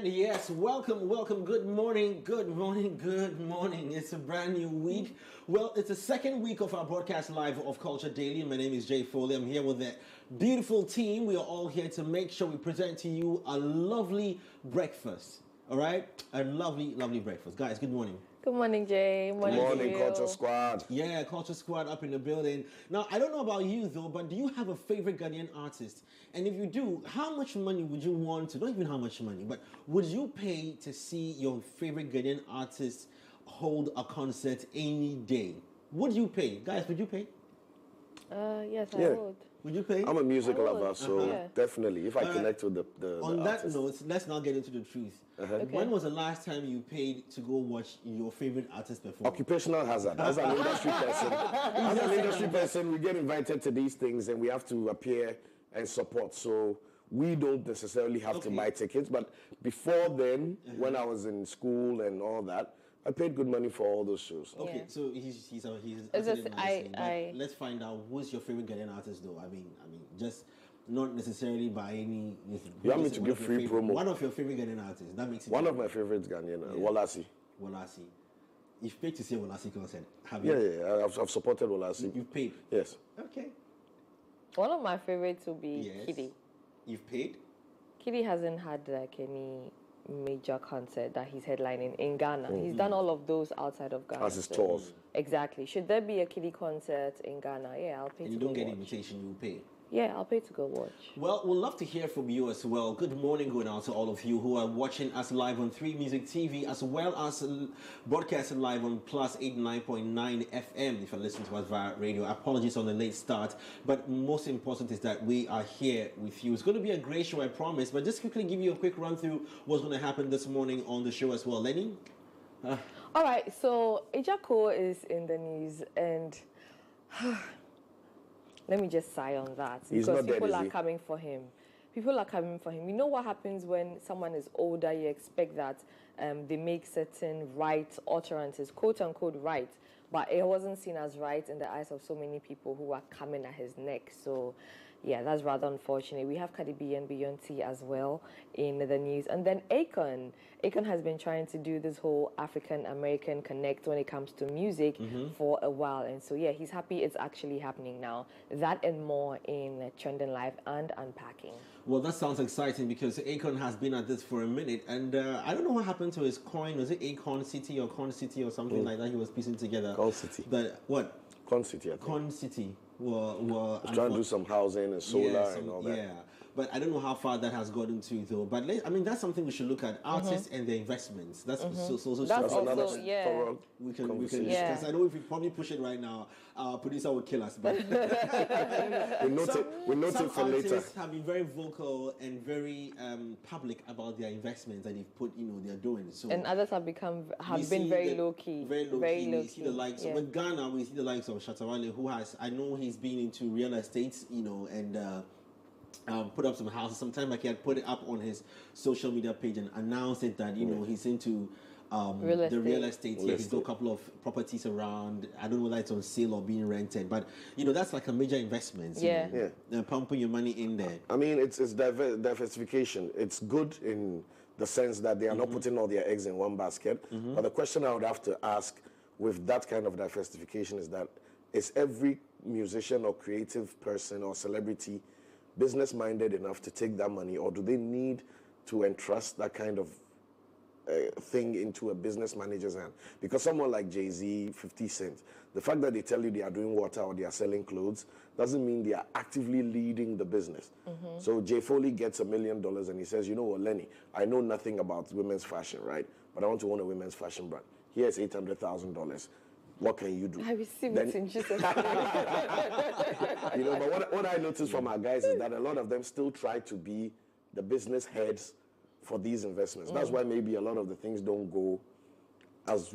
Yes, welcome. Good morning. It's a brand new week. Well, it's the second week of our broadcast live of Culture Daily. My name is Jay Foley. I'm here with the beautiful team. We are all here to make sure we present to you a lovely breakfast. All right? A lovely breakfast. Guys, good morning. Good morning, Jay. Good morning, Culture Squad. Yeah, Culture Squad up in the building. Now, I don't know about you though, but do you have a favorite Ghanaian artist? And if you do, how much money would you want to, not even how much money, but would you pay to see your favorite Ghanaian artist hold a concert any day? Would you pay? Guys, would you pay? Yes, I Yeah. would. Would you pay? I'm a music I would. lover, so Yeah. definitely, if I connect with the On that artist. note, let's now get into the truth. Okay. When was the last time you paid to go watch your favorite artist perform? Occupational hazard. As an industry person, we get invited to these things and we have to appear and support. So we don't necessarily have to buy tickets. But before then, when I was in school and all that, I paid good money for all those shows. Okay, Yeah. so he's It's answered just- it nicely, but I- let's find out who's your favorite Ghanaian artist though. I mean, just not necessarily by any. You want me just to one give of your free favorite- promo? One of your favorite Ghanaian artists. That makes it. One of my favorites, Ghanaian, Walasi. Walasi. You've paid to see a Walasi concert. Have Yeah, you? yeah, I've supported Walasi. You've paid. Yes. Okay. One of my favorites would be Yes. Kiddy. You've paid. Kiddy hasn't had like any major concert that he's headlining in Ghana. He's done all of those outside of Ghana. As his so- tours. Exactly. Should there be a Kiddy concert in Ghana? Yeah, I'll pay And you to don't go get watch. invitation, you pay. Yeah, I'll pay to go watch. Well, we'd love to hear from you as well. Good morning going out to all of you who are watching us live on 3 Music TV as well as broadcasting live on Plus 89.9 FM if you're listening to us via radio. Apologies on the late start, but most important is that we are here with you. It's going to be a great show, I promise, but just quickly give you a quick run through what's going to happen this morning on the show as well. Lenny? All right, so Ejako is in the news and let me just sigh on that He's because not dead, people is are he? coming for him. People are coming for him. You know what happens when someone is older? You expect that they make certain right utterances, quote unquote right, but it wasn't seen as right in the eyes of so many people who are coming at his neck. So, yeah, that's rather unfortunate. We have Cardi B and Beyonce as well in the news, and then Akon. Akon has been trying to do this whole African American connect when it comes to music for a while, and so yeah, he's happy it's actually happening now. That and more in Trending Live and Unpacking. Well, that sounds exciting because Akon has been at this for a minute, and I don't know what happened to his coin. Was it Akon City or Corn City or something like that? He was piecing together. Corn City. But what? Con City, I think. Corn City. Well, Trying to do some housing and solar and all that. Yeah, but I don't know how far that has gotten to though. But I mean, that's something we should look at: artists and their investments. That's so That's That's another also, yeah. thorough we can conversation. Yeah. discuss. I know if we probably push it right now, our producer will kill us. But We note some it for later. artists have been very vocal and very public about their investments that they've put, they're doing. So And others have we been see very the- low key. Very low key. We see the likes yeah. with Ghana. We see the likes of Shatawale, who has, I know he's been into real estate, and put up some houses. Sometime back he had put it up on his social media page and announced it that he's into Real the estate. real estate. Real Yeah, he's got a estate. couple of properties around. I don't know whether it's on sale or being rented, but that's like a major investment. Yeah. Pumping your money in there. I mean, it's diversification. It's good in the sense that they are not putting all their eggs in one basket. But the question I would have to ask with that kind of diversification is that is every musician or creative person or celebrity business-minded enough to take that money, or do they need to entrust that kind of thing into a business manager's hand? Because someone like Jay-Z, 50 Cent, the fact that they tell you they are doing water or they are selling clothes doesn't mean they are actively leading the business. So Jay Foley gets $1 million and he says, you know what, Lenny, I know nothing about women's fashion, right? But I want to own a women's fashion brand. Here's $800,000. What can you do? I receive Then- it in Jesus' name. But what I noticed from our guys is that a lot of them still try to be the business heads for these investments. That's why maybe a lot of the things don't go as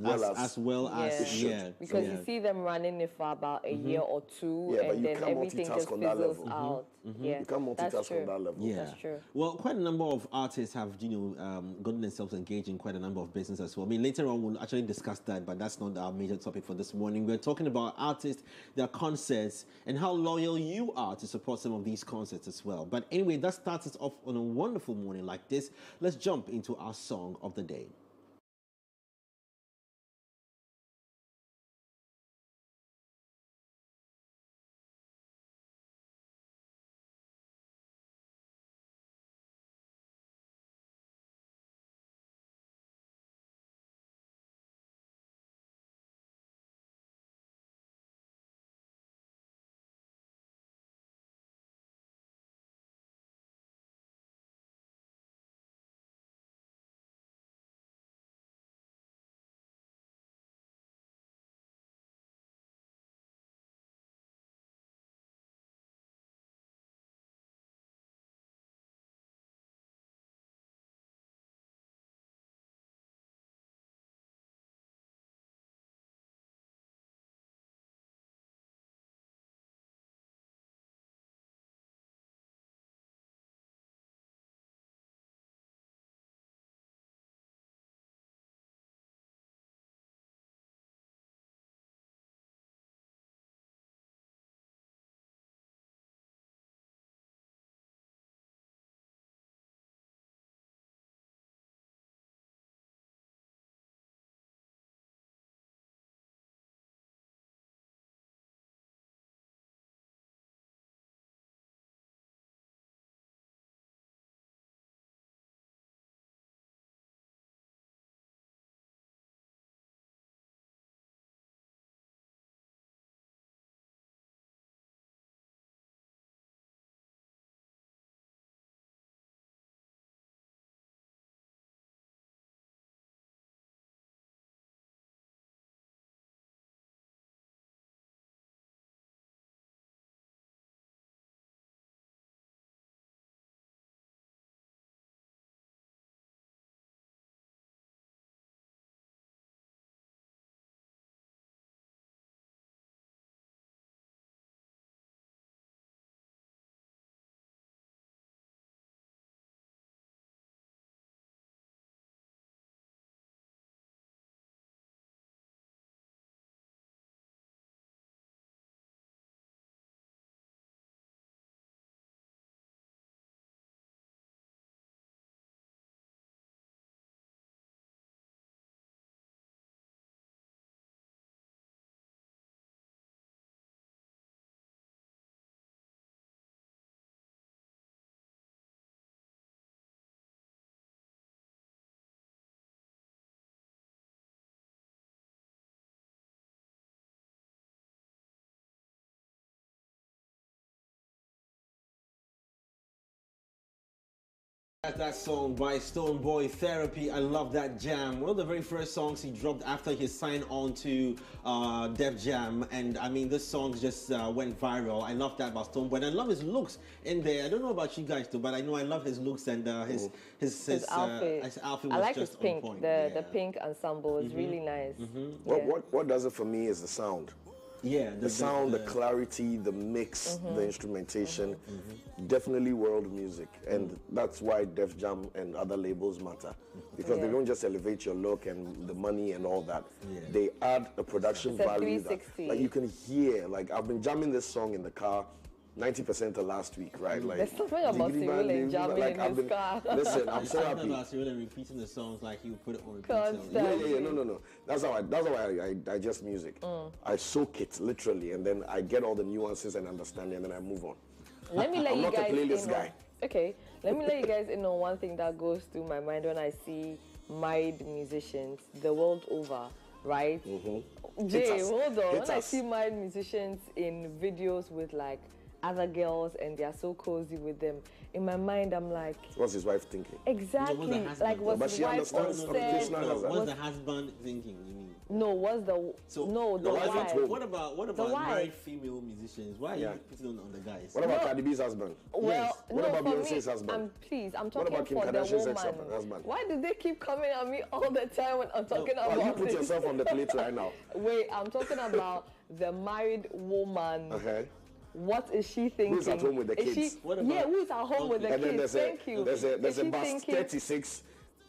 well as yeah, because you see them running it for about a year or two, Yeah, but and you then can't everything multitask just on that fizzles level. out. Yeah, You can't that's multitask true. on that level. Yeah, That's true. Well, quite a number of artists have, gotten themselves engaged in quite a number of business as well. I mean, later on we'll actually discuss that, but that's not our major topic for this morning. We're talking about artists, their concerts, and how loyal you are to support some of these concerts as well. But anyway, that starts us off on a wonderful morning like this. Let's jump into our song of the day. That song by Stone Boy, Therapy. I love that jam. One of the very first songs he dropped after he signed on to Def Jam, and I mean this song just went viral. I love that about Stone Boy, and I love his looks in there. I don't know about you guys too, but I know I love his looks and his outfit. His outfit was I like just his pink. on point. The pink ensemble is really nice. What does it for me is the sound. Yeah, the sound, the clarity, the mix, the instrumentation, definitely world music. And that's why Def Jam and other labels matter. Because they don't just elevate your look and the money and all that. They add a production value that, like, you can hear. Like, I've been jamming this song in the car 90% of last week, right? Like, there's something about Cyril jamming in his car. Listen, I'm so happy. About Cyril repeating the songs like he would put it on repeat. No. That's how I digest music. I soak it literally, and then I get all the nuances and understanding, and then I move on. Let me let I'm you not guys a playlist guy. Okay, let me let you guys know one thing that goes through my mind when I see married musicians the world over, right? Jay, hold on. When I see married musicians in videos with like other girls and they are so cozy with them. In my mind, I'm like, What's his wife thinking? exactly. No, what's the Like, husband was But his she wife understands upset? occupational No, hazard. what's the husband thinking? You mean? No, what's the So no the wife at wife? home. What about wife. married female musicians? Why are Yeah. you putting on the guys? What about No. Cardi B's husband? Well, Yes. What no, about for Beyonce's me, husband? I'm talking about Kim for the Kardashian's woman. ex-husband? Why do they keep coming at me all the time when I'm talking Well, about you put this? yourself on the plate right now. Wait, I'm talking about the married woman. Okay. What is she thinking? Who's at home with the Is kids? She, What about- yeah, who's at home with the And then kids? Thank you. there's a Is she bust thinking- 36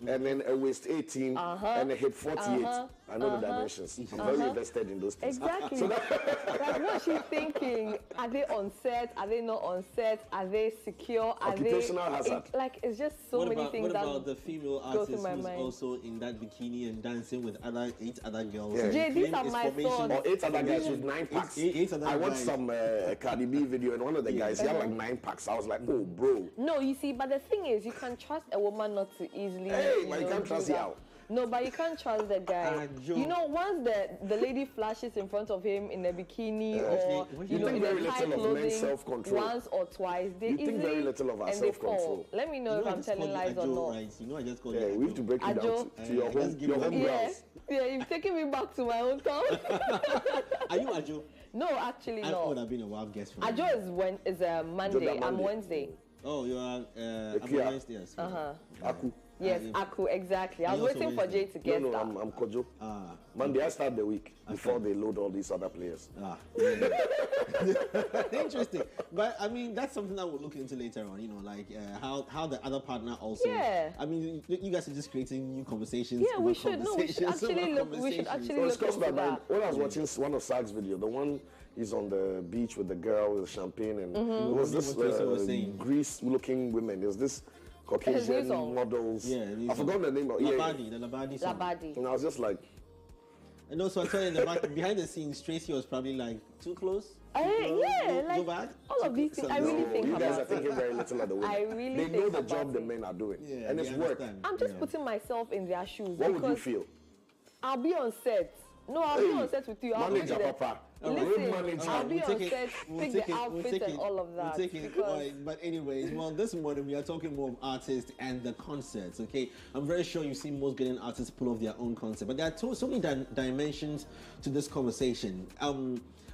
and then a waist 18 and a hip 48. I know the dimensions. I'm very invested in those things. Exactly. Like, what's she thinking? Are they on set? Are they not on set? Are they secure? Are Occupational they hazard. Like, it's just so many things what that about the female go through artist my who's mind. also in that bikini and dancing with 8 other girls? Yeah. and Jay, these claim are it's my formation- thoughts. Or 8 other guys with 9 packs. Eight other I watched guys. some Cardi B video and one of the guys, he had like 9 packs. I was like, oh, bro. No, you see, but the thing is, you can trust a woman not to easily. Hey, but you know, can't do trust that. Yao. No, but you can't trust the guy. Joe. You know, once the lady flashes in front of him in a bikini or Actually, you you know think in very a tight little of men's clothing self-control. once or twice, they You think easily very little of our and they self-control. fall. Let me know You if I I'm just called telling you lies or Ajo, not. right? You know I just called Yeah, you we have to break it Ajo. down to your I home, just give your you home a- Yeah, grounds. yeah, you've taken me back to my hometown. Are you Ajo? No, actually I would no. have been a wild guess for Ajo is a Monday. Monday. I'm Wednesday. Oh, you are Kia. Wednesday as well. Aku. Yes, Aku, exactly. I was you also waiting for Jay Wednesday? to get No, that. I'm Kojo. Ah. Monday, I start the week before they load all these other players. Yeah. Interesting, but I mean that's something that we'll look into later on. You know, like how the other partner also. Yeah. I mean, you guys are just creating new conversations. Yeah, we over should. No, we should conversations over actually look. We should conversations. actually So it look crossed my into mind that. when I was watching one of Sag's video. The one he's on the beach with the girl with the champagne, and it was this What Jose was saying. Greece-looking women. There's this Caucasian song. models. Yeah, I forgot the name of Labadi, the Labadi song. Labadi. And I was just like, And also, I tell you, in the back, behind the scenes, Tracy was probably like too close. Yeah, Go like back. all of these things. I really no, think you guys about are thinking very little of the women. I really they know think the about job the it. men are doing, Yeah, and they it's work. understand. I'm just Yeah. putting myself in their shoes. What would you because feel? I'll be on set. No, I'll be on set with you. I'll Manager, be there. Papa. Listen, Road manager. I'll be We'll on take it- set, we'll pick take the it- we'll outfit take and it- all of that. We'll take it. because Alright, but anyways, well, this morning we are talking more of artists and the concerts. Okay, I'm very sure you've seen most Ghanaian artists pull off their own concert, but there are so many dimensions to this conversation.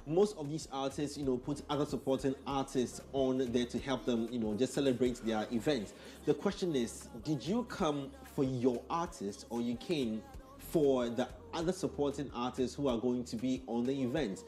Most of these artists, put other supporting artists on there to help them, just celebrate their events. The question is, did you come for your artist or you came for the other supporting artists who are going to be on the event?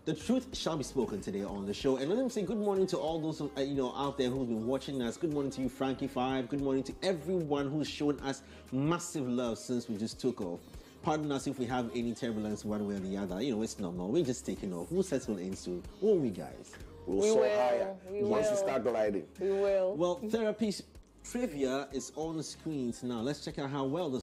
The truth shall be spoken today on the show. And let me say good morning to all those out there who've been watching us. Good morning to you, Frankie5. Good morning to everyone who's shown us massive love since we just took off. Pardon us if we have any turbulence one way or the other. It's normal. We're just taking off. We'll settle in soon. Won't we, guys? We'll We soar will, higher we once we will. start gliding. we will. Well, Therapy's trivia is on the screens now. Let's check out how well the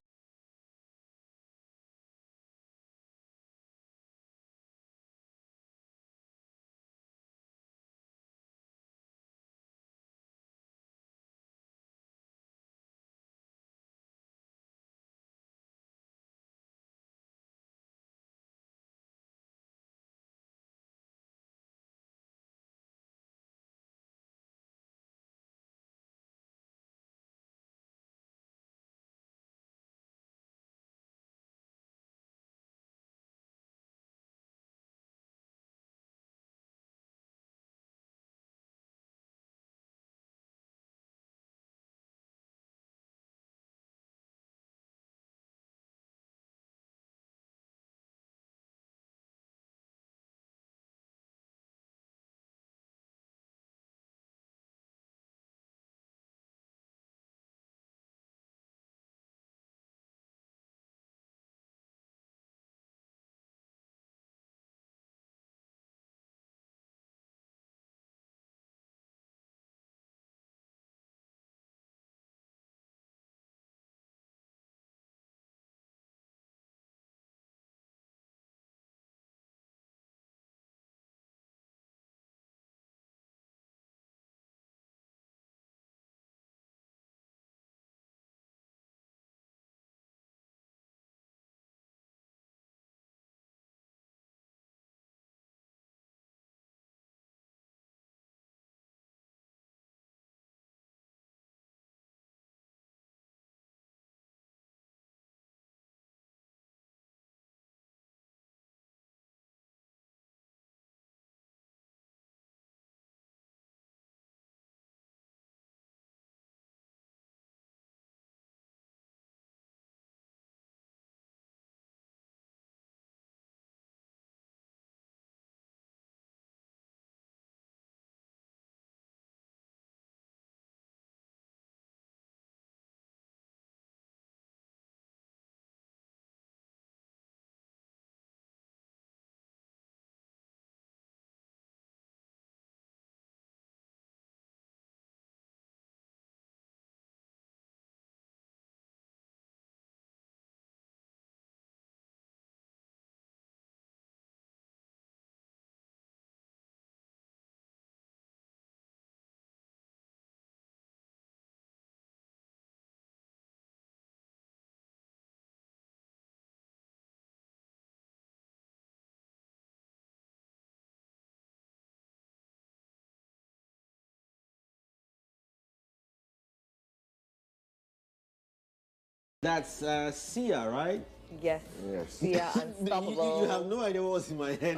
That's Sia, right? Yes. Yes. Yeah, Unstoppable. You have no idea what was in my head.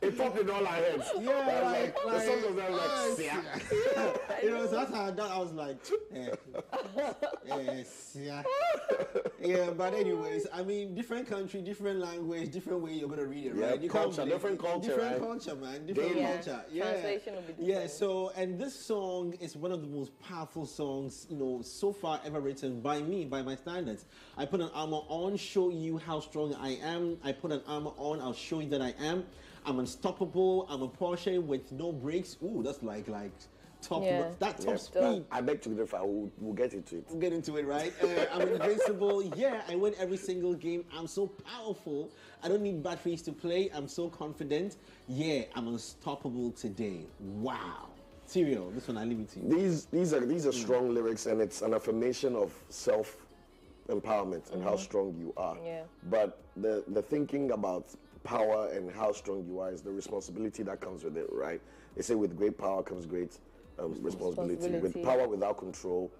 It popped in all our heads. Yeah, like the song was like, Sia. So that's how I was like, yeah. Yeah, but anyways, I mean, different country, different language, different way you're gonna read it, Yeah, right? You culture, can't different culture, different right? culture, man, different Yeah, culture. Yeah, translation will be different. Yeah. So, and this song is one of the most powerful songs, so far ever written by me, by my standards. I put an armor on, show you how strong I am. I put an armor on, I'll show you that I am. I'm unstoppable. I'm a Porsche with no brakes. Ooh, that's like top top speed. I beg to differ. We'll get into it. We'll get into it, right? I'm invincible. Yeah, I win every single game. I'm so powerful. I don't need batteries to play. I'm so confident. Yeah, I'm unstoppable today. Wow. Serial, this one I leave it to you. These are strong lyrics, and it's an affirmation of self-empowerment and how strong you are. Yeah. But the thinking about power and how strong you are is the responsibility that comes with it, right? They say with great power comes great responsibility. With power without control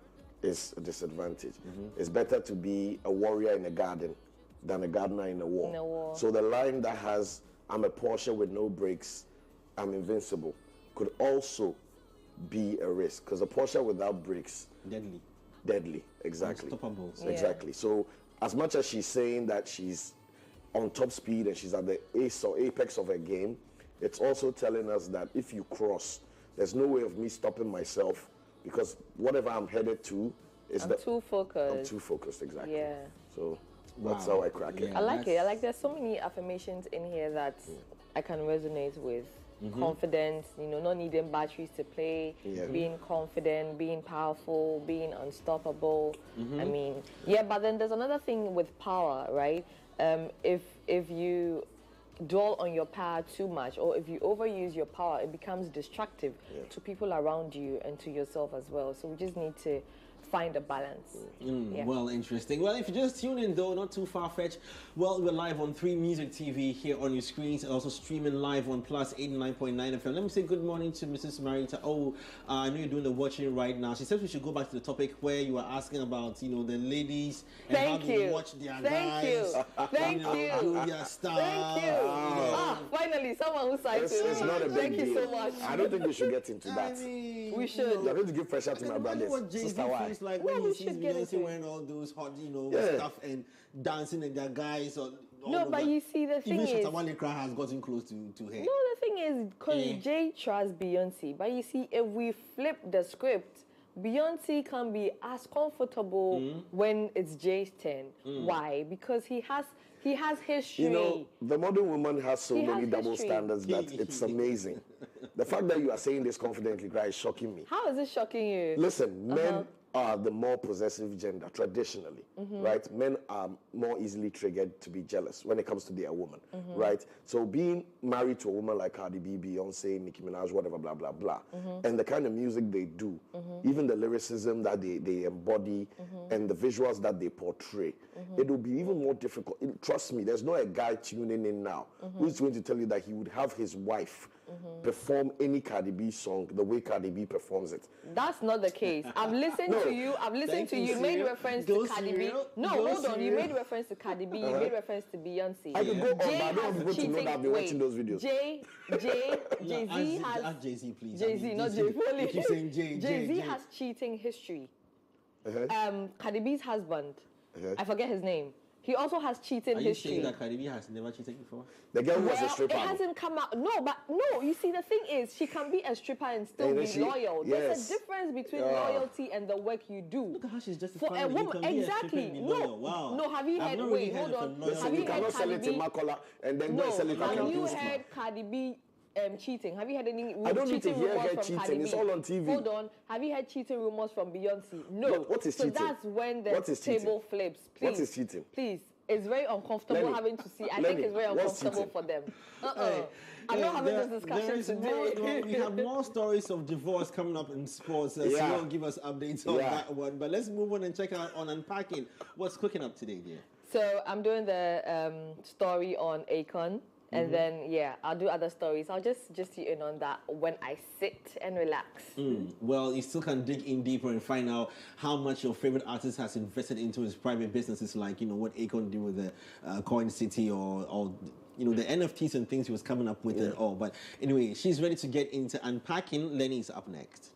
is a disadvantage. It's better to be a warrior in a garden than a gardener in a war. So the line that has, I'm a Porsche with no brakes, I'm invincible, could also be a risk, because a Porsche without brakes, deadly, exactly. Unstoppable. Exactly. So as much as she's saying that she's on top speed and she's at the ace or apex of her game, it's also telling us that if you cross, there's no way of me stopping myself, because whatever I'm headed to is too focused. I'm too focused, exactly. Yeah. So that's how I crack it. Yeah. I like it. I like there's so many affirmations in here that I can resonate with. Confidence, not needing batteries to play, being confident, being powerful, being unstoppable. I mean, but then there's another thing with power, right? If you dwell on your power too much, or if you overuse your power, it becomes destructive to people around you and to yourself as well. So we just need to find a balance. Well, interesting. Well, if you just tune in though, not too far-fetched, well, we're live on 3 Music TV here on your screens, and also streaming live on Plus 89.9 FM. Let me say good morning to Mrs. Marita. I know you're doing the watching right now. She says we should go back to the topic where you were asking about, the ladies and how they watch their guys. Thank you. Do their stuff. Thank you. Finally, someone who cites It's not a big Thank deal. you so much. I don't think we should get into that. We should. You're going to give pressure to my brothers. What Jay-Z Sister, why? feels like No, when we he sees should get into Beyonce it. wearing all those hot, stuff and dancing and their guys. No, but you see, the thing even is... Shatta Wale Kra has gotten close to her. No, the thing is, because Jay trusts Beyonce. But you see, if we flip the script, Beyonce can be as comfortable when it's Jay's turn. Why? Because he has history. The modern woman has so many double history. standards that it's amazing. The fact that you are saying this confidently, Cry, is shocking me. How is it shocking you? Listen, men are the more possessive gender traditionally, right? Men are more easily triggered to be jealous when it comes to their woman, right? So being married to a woman like Cardi B, Beyonce, Nicki Minaj, whatever, blah, blah, blah, and the kind of music they do, even the lyricism that they embody and the visuals that they portray, it will be even more difficult. Trust me, there's not a guy tuning in now who's going to tell you that he would have his wife perform any Cardi B song the way Cardi B performs it. That's not the case. I've listened to you. I've listened to you. You made reference to Cardi B. No, hold on. You made reference to Cardi B. You made reference to Beyonce. I could go on, but I don't want people to know that I've been watching those videos. Jay-Z has... Ask Jay-Z, please. Jay-Z, not Jay Foley. You keep saying Jay. Jay-Z has cheating history. Cardi B's husband, I forget his name. He also has cheating Are you history. saying that Cardi B has never cheated before? The girl was a stripper. It hasn't come out. No, you see, the thing is, she can be a stripper and still be loyal. There's a difference between loyalty and the work you do. Look at how she's just for a woman. Exactly. Wow. Have you heard? Wait, hold on. Listen, you cannot sell it in Makola and then go and sell it at Have you Kuzma. heard Cardi B cheating? Have you heard any I don't need to cheating hear rumors her from cheating. Cardi B? It's all on TV. Hold on. Have you heard cheating rumors from Beyonce? No. But what is cheating? So that's when the What is cheating? table flips. Please. What is cheating? Please. It's very uncomfortable having to see. I think it's very uncomfortable for them. I'm not having this discussion today. We have more stories of divorce coming up in sports. So you'll give us updates on that one. But let's move on and check out on Unpacking. What's cooking up today, dear? So I'm doing the story on Akon. And then, yeah, I'll do other stories. I'll just you in on that when I sit and relax. Well, you still can dig in deeper and find out how much your favorite artist has invested into his private businesses, like, what Akon did with the Coin City or the NFTs and things he was coming up with and all. But anyway, she's ready to get into unpacking. Lenny's up next.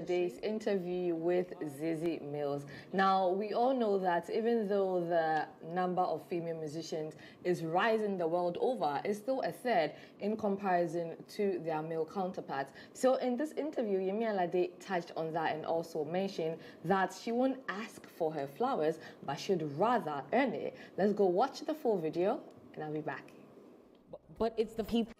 Day's interview with Zeze Mills. Now, we all know that even though the number of female musicians is rising the world over, it's still a third in comparison to their male counterparts. So in this interview, Yemi Alade touched on that and also mentioned that she won't ask for her flowers, but should rather earn it. Let's go watch the full video and I'll be back. But it's the people.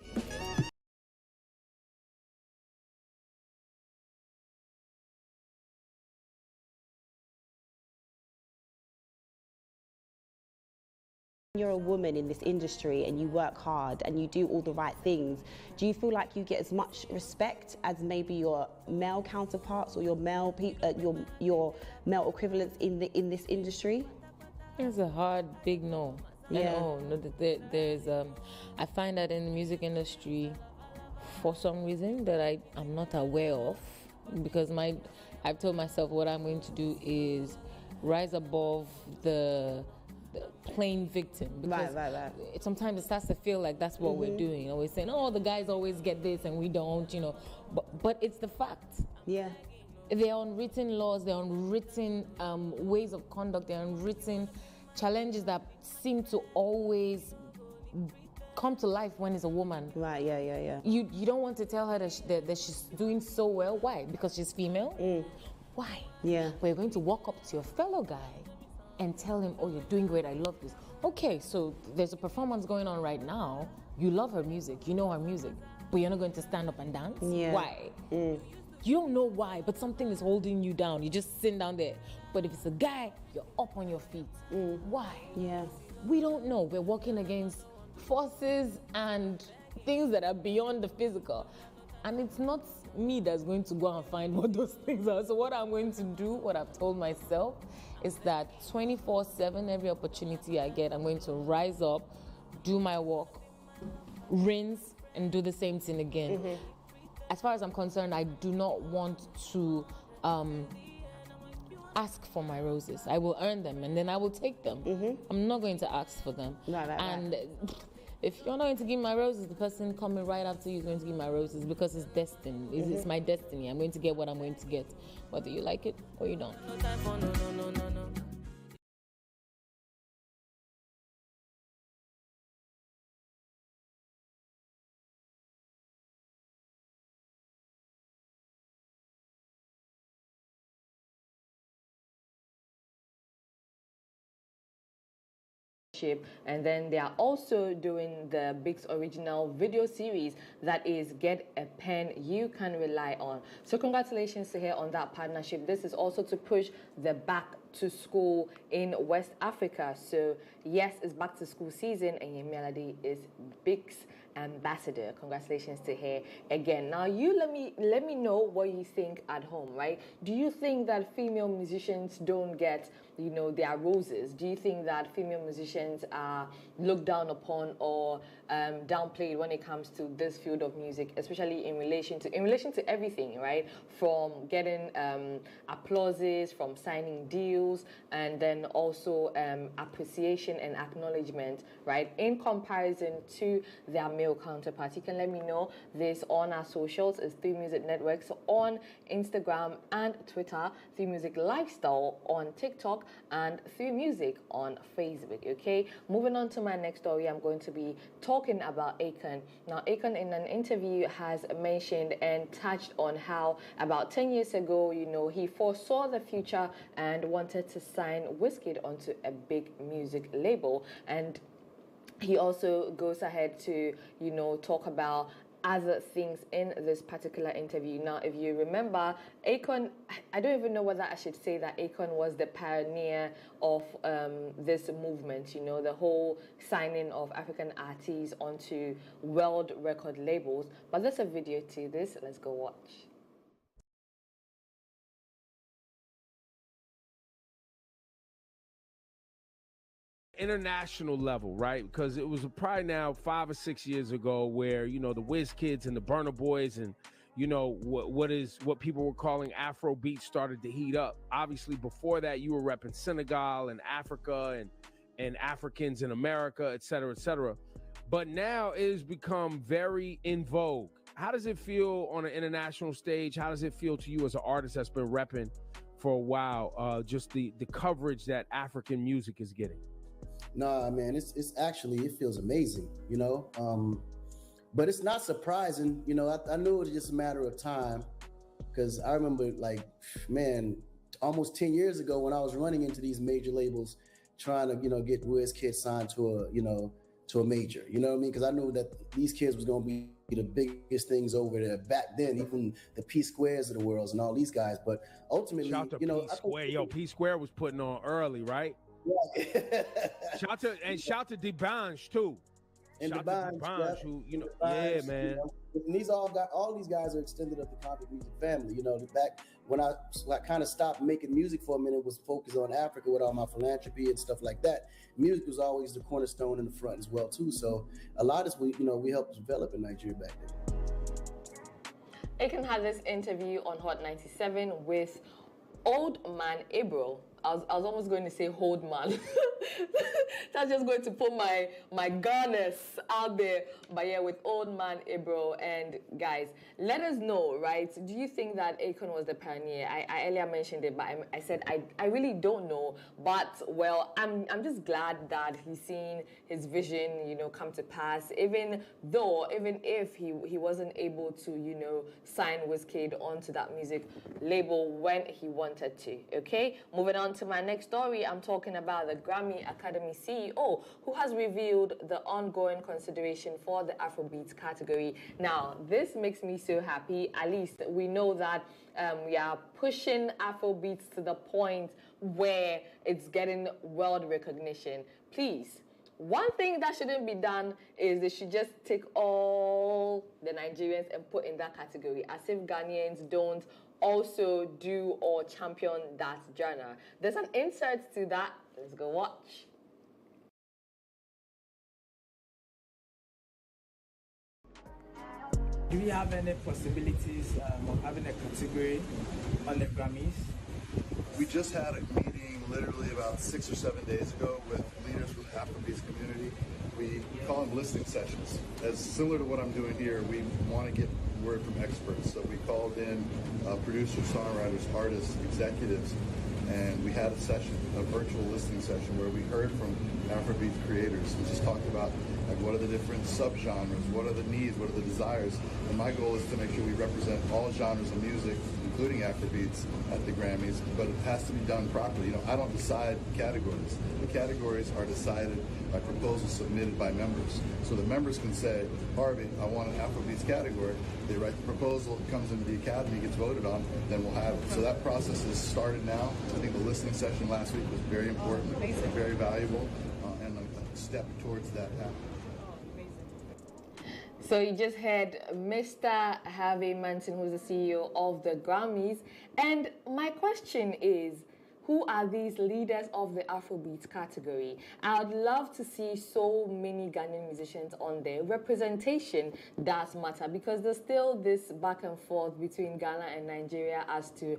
You're a woman in this industry and you work hard and you do all the right things, do you feel like you get as much respect as maybe your male counterparts or your male your male equivalents in this industry? It's a hard, big no. Yeah. No, there's I find that in the music industry, for some reason that I'm not aware of, because I've told myself what I'm going to do is rise above the plain victim, because right. sometimes it starts to feel like that's what we're doing. Always saying, oh, the guys always get this and we don't, but it's the fact. Yeah. There are unwritten laws, there are unwritten ways of conduct, there are unwritten challenges that seem to always come to life when it's a woman. Right, yeah. You don't want to tell her that she's doing so well. Why? Because she's female? Why? Yeah. But you're going to walk up to your fellow guy and tell him, oh, you're doing great, I love this. Okay, so there's a performance going on right now. You love her music, you know her music, but you're not going to stand up and dance? Yeah. Why? You don't know why, but something is holding you down. You're just sitting down there. But if it's a guy, you're up on your feet. Why? Yeah. We don't know. We're working against forces and things that are beyond the physical. And it's not me that's going to go and find what those things are. So what I'm going to do, what I've told myself, is that 24/7, every opportunity I get, I'm going to rise up, do my work, rinse, and do the same thing again. As far as I'm concerned, I do not want to ask for my roses. I will earn them and then I will take them. I'm not going to ask for them. Right. And if you're not going to give my roses, the person coming right after you is going to give my roses, because it's destined. It's my destiny. I'm going to get what I'm going to get, whether you like it or you don't. And then they are also doing the Big's original video series that is Get a Pen You Can Rely On. So congratulations to her on that partnership. This is also to push the back to school in West Africa. So yes, it's back to school season and Yemi Alade is Big's ambassador. Congratulations to her again. Now you let me know what you think at home, right? Do you think that female musicians don't get, you know, their roses? Do you think that female musicians are looked down upon or downplayed when it comes to this field of music, especially in relation to everything, right? From getting applauses, from signing deals, and then also appreciation and acknowledgement, right? In comparison to their male counterparts. You can let me know this on our socials. It's 3 Music Network, so on Instagram and Twitter, 3 Music Lifestyle on TikTok, and 3 Music on Facebook. Okay, moving on to my next story, I'm going to be talking about Akon. Now, Akon in an interview has mentioned and touched on how about 10 years ago, you know, he foresaw the future and wanted to sign Wizkid onto a big music label. And he also goes ahead to, you know, talk about other things in this particular interview. Now, if you remember, Akon, I don't even know whether I should say that Akon was the pioneer of this movement, you know, the whole signing of African artists onto world record labels. But there's a video to this. Let's go watch. International level, right? Because it was probably now 5 or 6 years ago where, you know, the WizKids and the Burna Boys and, you know, what people were calling Afro beats started to heat up. Obviously, before that, you were repping Senegal and Africa and Africans in America, et cetera, et cetera. But now it has become very in vogue. How does it feel on an international stage? How does it feel to you as an artist that's been repping for a while, just the coverage that African music is getting? Nah, man, it's actually, it feels amazing, you know? But it's not surprising, you know, I knew it was just a matter of time, because I remember, like, man, almost 10 years ago when I was running into these major labels trying to, you know, get WizKid signed to a major, you know what I mean? Because I knew that these kids was going to be the biggest things over there back then, even the P Squares of the world and all these guys. But ultimately, you know, P Square. Yo, P Square was putting on early, right? Yeah. shout to D'banj too. And D'banj, who, you know, yeah, man. You know, and all these guys are extended of the Convict Music family. You know, back when I kind of stopped making music for a minute, was focused on Africa with all my philanthropy and stuff like that. Music was always the cornerstone in the front as well too. So a lot is we helped develop in Nigeria back then. Akon had this interview on Hot 97 with Old Man Ibro. I was almost going to say Hold Man. That's just going to put my Ghana's out there. But yeah, with Old Man Ibro. And guys, let us know, right? Do you think that Akon was the pioneer? I earlier mentioned it, but I said I really don't know. But well, I'm just glad that he's seen his vision, you know, come to pass. Even if he wasn't able to, you know, sign Wizkid onto that music label when he wanted to. Okay, moving on to my next story, I'm talking about the Grammy Academy CEO who has revealed the ongoing consideration for the Afrobeats category. Now, this makes me so happy. At least we know that we are pushing Afrobeats to the point where it's getting world recognition. Please, one thing that shouldn't be done is they should just take all the Nigerians and put in that category, as if Ghanaians don't also do or champion that genre. There's an insert to that. Let's go watch. Do we have any possibilities of having a category on the Grammys? We just had a meeting literally about 6 or 7 days ago with leaders from the Afrobeats community. We call them listening sessions. As similar to what I'm doing here, we want to get word from experts. So we called in producers, songwriters, artists, executives, and we had a session, a virtual listening session where we heard from Afrobeats creators. We just talked about like what are the different subgenres, what are the needs, what are the desires. And my goal is to make sure we represent all genres of music, including Afrobeats at the Grammys, but it has to be done properly. I don't decide categories. The categories are decided by proposals submitted by members. So the members can say, Harvey, I want an Afrobeats category. They write the proposal, it comes into the Academy, gets voted on, then we'll have it. So that process has started now. I think the listening session last week was very important, very valuable, and a step towards that happening. So you just heard Mr. Harvey Manton, who's the CEO of the Grammys. And my question is, who are these leaders of the Afrobeat category? I would love to see so many Ghanaian musicians on there. Representation does matter because there's still this back and forth between Ghana and Nigeria as to,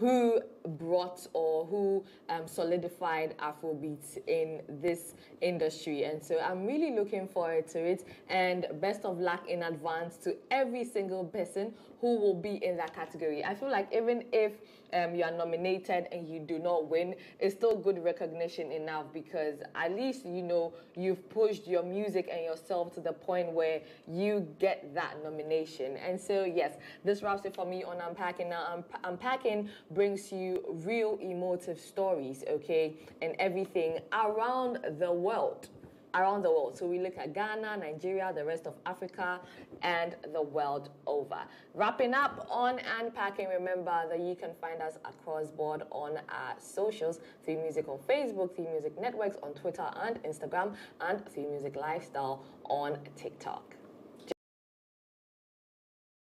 who brought or who solidified Afrobeats in this industry. And so I'm really looking forward to it. And best of luck in advance to every single person who will be in that category. I feel like even if you are nominated and you do not win, it's still good recognition enough because at least you've pushed your music and yourself to the point where you get that nomination. And so yes, this wraps it for me on Unpacking. Now Unpacking brings you real emotive stories, okay, and everything around the world. So we look at Ghana, Nigeria, the rest of Africa, and the world over. Wrapping up on Unpacking, remember that you can find us across board on our socials, 3Music on Facebook, 3Music Networks on Twitter and Instagram, and 3Music Lifestyle on TikTok.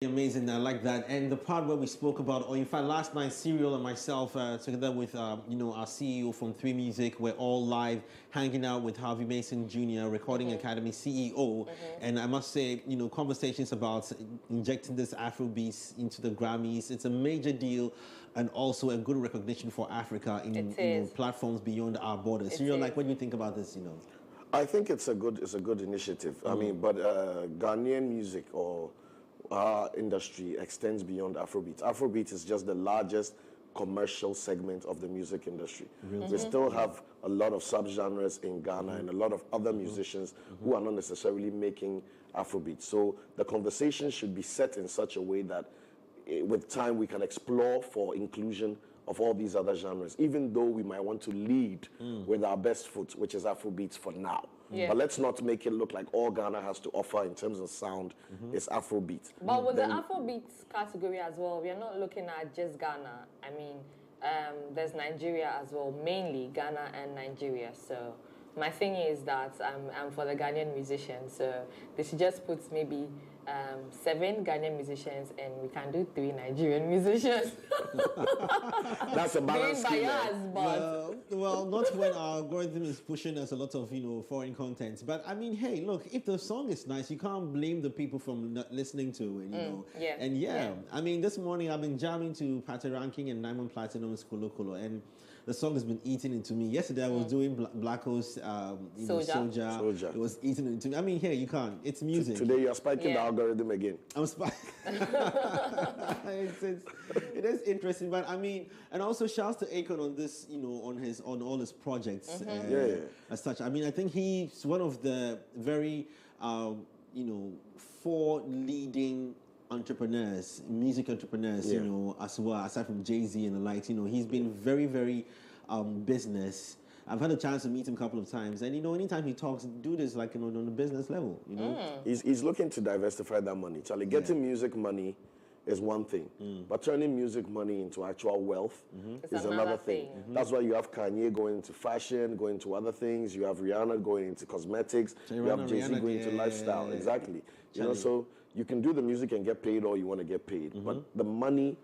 Amazing, I like that. And the part where we spoke about, or in fact last night, Serial and myself, together with our CEO from 3Music, we're all live hanging out with Harvey Mason Jr., Recording Academy CEO. And I must say, conversations about injecting this Afrobeats into the Grammys, it's a major deal and also a good recognition for Africa in platforms beyond our borders. Serial, what do you think about this? I think it's a good initiative. I mean, but Ghanaian music or our industry extends beyond Afrobeat. Afrobeat is just the largest commercial segment of the music industry. We still have a lot of subgenres in Ghana and a lot of other musicians who are not necessarily making Afrobeat. So the conversation should be set in such a way that with time we can explore for inclusion of all these other genres, even though we might want to lead with our best foot, which is Afrobeats for now. Yeah. But let's not make it look like all Ghana has to offer in terms of sound is Afrobeat. But with the Afrobeats category as well, we are not looking at just Ghana. I mean, there's Nigeria as well, mainly Ghana and Nigeria. So my thing is that I'm for the Ghanaian musicians, so they should just put maybe 7 Ghanaian musicians and we can do 3 Nigerian musicians. That's a balance. Being biased, but well, not when our algorithm is pushing us a lot of foreign content. But I mean, hey, look, if the song is nice, you can't blame the people from not listening to it. Yeah. And I mean, this morning I've been jamming to Pate Ranking and Diamond Platinum's Kolo Kolo, and the song has been eating into me. Yesterday I was doing Black Hole Soldier. It was eating into me. I mean, hey, you can't. It's music. Today you are spiking the algorithm again. I'm spiking. It is interesting, but I mean, and also shouts to Akon on this, on all his projects. As such, I mean, I think he's one of the very, 4 leading entrepreneurs, music entrepreneurs, as well, aside from Jay-Z and the likes. He's been very, very business. I've had a chance to meet him a couple of times, and anytime he talks, dude is like on a business level. He's looking to diversify that money. Charlie, getting music money is one thing, but turning music money into actual wealth is another thing. That's why you have Kanye going into fashion, going into other things. You have Rihanna going into cosmetics. You have Jay-Z going into lifestyle. Exactly. So you can do the music and get paid all you want to get paid, but the money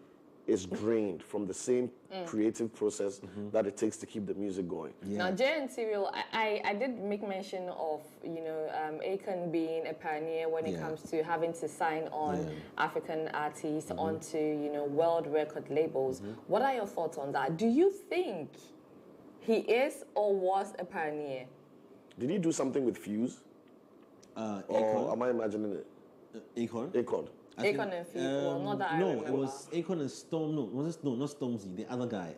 is drained from the same creative process that it takes to keep the music going. Now, Jay and Serial, I did make mention of, Akon being a pioneer when it comes to having to sign on African artists onto, world record labels. What are your thoughts on that? Do you think he is or was a pioneer? Did he do something with Fuse? Or am I imagining it? Akon? Akon. Akon and Fuse. Well, not that I remember. It was Akon and Storm. No, not Stormzy. The other guy.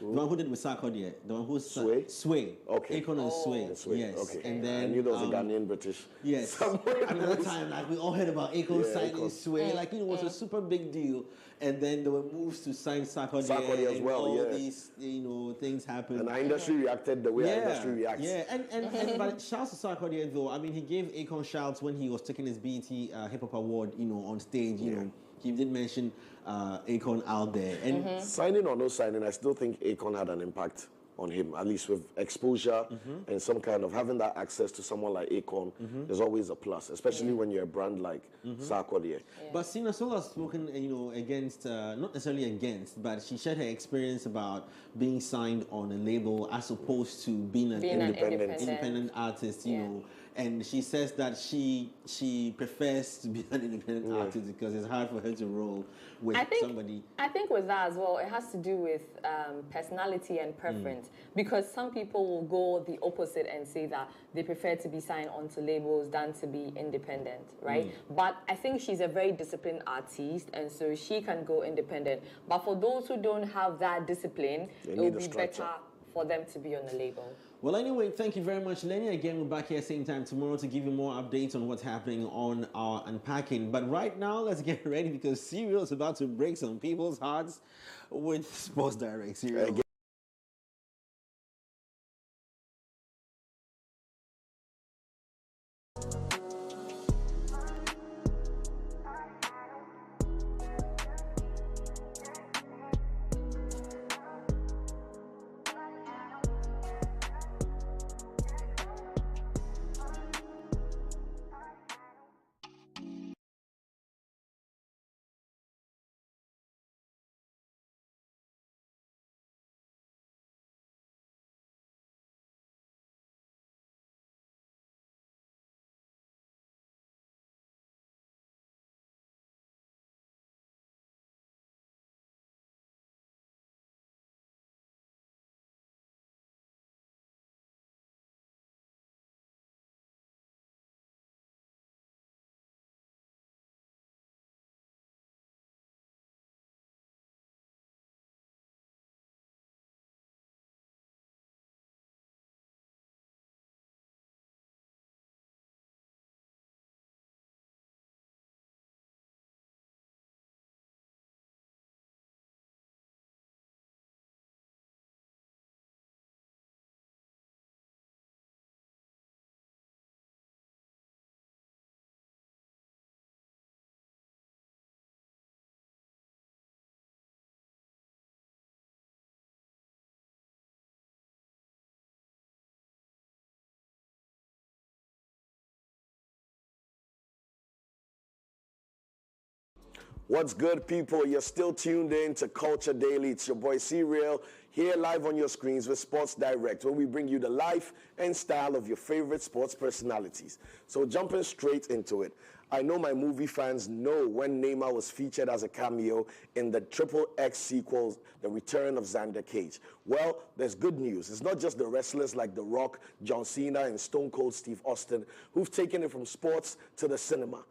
The one who did with Sarkodie. The one who's Sway. Sway. Okay. Akon and Sway. Yes. Okay. And then I knew there was a Ghanaian British. Yes. Another time, we all heard about Akon signing Sway. It was a super big deal. and then there were moves to sign Sarkodie Sarkodie as well, all yeah. these things happened. And our industry reacted the way our industry reacts. Yeah, and but shouts to Sarkodie though. I mean, he gave Akon shouts when he was taking his BET Hip Hop Award, on stage. You know, he did mention Akon out there. And signing or no signing, I still think Akon had an impact on him, at least with exposure and some kind of having that access to someone like Akon is always a plus, especially when you're a brand like Sarkodie. But Sina Soul has spoken, against, not necessarily against, but she shared her experience about being signed on a label as opposed to being an independent artist, you know. And she says that she prefers to be an independent artist because it's hard for her to roll with somebody. I think with that as well, it has to do with personality and preference. Because some people will go the opposite and say that they prefer to be signed onto labels than to be independent, right? But I think she's a very disciplined artist, and so she can go independent. But for those who don't have that discipline, it will be better for them to be on a label. Well, anyway, thank you very much, Lenny. Again, we're back here same time tomorrow to give you more updates on what's happening on our Unpacking. But right now, let's get ready because Serial is about to break some people's hearts with Sports Direct. Serial. What's good, people? You're still tuned in to Culture Daily. It's your boy Serial here live on your screens with Sports Direct, where we bring you the life and style of your favorite sports personalities. So jumping straight into it, I know my movie fans know when Neymar was featured as a cameo in the XXX sequel, The Return of Xander Cage. Well, there's good news. It's not just the wrestlers like The Rock, John Cena, and Stone Cold Steve Austin who've taken it from sports to the cinema.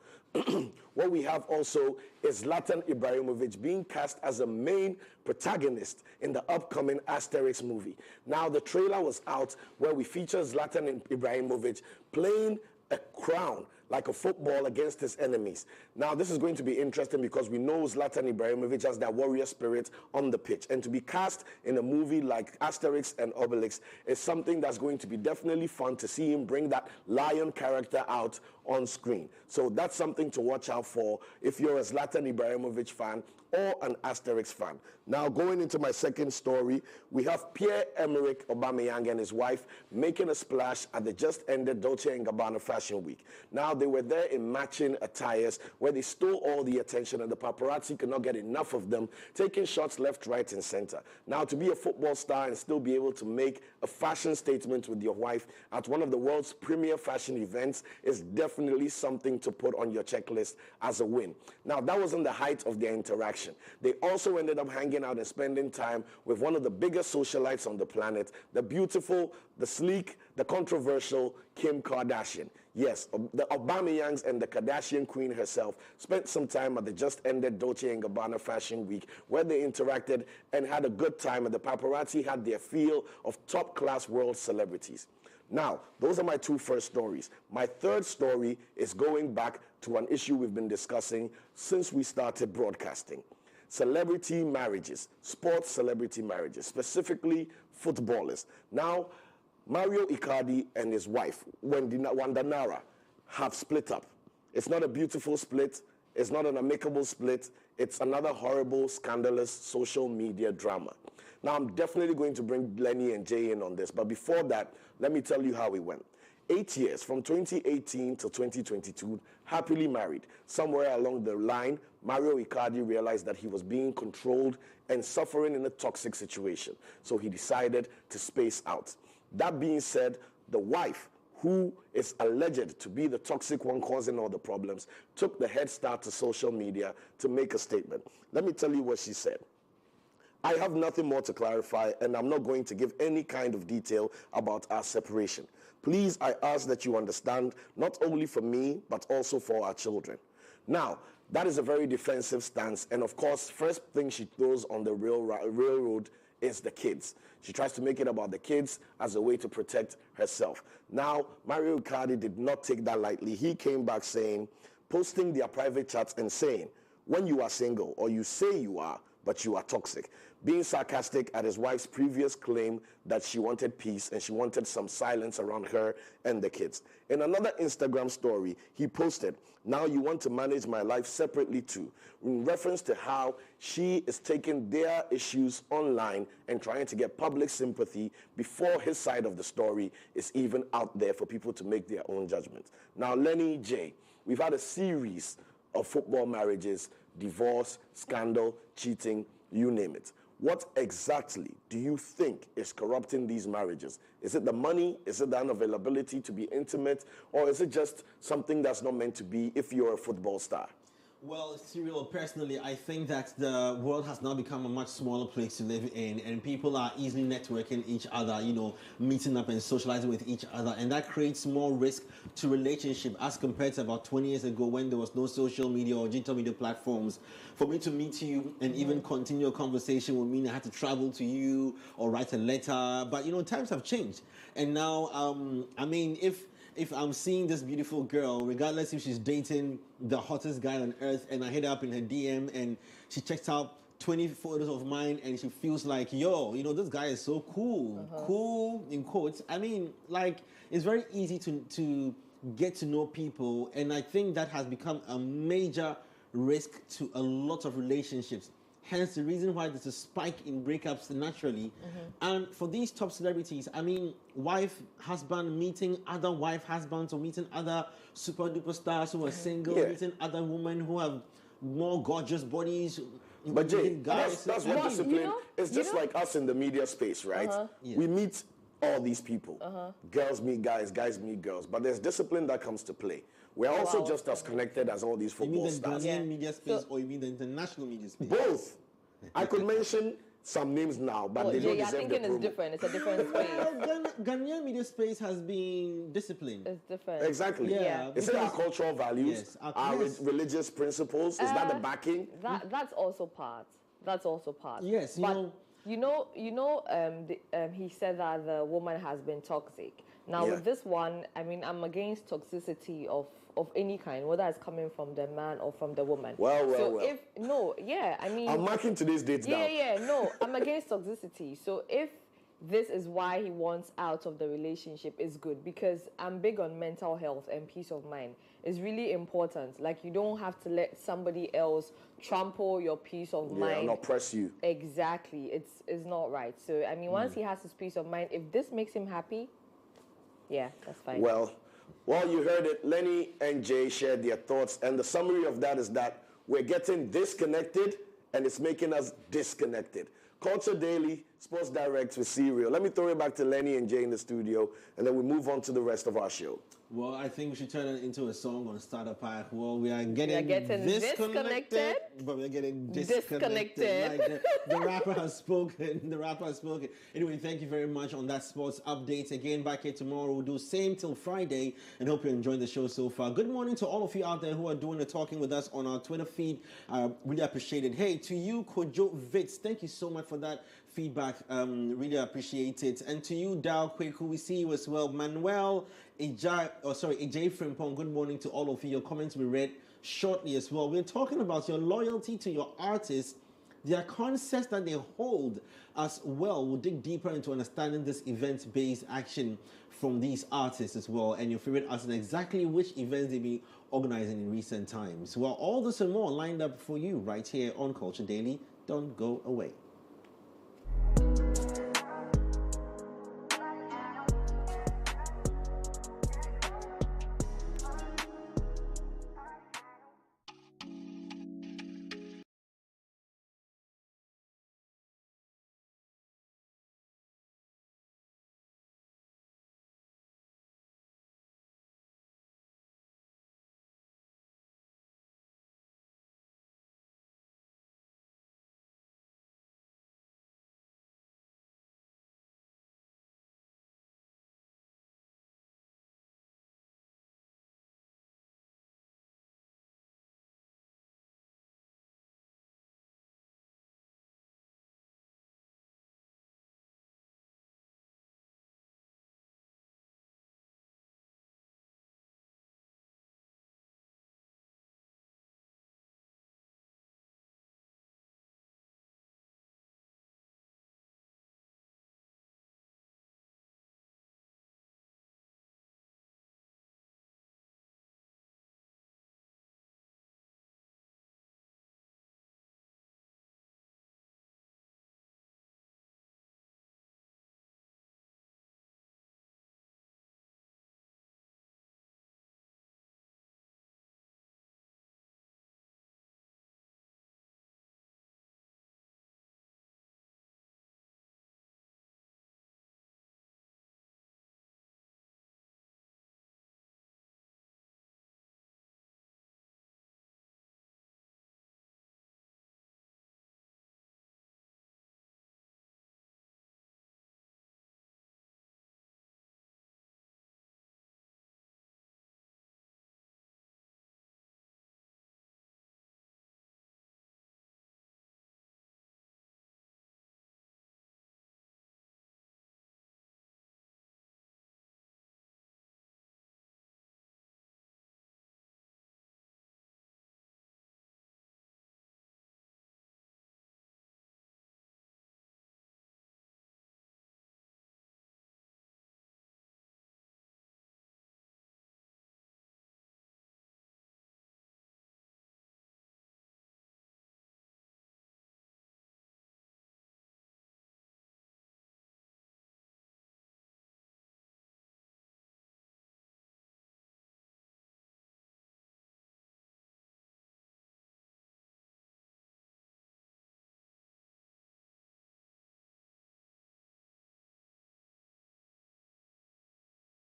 What we have also is Zlatan Ibrahimovic being cast as a main protagonist in the upcoming Asterix movie. Now, the trailer was out where we feature Zlatan Ibrahimovic playing a crown like a football against his enemies. Now, this is going to be interesting because we know Zlatan Ibrahimovic has that warrior spirit on the pitch. And to be cast in a movie like Asterix and Obelix is something that's going to be definitely fun to see him bring that lion character out on screen. So that's something to watch out for if you're a Zlatan Ibrahimovic fan or an Asterix fan. Now, going into my second story, we have Pierre-Emerick Aubameyang and his wife making a splash at the just-ended Dolce & Gabbana Fashion Week. Now, they were there in matching attires where they stole all the attention and the paparazzi could not get enough of them, taking shots left, right, and center. Now, to be a football star and still be able to make a fashion statement with your wife at one of the world's premier fashion events is definitely something to put on your checklist as a win. Now, that wasn't the height of their interaction. They also ended up hanging out and spending time with one of the biggest socialites on the planet, the beautiful, the sleek, the controversial Kim Kardashian. Yes, the Aubameyangs and the Kardashian queen herself spent some time at the just-ended Dolce & Gabbana Fashion Week where they interacted and had a good time, and the paparazzi had their feel of top-class world celebrities. Now, those are my two first stories. My third story is going back to an issue we've been discussing since we started broadcasting. celebrity marriages, sports celebrity marriages, specifically footballers. Now, Mario Icardi and his wife, Wanda Nara, have split up. It's not a beautiful split. It's not an amicable split. It's another horrible, scandalous social media drama. Now, I'm definitely going to bring Lenny and Jay in on this, but before that, let me tell you how it went. 8 years, from 2018 to 2022, happily married. Somewhere along the line, Mario Icardi realized that he was being controlled and suffering in a toxic situation. So he decided to space out. That being said, the wife, who is alleged to be the toxic one causing all the problems, took the head start to social media to make a statement. Let me tell you what she said. I have nothing more to clarify, and I'm not going to give any kind of detail about our separation. Please, I ask that you understand, not only for me, but also for our children. Now, that is a very defensive stance, and of course, first thing she throws on the railroad is the kids. She tries to make it about the kids as a way to protect herself. Now, Mario Icardi did not take that lightly. He came back saying, posting their private chats and saying, when you are single, or you say you are, but you are toxic, being sarcastic at his wife's previous claim that she wanted peace and she wanted some silence around her and the kids. In another Instagram story, he posted, now you want to manage my life separately too, in reference to how she is taking their issues online and trying to get public sympathy before his side of the story is even out there for people to make their own judgment. Now, Lenny J, we've had a series of football marriages, divorce, scandal, cheating, you name it. What exactly do you think is corrupting these marriages? Is it the money? Is it the unavailability to be intimate? Or is it just something that's not meant to be if you're a football star? Well, Cyril, personally, I think that the world has now become a much smaller place to live in, and people are easily networking each other, you know, meeting up and socializing with each other, and that creates more risk to relationship as compared to about 20 years ago when there was no social media or digital media platforms. For me to meet you and even continue a conversation would mean I had to travel to you or write a letter, but, you know, times have changed. And now, I mean, if I'm seeing this beautiful girl, regardless if she's dating the hottest guy on earth, and I hit her up in her DM and she checks out 20 photos of mine and she feels like, yo, you know, this guy is so cool. Cool, in quotes. I mean, like, it's very easy to get to know people, and I think that has become a major risk to a lot of relationships. Hence the reason why there's a spike in breakups naturally. And for these top celebrities, I mean, wife, husband meeting other wife, husbands, or meeting other super duper stars who are single, meeting other women who have more gorgeous bodies. But Jay, guys, that's what discipline, it's just like us in the media space, right? We meet all these people. Girls meet guys, guys meet girls. But there's discipline that comes to play. We're also just as connected as all these football stars. You mean the Ghanaian media space, or you mean the international media space? Both. I could mention some names now, but they don't deserve the promo. Thinking is different. It's a different space. Ghanaian media space has been disciplined. It's different. Exactly. Yeah. Is it our cultural values? Yes, our religious principles? Is that the backing? That's also part. That's also part. Yes, he said that the woman has been toxic. Now with this one, I mean, I'm against toxicity of any kind, whether it's coming from the man or from the woman. I'm marking today's dates now. I'm against toxicity. So if this is why he wants out of the relationship, is good, because I'm big on mental health and peace of mind. It's really important. Like, you don't have to let somebody else trample your peace of mind and oppress you. Exactly. It's not right. So I mean, once he has his peace of mind, if this makes him happy, yeah, that's fine. Well, you heard it. Lenny and Jay shared their thoughts, and the summary of that is that we're getting disconnected, and it's making us disconnected. Culture Daily, Sports Direct with Cyril. Let me throw it back to Lenny and Jay in the studio, and then we move on to the rest of our show. Well, I think we should turn it into a song on Starter Pack. Well, we are getting disconnected, but we're getting disconnected. Like the rapper has spoken. Anyway, thank you very much on that sports update. Again, back here tomorrow. We'll do same till Friday, and hope you're enjoying the show so far. Good morning to all of you out there who are doing the talking with us on our Twitter feed. Really appreciate it. Hey, to you, Kojo Vitz, thank you so much for that feedback. Really appreciate it. And to you, Dow Quick, who we see you as well. Manuel Ejay Frimpong, good morning to all of you. Your comments will be read shortly as well. We're talking about your loyalty to your artist Their concepts that they hold as well. We'll dig deeper into understanding this event-based action from these artists as well, and your favorite artists and exactly which events they've been organizing in recent times. Well, all this and more lined up for you right here on Culture Daily. Don't go away.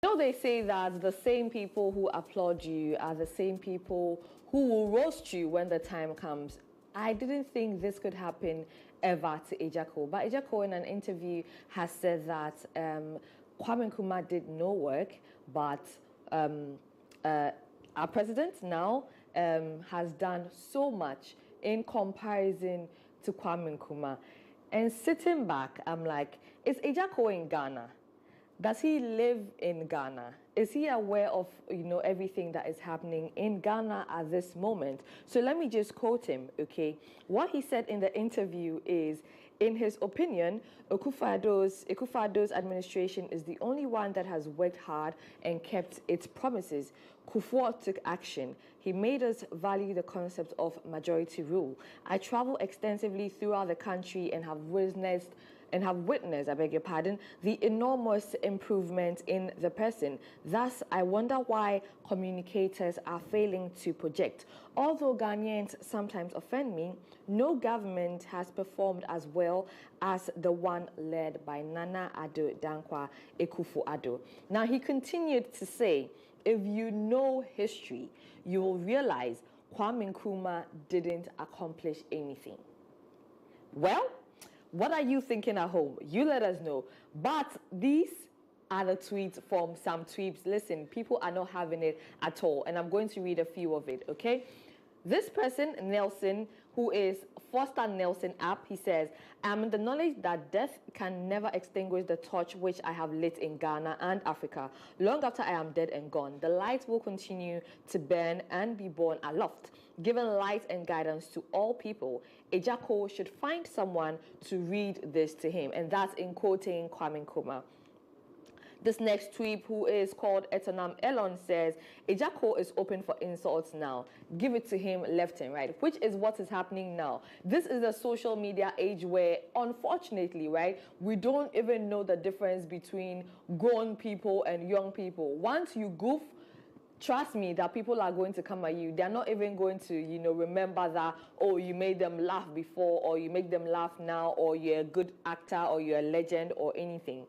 You know, they say that the same people who applaud you are the same people who will roast you when the time comes. I didn't think this could happen ever to Ejako, but Ejako in an interview has said that Kwame Nkrumah did no work, but our president now has done so much in comparison to Kwame Nkrumah. And sitting back, I'm like, is Ejako in Ghana? Does he live in Ghana? Is he aware of, everything that is happening in Ghana at this moment? So let me just quote him, okay? What he said in the interview is, in his opinion, Akufo-Addo's administration is the only one that has worked hard and kept its promises. Kufuor took action. He made us value the concept of majority rule. I travel extensively throughout the country and have witnessed, I beg your pardon, the enormous improvement in the person. Thus, I wonder why communicators are failing to project. Although Ghanaians sometimes offend me, no government has performed as well as the one led by Nana Addo Dankwa Akufo-Addo. Now, he continued to say, if you know history, you will realize Kwame Nkrumah didn't accomplish anything. Well, what are you thinking at home? You let us know. But these are the tweets from some tweets. Listen, people are not having it at all. And I'm going to read a few of it, okay? This person, Nelson, who who is Foster Nelson App. He says, I'm in the knowledge that death can never extinguish the torch which I have lit in Ghana and Africa. Long after I am dead and gone, the light will continue to burn and be born aloft, giving light and guidance to all people. Ejako should find someone to read this to him. And that's in quoting Kwame Nkrumah. This next tweet, who is called Etonam Elon, says, Ejako is open for insults now. Give it to him left and right, which is what is happening now. This is a social media age where, unfortunately, right, we don't even know the difference between grown people and young people. Once you goof, trust me that people are going to come at you. They're not even going to, remember that, oh, you made them laugh before, or you make them laugh now, or you're a good actor, or you're a legend, or anything.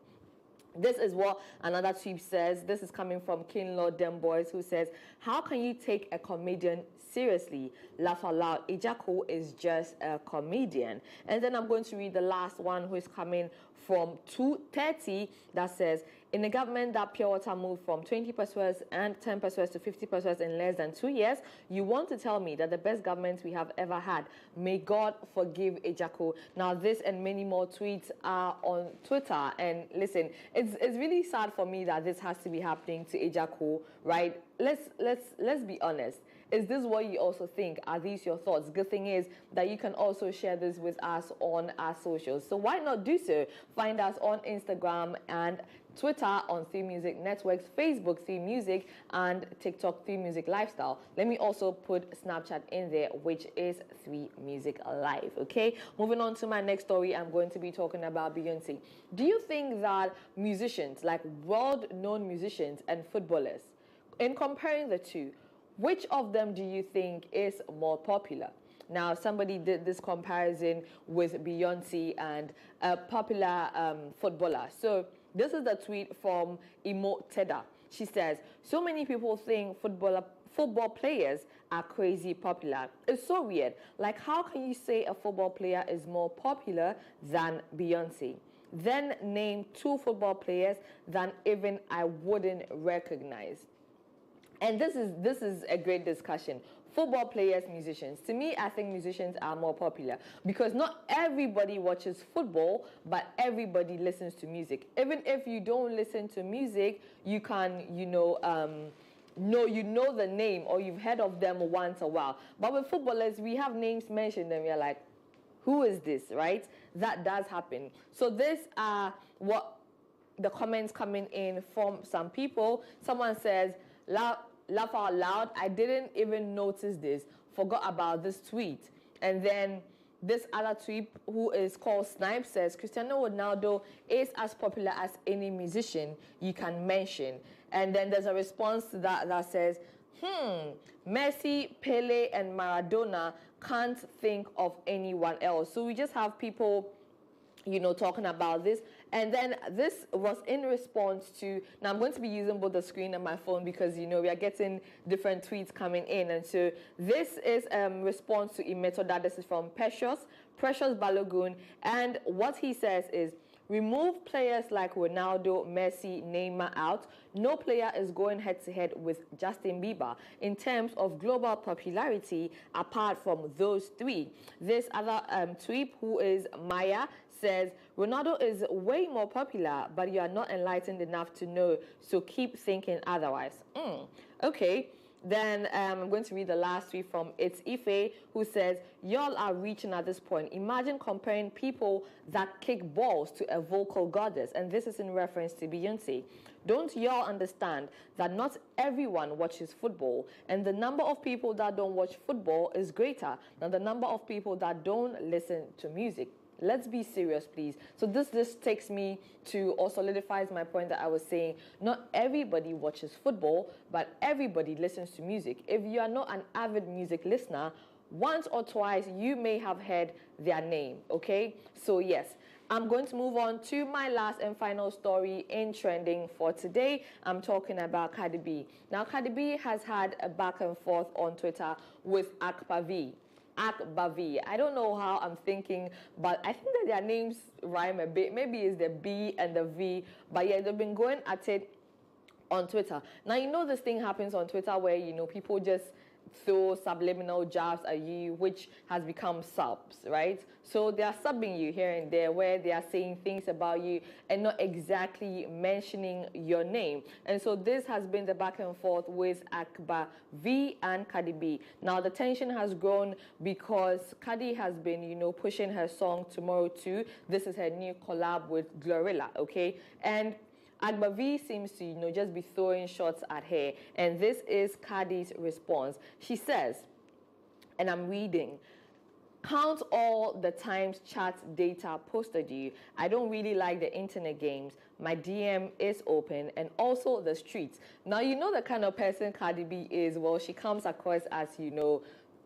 This is what another tweet says. This is coming from Kinlaw Demboys, who says, how can you take a comedian seriously? Laugh out loud. Ejako is just a comedian. And then I'm going to read the last one, who is coming from 230, that says, in a government that pure water moved from 20 pesos and 10 pesos to 50 pesos in less than 2 years, you want to tell me that the best government we have ever had? May God forgive Ejako. Now, this and many more tweets are on Twitter. And listen, it's really sad for me that this has to be happening to Ejako, right? Let's be honest. Is this what you also think? Are these your thoughts? Good thing is that you can also share this with us on our socials. So why not do so? Find us on Instagram and Twitter on Theme Music Networks, Facebook Theme Music, and TikTok Theme Music Lifestyle. Let me also put Snapchat in there, which is Theme Music Live, okay? Moving on to my next story, I'm going to be talking about Beyonce. Do you think that musicians, like world-known musicians and footballers, in comparing the two, which of them do you think is more popular? Now, somebody did this comparison with Beyonce and a popular footballer. So this is the tweet from Imo Teda. She says, so many people think football players are crazy popular. It's so weird. Like, how can you say a football player is more popular than Beyonce? Then name 2 football players that even I wouldn't recognize. And this is a great discussion. Football players, musicians. To me, I think musicians are more popular because not everybody watches football, but everybody listens to music. Even if you don't listen to music, you can, know the name or you've heard of them once a while. But with footballers, we have names mentioned and we're like, who is this, right? That does happen. So this are what the comments coming in from some people. Someone says, laugh out loud, I didn't even notice this, forgot about this tweet. And then this other tweet, who is called Snipe, says Cristiano Ronaldo is as popular as any musician you can mention. And then there's a response to that says, Messi, Pele, and Maradona, can't think of anyone else. So we just have people talking about this. And then this was in response to, now I'm going to be using both the screen and my phone because, we are getting different tweets coming in. And so this is response to Imetoda. This is from Precious Balogun. And what he says is, remove players like Ronaldo, Messi, Neymar out. No player is going head-to-head with Justin Bieber in terms of global popularity apart from those 3. This other tweet, who is Maya, says, Ronaldo is way more popular, but you are not enlightened enough to know, so keep thinking otherwise. Okay. Then I'm going to read the last tweet from It's Ife, who says, y'all are reaching at this point. Imagine comparing people that kick balls to a vocal goddess. And this is in reference to Beyonce. Don't y'all understand that not everyone watches football, and the number of people that don't watch football is greater than the number of people that don't listen to music? Let's be serious, please. So this takes me to, or solidifies my point that I was saying, not everybody watches football, but everybody listens to music. If you are not an avid music listener, once or twice you may have heard their name, okay? So yes, I'm going to move on to my last and final story in trending for today. I'm talking about Cardi B. Now, Cardi B has had a back and forth on Twitter with Akbavi. I don't know how I'm thinking, but I think that their names rhyme a bit. Maybe it's the B and the V, but yeah, they've been going at it on Twitter. Now, this thing happens on Twitter where, people just throw subliminal jabs at you, which has become subs, right? So they are subbing you here and there, where they are saying things about you and not exactly mentioning your name. And so this has been the back and forth with Agba V and Cardi B. Now the tension has grown because Cardi has been, pushing her song Tomorrow Too. This is her new collab with Glorilla, okay? And Agba V seems to, just be throwing shots at her. And this is Cardi's response. She says, and I'm reading, "Count all the times chat data posted you. I don't really like the internet games. My DM is open, and also the streets." Now, you know the kind of person Cardi B is. Well, she comes across as,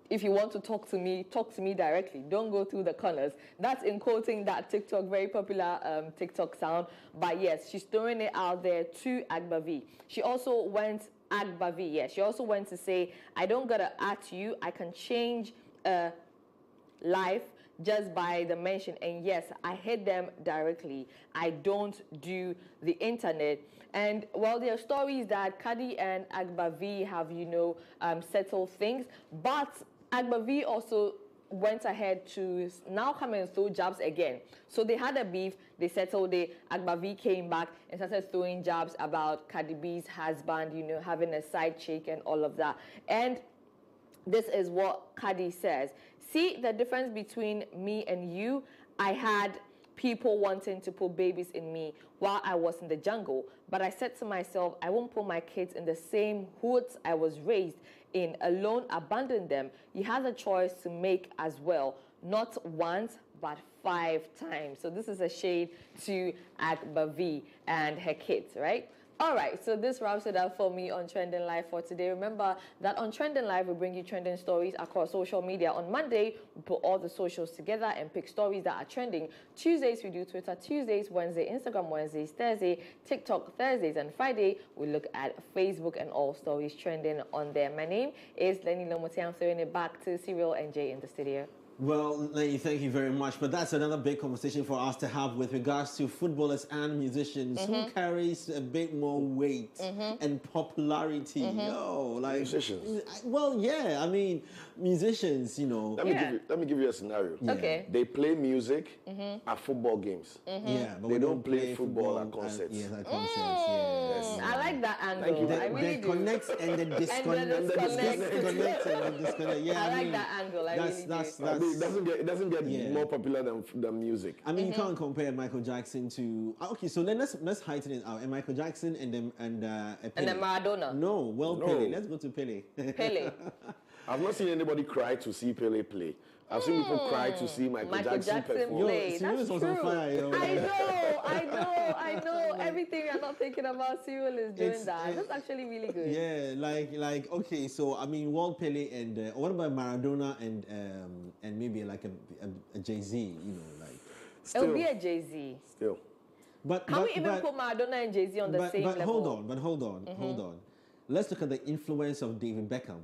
if you want to talk to me directly. Don't go through the corners. That's in quoting that TikTok, very popular TikTok sound. But yes, she's throwing it out there to Agba V. She also went, Agba V, yes. She also went to say, "I don't gotta at you. I can change life just by the mention. And yes, I hit them directly. I don't do the internet." And well, there are stories that Cardi and Agba V have, settled things. But Agba V also went ahead to now come and throw jabs again. So they had a beef, they settled it. Agba V came back and started throwing jabs about Cardi B's husband, having a side chick and all of that. And this is what Cardi says. "See the difference between me and you? I had people wanting to put babies in me while I was in the jungle. But I said to myself, I won't put my kids in the same hoods I was raised in, alone, abandon them. You have a choice to make as well. Not once, but 5 times." So this is a shade to Agba V and her kids, right? All right, so this wraps it up for me on Trending Live for today. Remember that on Trending Live, we bring you trending stories across social media. On Monday, we put all the socials together and pick stories that are trending. Tuesdays, we do Twitter Tuesdays, Wednesday, Instagram Wednesdays, Thursday, TikTok Thursdays, and Friday, we look at Facebook and all stories trending on there. My name is Lenny Lomote. I'm throwing it back to Cyril and Jay in the studio. Well, Lenny, thank you very much. But that's another big conversation for us to have with regards to footballers and musicians. Who carries a bit more weight and popularity? Musicians. Well, yeah. I mean, musicians. Let me give you a scenario. Yeah. Okay. They play music at football games. Yeah, but they don't play football at concerts. Yes, at concerts. Yes. I like that angle. I really do. Connect and then disconnect. And And disconnect. Yeah, I like that angle. I really do. It doesn't get more popular than music. I mean, you can't compare Michael Jackson to. Okay, so then let's heighten it out. And Michael Jackson and then Maradona. No, Pele. Let's go to Pele. Pele. I've not seen anybody cry to see Pele play. I've seen people cry to see Michael Jackson perform. Play. That's was true. On fire, yo. I know. Everything you're not thinking about, Cyril is doing that. That's actually really good. Yeah, like okay. So I mean, Walt Pele and what about Maradona and maybe like a Jay-Z? It'll be a Jay-Z. Still. Can we even put Maradona and Jay-Z on the same level? But hold on. Let's look at the influence of David Beckham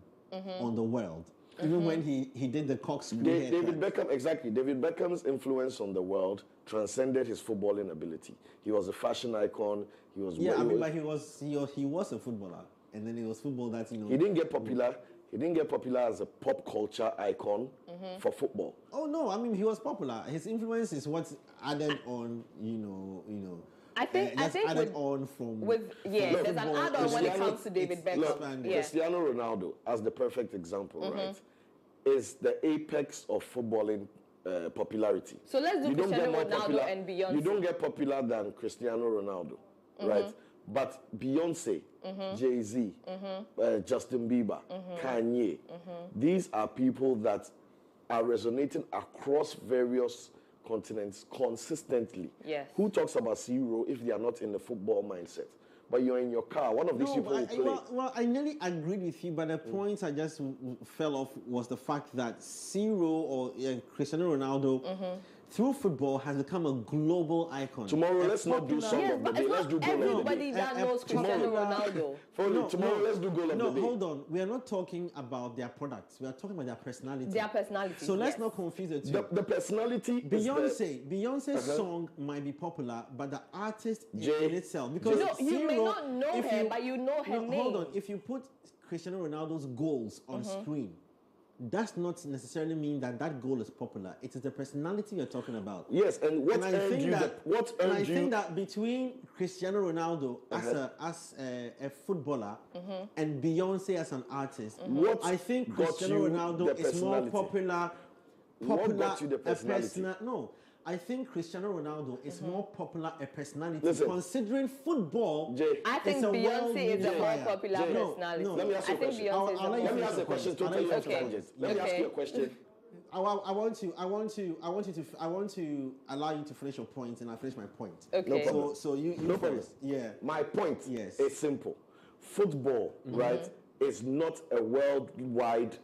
on the world. Even when he did the corkscrew David Beckham, exactly. David Beckham's influence on the world transcended his footballing ability. He was a fashion icon. He was but he was a footballer, and then it was football that He didn't get popular. He didn't get popular as a pop culture icon for football. Oh no, I mean he was popular. His influence is what's added on. I think there's an add-on when it comes to David Beckham. Cristiano Ronaldo, as the perfect example, right, is the apex of footballing popularity. So let's do Cristiano Ronaldo and Beyonce. You don't get popular than Cristiano Ronaldo, right? But Beyonce, Jay-Z, Justin Bieber, Kanye, these are people that are resonating across various continents consistently. Yes. Who talks about zero if they are not in the football mindset? But you're in your car, one of these people will play. Well, I nearly agreed with you, but the point I just fell off was the fact that Zero or Cristiano Ronaldo, through football, has become a global icon. Tomorrow, let's not do song of the day. Let's do goal of the day. Everybody that knows Cristiano Ronaldo. Tomorrow, let's do goal of the day. No, hold on. We are not talking about their products. We are talking about their personality. Their personality. So let's not confuse the two. The personality. Beyonce's song might be popular, but the artist in itself, because you may not know her, but you know her name. Hold on. If you put Cristiano Ronaldo's goals on screen does not necessarily mean that that goal is popular. It is the personality you're talking about. Yes, and what And I earned think you? that, What and earned I you? think that between Cristiano Ronaldo as a footballer and Beyonce as an artist, What I think got Cristiano you Ronaldo the is more personality? popular. What got you the personality? No, I think Cristiano Ronaldo is more popular a personality. Listen. Considering football, Jay. I think it's a Beyonce is a more world popular Jay. personality. No. Let me ask you I a think question. Beyonce is I'll a let you Let me finish ask your a question point. totally off Okay. tangent. Let me ask you a question. I want to allow you to finish your point, and I'll finish my point. Okay. No problem. So you No problem. first. Yeah. My point Yes. is simple. Football, right, is not a worldwide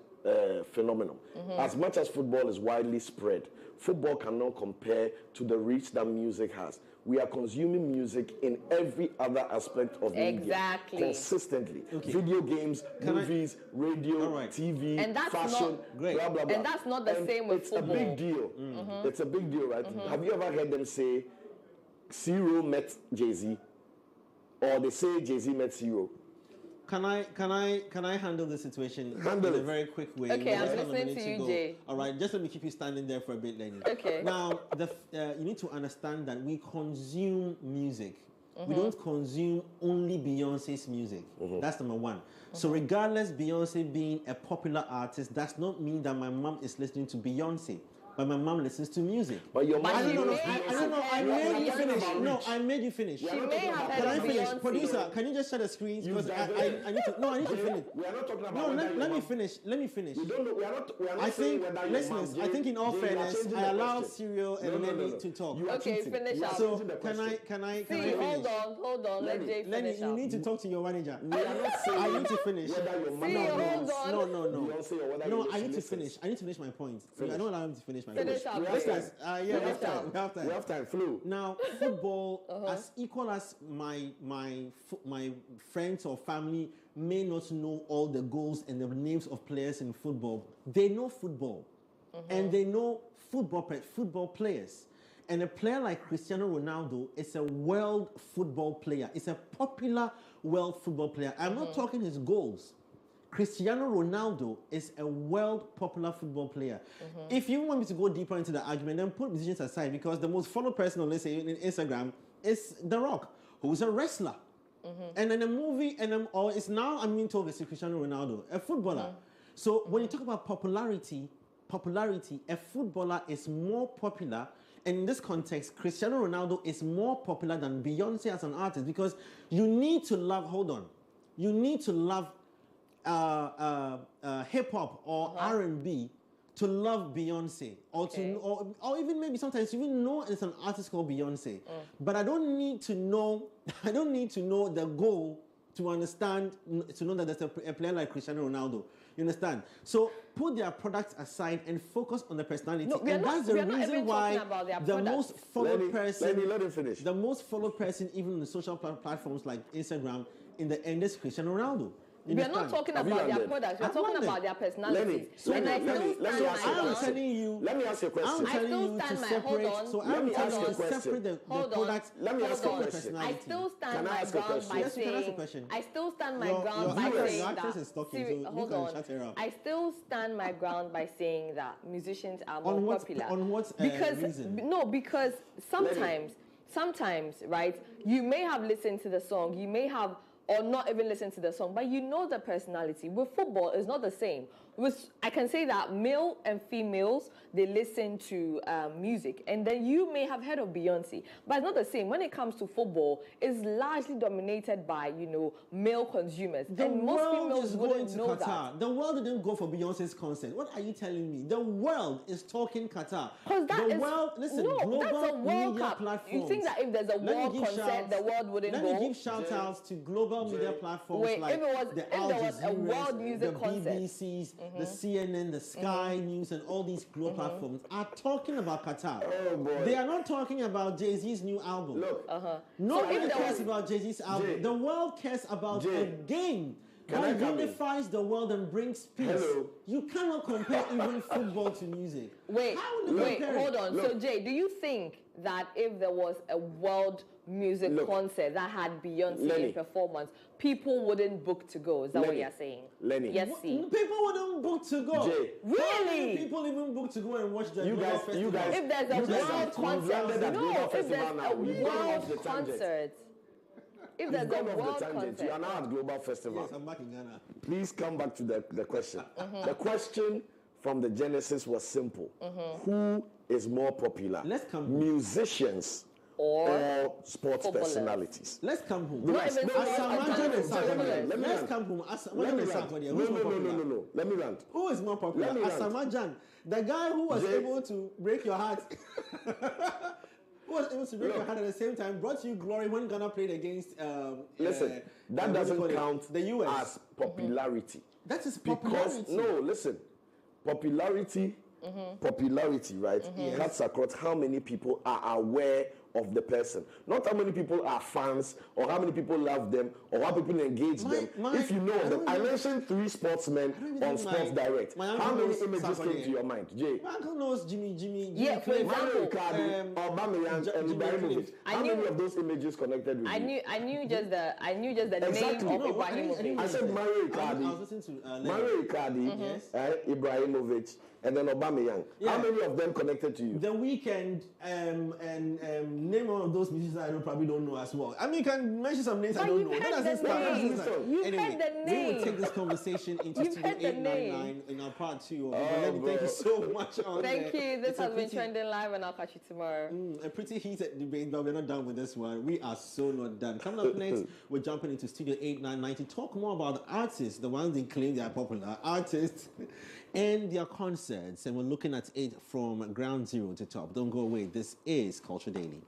phenomenon. As much as football is widely spread, football cannot compare to the reach that music has. We are consuming music in every other aspect of media Exactly. consistently. Okay. Video games, Can I- movies, radio, All right. TV, And that's fashion, not- Great. blah, blah, blah. And that's not the same with it's football. a big deal. It's a big deal, right? Have you ever heard them say, Zero met Jay-Z? Or they say Jay-Z met Zero? Can I handle the situation Handle in it. a very quick way? Okay, We I'm just have a listening minute to you, go. Jay. All right, just let me keep you standing there for a bit, Lenny. Okay. Now, you need to understand that we consume music. We don't consume only Beyonce's music. That's number one. So regardless Beyonce being a popular artist, does not mean that my mom is listening to Beyonce. But my mom listens to music. But your But mom she knows may Beyonce. have I don't know. I made you finish. No, I made you finish. She may have Can heard I of finish? Beyonce. Producer, can you just shut the screen? You Because I diverted. need to. No, I need to finish. We are not talking about No, whether let your me mom- finish. Let me finish. We don't know. We are not I saying think, whether your listeners, mom, I think in all Jay, you are fairness, changing I the allow question. Cyril and Lenny to talk. You are Okay, cheating. finish You are up. So changing the can I question. finish? See, hold on. Let Jay Lenny, finish you up. need to talk to your manager. We are not saying I need to finish. whether your mother See, hold knows on. No. Beyonce or whether No, you I need to listens. finish. I need to finish my point. Finish. I don't allow him to finish my Finish point. up. We have Listeners, time. yeah, we We have time. We have time. We have time. Flew. Now, football, as equal as my friends or family may not know all the goals and the names of players in football, they know football, and they know football players. And a player like Cristiano Ronaldo is a world football player. It's a popular world football player. I'm not talking his goals. Cristiano Ronaldo is a world popular football player. If you want me to go deeper into the argument, then put musicians aside, because the most followed person on, let's say, in Instagram is The Rock, who's a wrestler. And in a movie, or it's now I'm being told it's Cristiano Ronaldo, a footballer. So when you talk about popularity, a footballer is more popular. And in this context, Cristiano Ronaldo is more popular than Beyonce as an artist, because you need to love, you need to love hip hop or R&B to love Beyonce, or or even maybe sometimes you even know it's an artist called Beyonce. But I don't need to know the goal to understand, to know that there's a player like Cristiano Ronaldo. You understand? So put their products aside and focus on the personality. No, we are and not- that's the we are not reason even why talking about their the products. most followed person, let him finish. the most followed person, even on the social platforms like Instagram, in the end is Cristiano Ronaldo. You We are not understand? talking Have you about their landed? products. We're I've talking landed. about their personalities. Lenny, And I let me still ask stand you my a I'm ground. question. telling you. Let me ask you a question. I'm I telling still you to stand my- separate. hold on. So Let I'm me telling ask you you to a question. separate the Hold on. products. Let me ask from you a the question. I personality. still stand Can I my ask a ground question? by Yes, you can ask a saying. question. I still stand my Your ground by viewers, saying your that. actress is talking, so you hold can on. shut her up. I still stand my ground by saying that musicians are On more what- popular. on what, because reason? no, because sometimes, right? You may have listened to the song. You may have. Or not even listen to the song, but you know the personality. With football, it's not the same. I can say that male and females, they listen to music, and then you may have heard of Beyonce, but it's not the same. When it comes to football, it's largely dominated by, male consumers, The and most world females is going wouldn't to know Qatar. that. The world didn't go for Beyonce's concert. What are you telling me? The world is talking Qatar. Because that the is world, listen, no, global that's a World media Cup. platforms. You think that if there's a Let me world give concert, shouts- the world wouldn't Let go? me give shout outs to global media platforms Wait, like if there was a Al world Jazeera, music the concert. BBCs, the CNN, the Sky News, and all these global platforms are talking about Qatar. Oh, boy. They are not talking about Jay-Z's new album. Look, Nobody So if there cares was- about Jay-Z's album. Jay. The world cares about Jay. a game Can I What come in? unifies the world and brings peace? Hello. You cannot compare even football to music. Wait, How will you wait, compare it? hold on. So, Jay, do you think that if there was a world music Look, concert that had Beyonce Lenny. in performance, people wouldn't book to go? Is that what Lenny. you're saying? Lenny. Yes, see. People wouldn't book to go. Jay. How many Really? people even book to go and watch the You global guys, festival? you guys, If there's a you guys world have landed concert, at no, Global if Festival there's now. a You've gone off world the tangent. concert, if You've there's a gone off world the tangent. You are concert, now at Global Festival. Yes, I'm back in Ghana. Please come back to the question. The question from the Genesis was simple. Who is more popular? Let's come home. Musicians or sports footballers. personalities? Let's come home. Relax. even No, so let me much rant. as Let me Let's rant. come home. Let me rant. Who's more popular? No. Let me rant. Who is more popular? Let me rant. Asamajan, the guy who was Jay. able to break your heart. Who was able to break your heart at the same time, brought you glory when Ghana played against. Listen, that what do you call doesn't it? count The US. as popularity. That is Because popularity. no, listen, popularity, right? Cuts across how many people are aware of the person, not how many people are fans or how many people love them or how people engage them. If you know them, I mentioned 3 sportsmen on Sports Direct. How many images came to your mind, Jay? My uncle knows Jimmy. Yeah, for Cliff, Mario example, Icardi, Aubameyang, and Jimmy Ibrahimovic. Cliff. How many of those images connected with you? I knew just the Exactly. name No, of Ibrahimovic. I said Mario I Icardi, was listening to Mario Icardi, Yes. Ibrahimovic, and then Aubameyang. Yeah. How many of them connected to you? The Weeknd, and name one of those musicians I probably don't know as well. I mean, you can mention some names I But don't you've know. heard That doesn't the start. name. You've Anyway, heard the we will name. take this conversation into You've Studio heard the 899 in our part 2. Oh, Thank bro. you so much. Thank you. This It's a has been pretty- trending live, and I'll catch you tomorrow. A pretty heated debate, but we're not done with this one. We are so not done. Coming up next, we're jumping into Studio 899 to talk more about the artists, the ones they claim they are popular artists, and their concerts. And we're looking at it from ground zero to top. Don't go away. This is Culture Daily.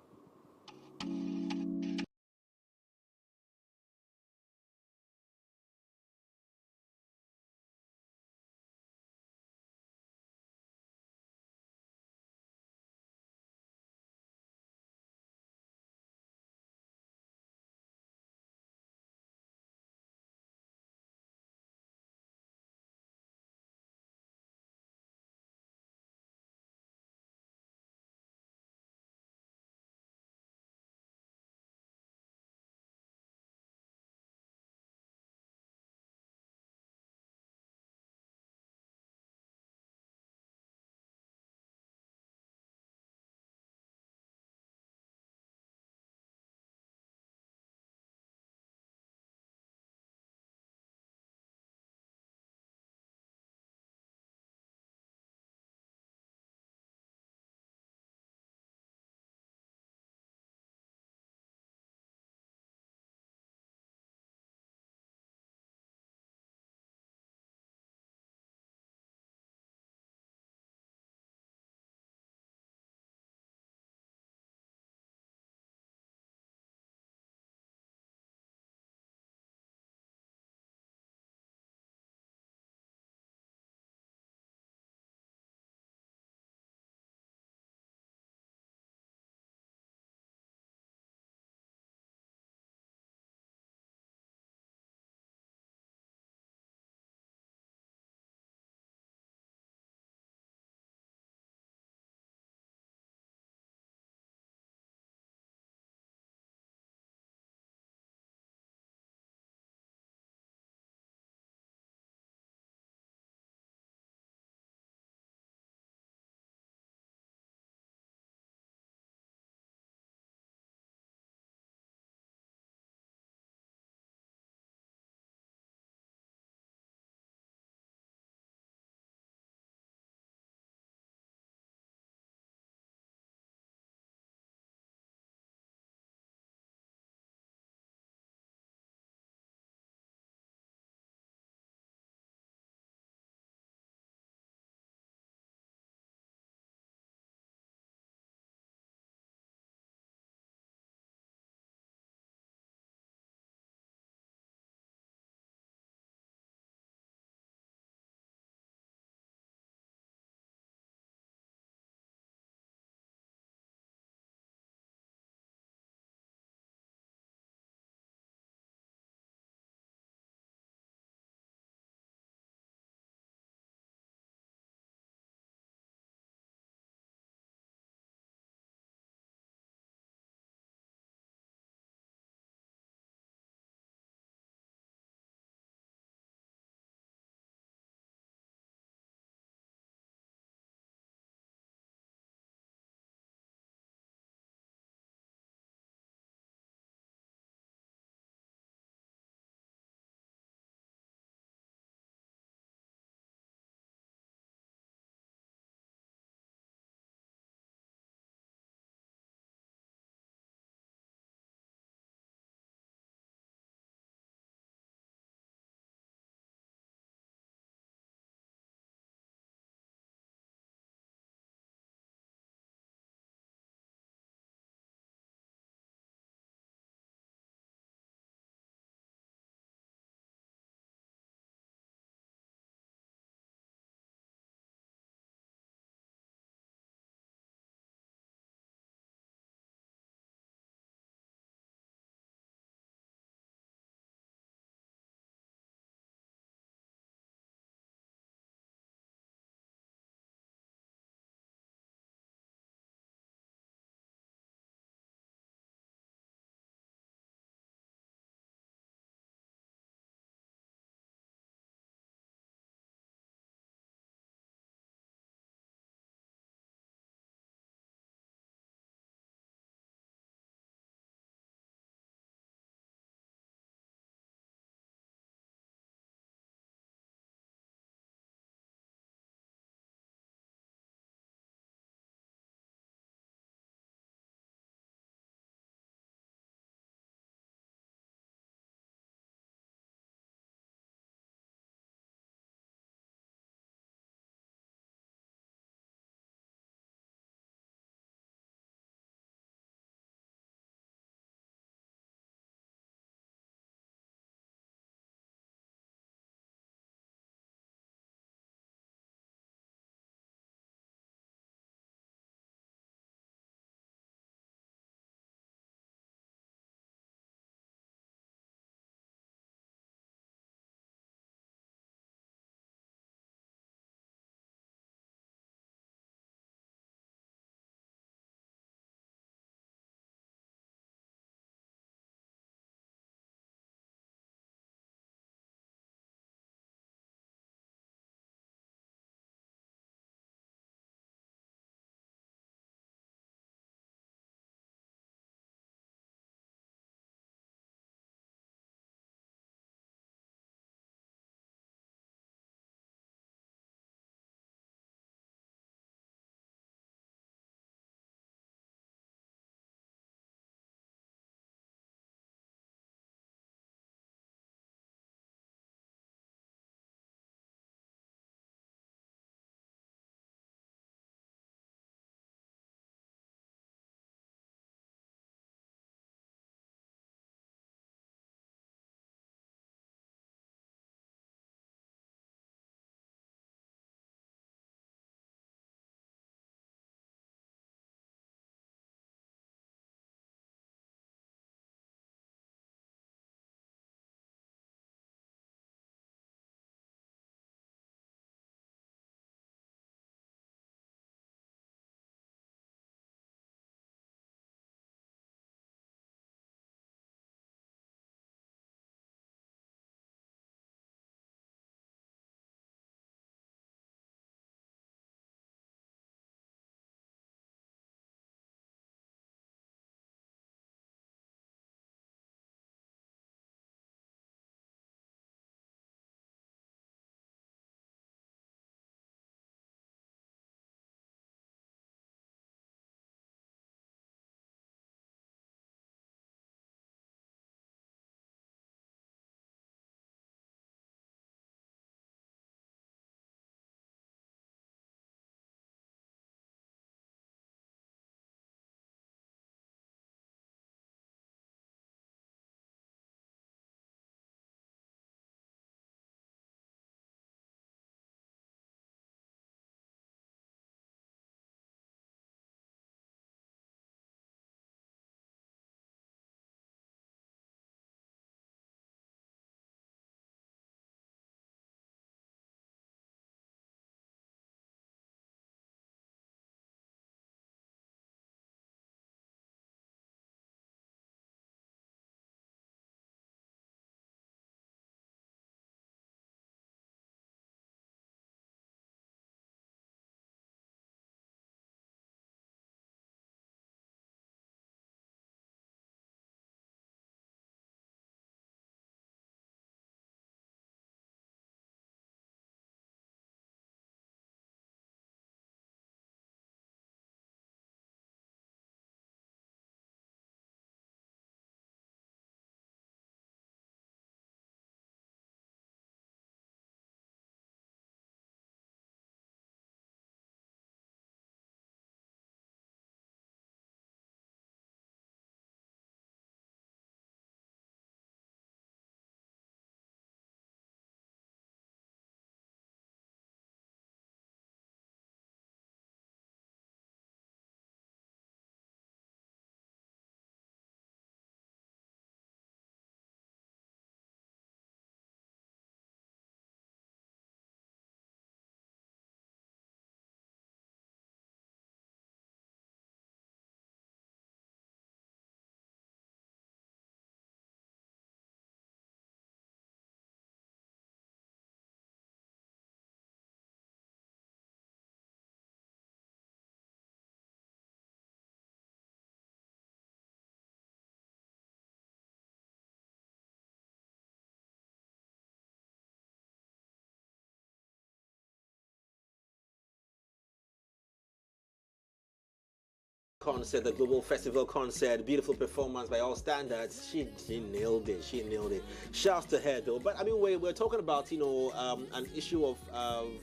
Concert, the global festival concert, beautiful performance by all standards. She nailed it. She nailed it. Shouts to her though. But I mean, we're talking about an issue of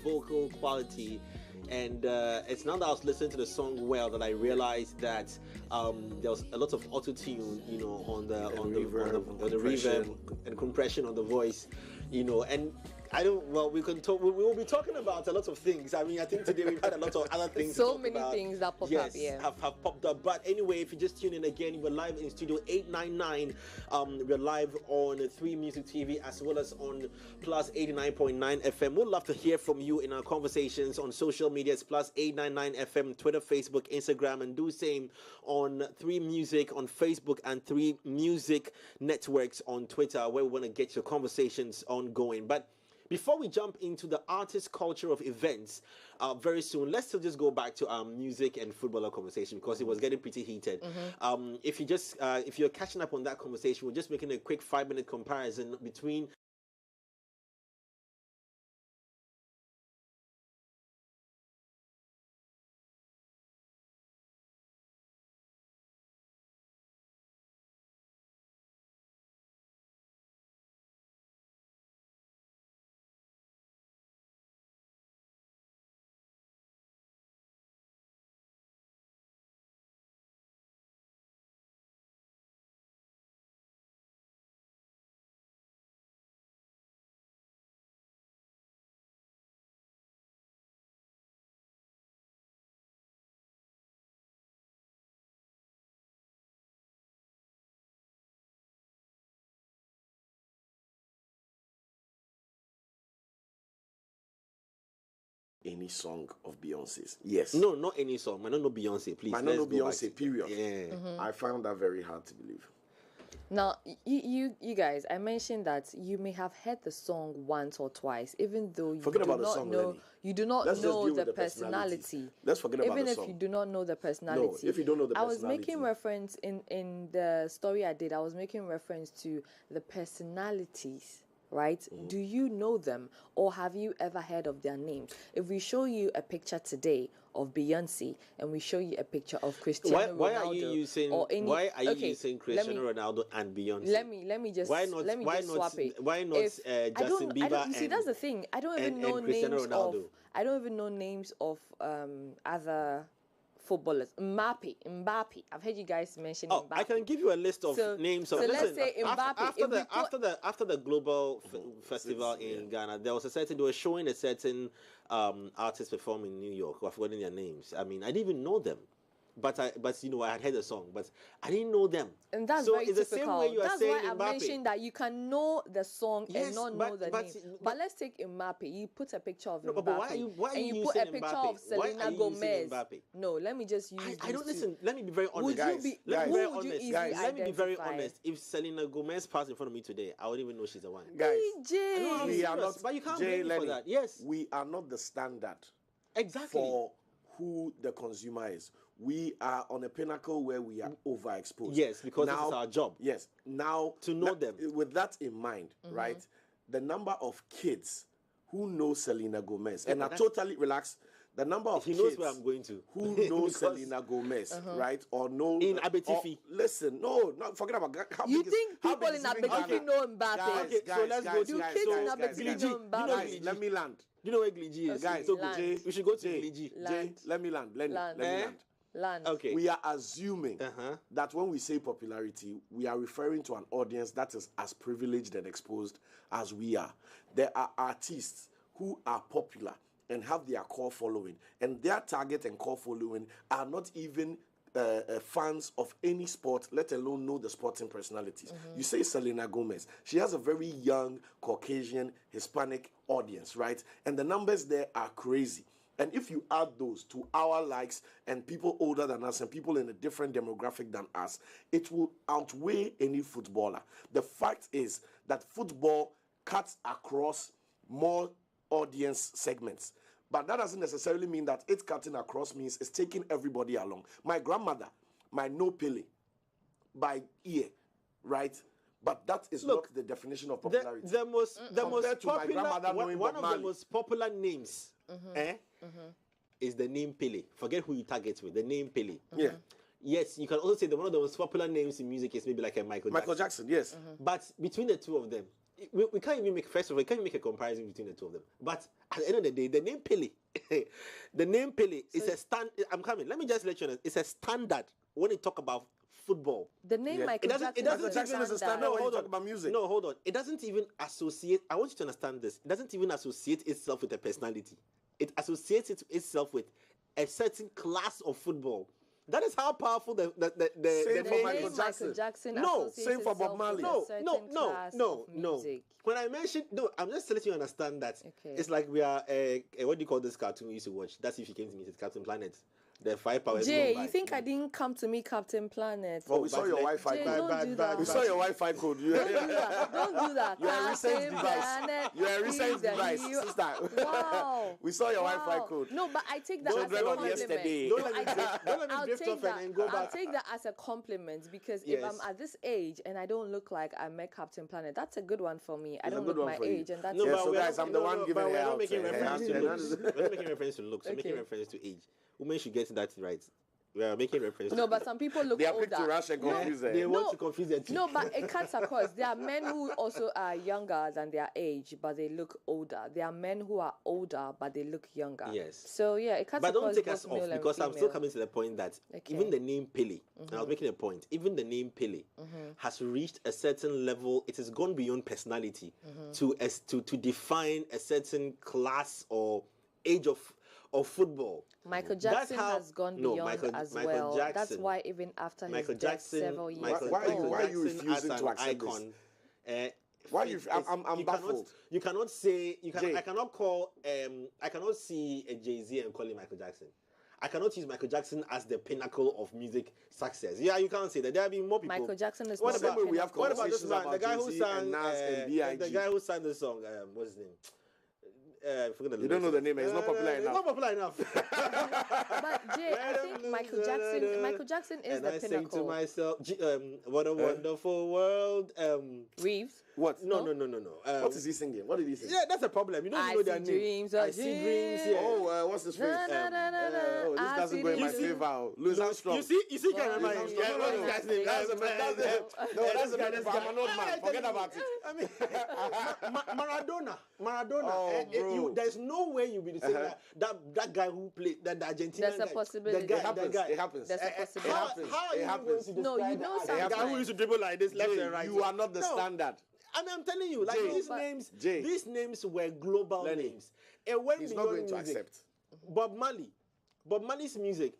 vocal quality, and it's now that I was listening to the song well that I realized that there was a lot of auto tune, on the reverb and compression on the voice, and. We can talk. We will be talking about a lot of things. I mean, I think today we've had a lot of other things. So many things that pop up. Yeah, have popped up. But anyway, if you just tune in again, we're live in Studio 899. We're live on 3 Music TV as well as on Plus 89.9 FM. We'd love to hear from you in our conversations on social media. It's Plus 899 FM, Twitter, Facebook, Instagram, and do same on 3 Music on Facebook and 3 Music Networks on Twitter, where we want to get your conversations ongoing. But before we jump into the artist culture of events, very soon, let's still just go back to our music and footballer conversation because it was getting pretty heated. If you're catching up on that conversation, we're just making a quick 5-minute comparison between any song of Beyonce's. Yes. No, not any song. I don't know Beyonce, please. I don't know Beyonce, period. Yeah. I found that very hard to believe. Now, you guys, I mentioned that you may have heard the song once or twice, even though you do not know. You do not know the personality. Let's forget about the song. Even if you do not know the personality. No, if you don't know the personality. I was making reference in the story I did. I was making reference to the personalities. Right? Do you know them or have you ever heard of their names? If we show you a picture today of Beyonce and we show you a picture of Cristiano Ronaldo, why are you using Cristiano Ronaldo and Beyonce? Let me just swap it. Why not Justin Bieber? You see, that's the thing. I don't even know names of other footballers. Mbappe. I've heard you guys mention Mbappe. I can give you a list of names. So let's say Mbappe. After the global festival in Ghana, there was showing a certain artist performing in New York. I've forgotten their names. I mean, I didn't even know them. But I had heard the song, but I didn't know them. And that's so very it's typical. The same way you are that's saying why I mentioned that you can know the song and not know the name. But let's take Mbappe. You put a picture of Mbappe. Why are you put a picture Mbappe? of Selena Gomez. No, let me just use. I don't listen. Let me be very honest, Let me be very honest. If Selena Gomez passed in front of me today, I wouldn't even know she's the one. Guys, we are not. But you can't blame me for that. Yes, we are not the standard. Exactly. For who the consumer is. We are on a pinnacle where we are overexposed. Yes, because this is our job. Yes. Now, to know them. With that in mind, right, the number of kids who know Selena Gomez, and are totally relaxed, the number of kids knows where I'm going to. Who know Selena Gomez, right, or know... In Abetifi. Listen, no, forget about... You think people in Abetifi know Mbappe? Okay, so let's go to... Do kids in Abetifi know Mbappe? Guys, let me land. You know where Gligi is? Guys, we should go to Gligi. Let me land. Let me land. Okay. We are assuming that when we say popularity, we are referring to an audience that is as privileged and exposed as we are. There are artists who are popular and have their core following, and their target and core following are not even fans of any sport, let alone know the sporting personalities. You say Selena Gomez. She has a very young, Caucasian, Hispanic audience, right? And the numbers there are crazy. And if you add those to our likes and people older than us and people in a different demographic than us, it will outweigh any footballer. The fact is that football cuts across more audience segments. But that doesn't necessarily mean that it's cutting across means it's taking everybody along. My grandmother might know Pele by ear, right? But that is not the definition of popularity. The most popular, one of the most popular names is the name Pele. Forget who you target with, the name Pele. Yeah. yes, you can also say that one of the most popular names in music is maybe like a Michael Jackson, yes. But between the two of them, we can't even make, first of all, we can't even make a comparison between the two of them. But at the end of the day, the name Pele, is a stand. I'm coming. Let me just let you know, it's a standard when you talk about football. The name Michael Jackson. Michael Jackson is a standard when you talk about music. No, hold on. It doesn't even associate. I want you to understand this. It doesn't even associate itself with a personality. It associates itself with a certain class of football. That is how powerful the same for name Michael is. Jackson. No, same for Bob Marley. No. When I mentioned, I'm just letting you understand that it's like we are what do you call this cartoon we used to watch? That's if you came to me, it's Captain Planet. The 5 powers. Jay, you think I didn't come to me, Captain Planet? Oh, we saw your Wi-Fi code. We saw your Wi-Fi code. Don't do that. You're a recent device. You're a recent device, sister. Wow. We saw your Wi-Fi code. No, but I take that as a Children compliment. yesterday. Don't let me drift off and go back. I'll take that as a compliment because if I'm at this age and I don't look like I met Captain Planet, that's a good one for me. I don't look my age, and that's no, so guys, I'm the one giving it out. We're not making reference to looks. We're not making reference to looks. We're making reference to age. Women should get that right. We are making reference. No, but some people look they are older. quick to rush and confuse them. They want to confuse them too. No, but it cuts across. There are men who also are younger than their age, but they look older. There are men who are older, but they look younger. Yes. So yeah, it cuts but across. But don't take us both off male because and I'm still female. coming to the point that even the name Pele, and I was making a point, even the name Pele has reached a certain level. It has gone beyond personality to define a certain class or age of football. Michael Jackson has gone beyond as well. Jackson, that's why even after Michael his death Jackson, several years why are you refusing to accept icon, this? Why you? I'm baffled. You cannot say you can. I cannot call. I cannot see a Jay-Z and call him Michael Jackson. I cannot use Michael Jackson as the pinnacle of music success. Yeah, you can't say that. There have been more people. Michael Jackson is what not about, we have what about this man? The guy who Jay-Z sang and Nas and B.I.G. the guy who sang the song. What's his name? You don't know the name. It's not popular enough. It's not popular enough. But Jay, I think Michael Jackson is the pinnacle. And I say to myself, what a wonderful world. Reeves? What? No. What is he singing? What did he sing? Yeah, that's a problem. You don't know their name. I see dreams. Yeah. Oh, what's his face? Oh, this doesn't go in my favor. Louis Armstrong. You see, can't remember him. That's the guy. I'm an old man. Forget about it. I mean, Maradona. Oh, bro. There's no way you'll be saying that guy who played that Argentina. There's a possibility. It happens. There's a possibility. How are you going to describe the guy who used to dribble like this, left and right? You are not the standard. And I'm telling you, like these names were global names. It went He's beyond not going music. to accept. Bob Marley's music,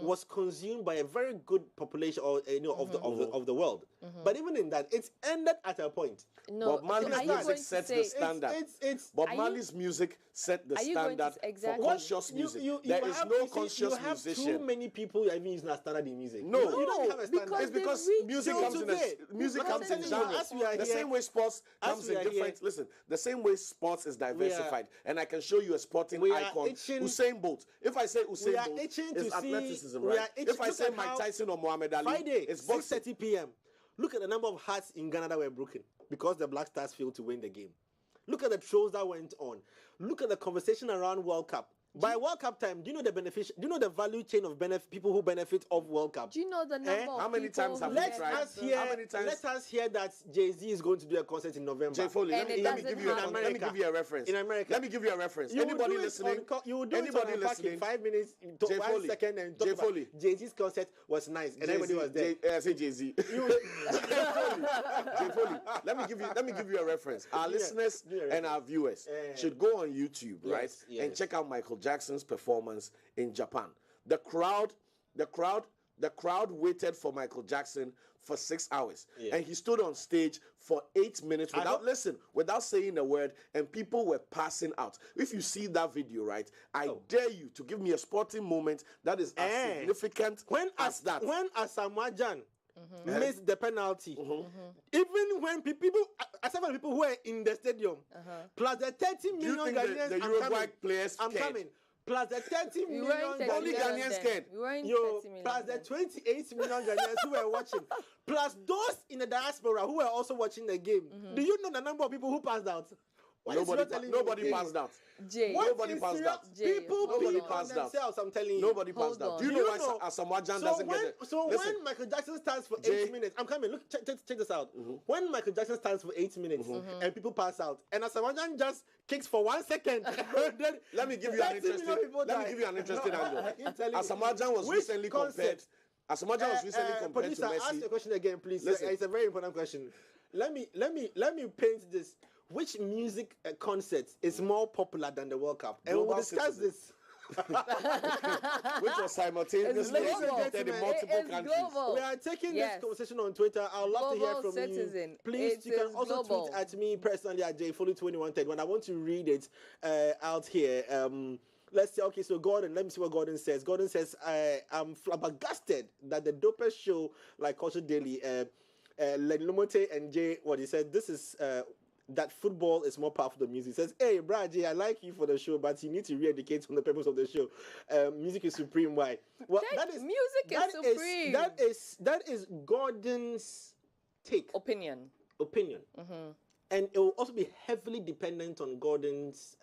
was consumed by a very good population, of the world. But even in that, it's ended at a point. No, Bob Marley's music sets the standard. Bob Marley's music set the standard for conscious music. There is no conscious musician. You have too many who are even using a standard in music. No, you don't have a standard. It's because music comes in genres. The same way sports comes in different. Listen, the same way sports is diversified, and I can show you a sporting icon, Usain Bolt. If I say Usain Bolt, it's athleticism, right? If I say Mike Tyson or Muhammad Ali, Friday, it's boxing. 6:30 p.m. Look at the number of hearts in Ghana that were broken because the Black Stars failed to win the game. Look at the trolls that went on. Look at the conversation around World Cup. By World Cup time, do you know the value chain of people who benefit of World Cup? Do you know the number of How many times have we tried? Let us hear that Jay-Z is going to do a concert in November. Jay Foley, let me give you a reference. In America. Let me give you a reference. Anybody listening? You will do anybody listening? 5 minutes, 1 second, and talk about Jay-Z's concert was nice, and everybody was there. I say Jay-Z. Jay Foley, let me give you a reference. Our listeners and our viewers should go on YouTube, right, and check out Michael Jackson's performance in Japan. The crowd waited for Michael Jackson for 6 hours, and he stood on stage for 8 minutes without saying a word, and people were passing out. If you see that video, right, I dare you to give me a sporting moment that is as significant as that. When Asamoah Gyan missed the penalty, even when people who were in the stadium, plus the 30 million Ghanaians, the Uruguay players I'm coming. Plus the 30 million only Ghanaians scared. Plus the 28 million Ghanaians who were watching. Plus those in the diaspora who were also watching the game. Do you know the number of people who passed out? Nobody passed out. Jay. Nobody passed out. Jay, People Nobody peed passed on out. themselves, I'm telling you. Nobody Hold passed out. on. Do you Do know you why know- Asamoah Gyan So doesn't when, get it? so Listen, when Michael Jackson stands for Jay. 8 minutes, I'm coming. Look, check this out. When Michael Jackson stands for 8 minutes and people pass out, and Asamoah Gyan just kicks for 1 second, then let me give you an 30 million interesting. people Let me die. give you an interesting No, angle. I'm telling you. Asamoah Gyan was Which recently compared. concept? Asamoah Gyan was recently compared Producer, to ask Messi. the question again, please. Listen. It's a very important question. Let me paint this. Which music concert is more popular than the World Cup? And we'll Global discuss Citizen. this. Which was simultaneously It's global. executed in multiple It's countries. global. We are taking Yes. this conversation on Twitter. I'd love to hear Global from citizen. you. Please, It you can is also global. tweet at me personally at JFoley2110. When I want to read it out here, let's see. Okay, so Gordon, let me see what Gordon says. Gordon says, I'm flabbergasted that the dopest show like Culture Daily, Len Lumote and Jay, what he said, this is that football is more powerful than music. He says, hey, Brad J, I like you for the show, but you need to re-educate on the purpose of the show. Music is supreme. Why? Well, Music is supreme. That is Gordon's take, Opinion. and it will also be heavily dependent on Gordon's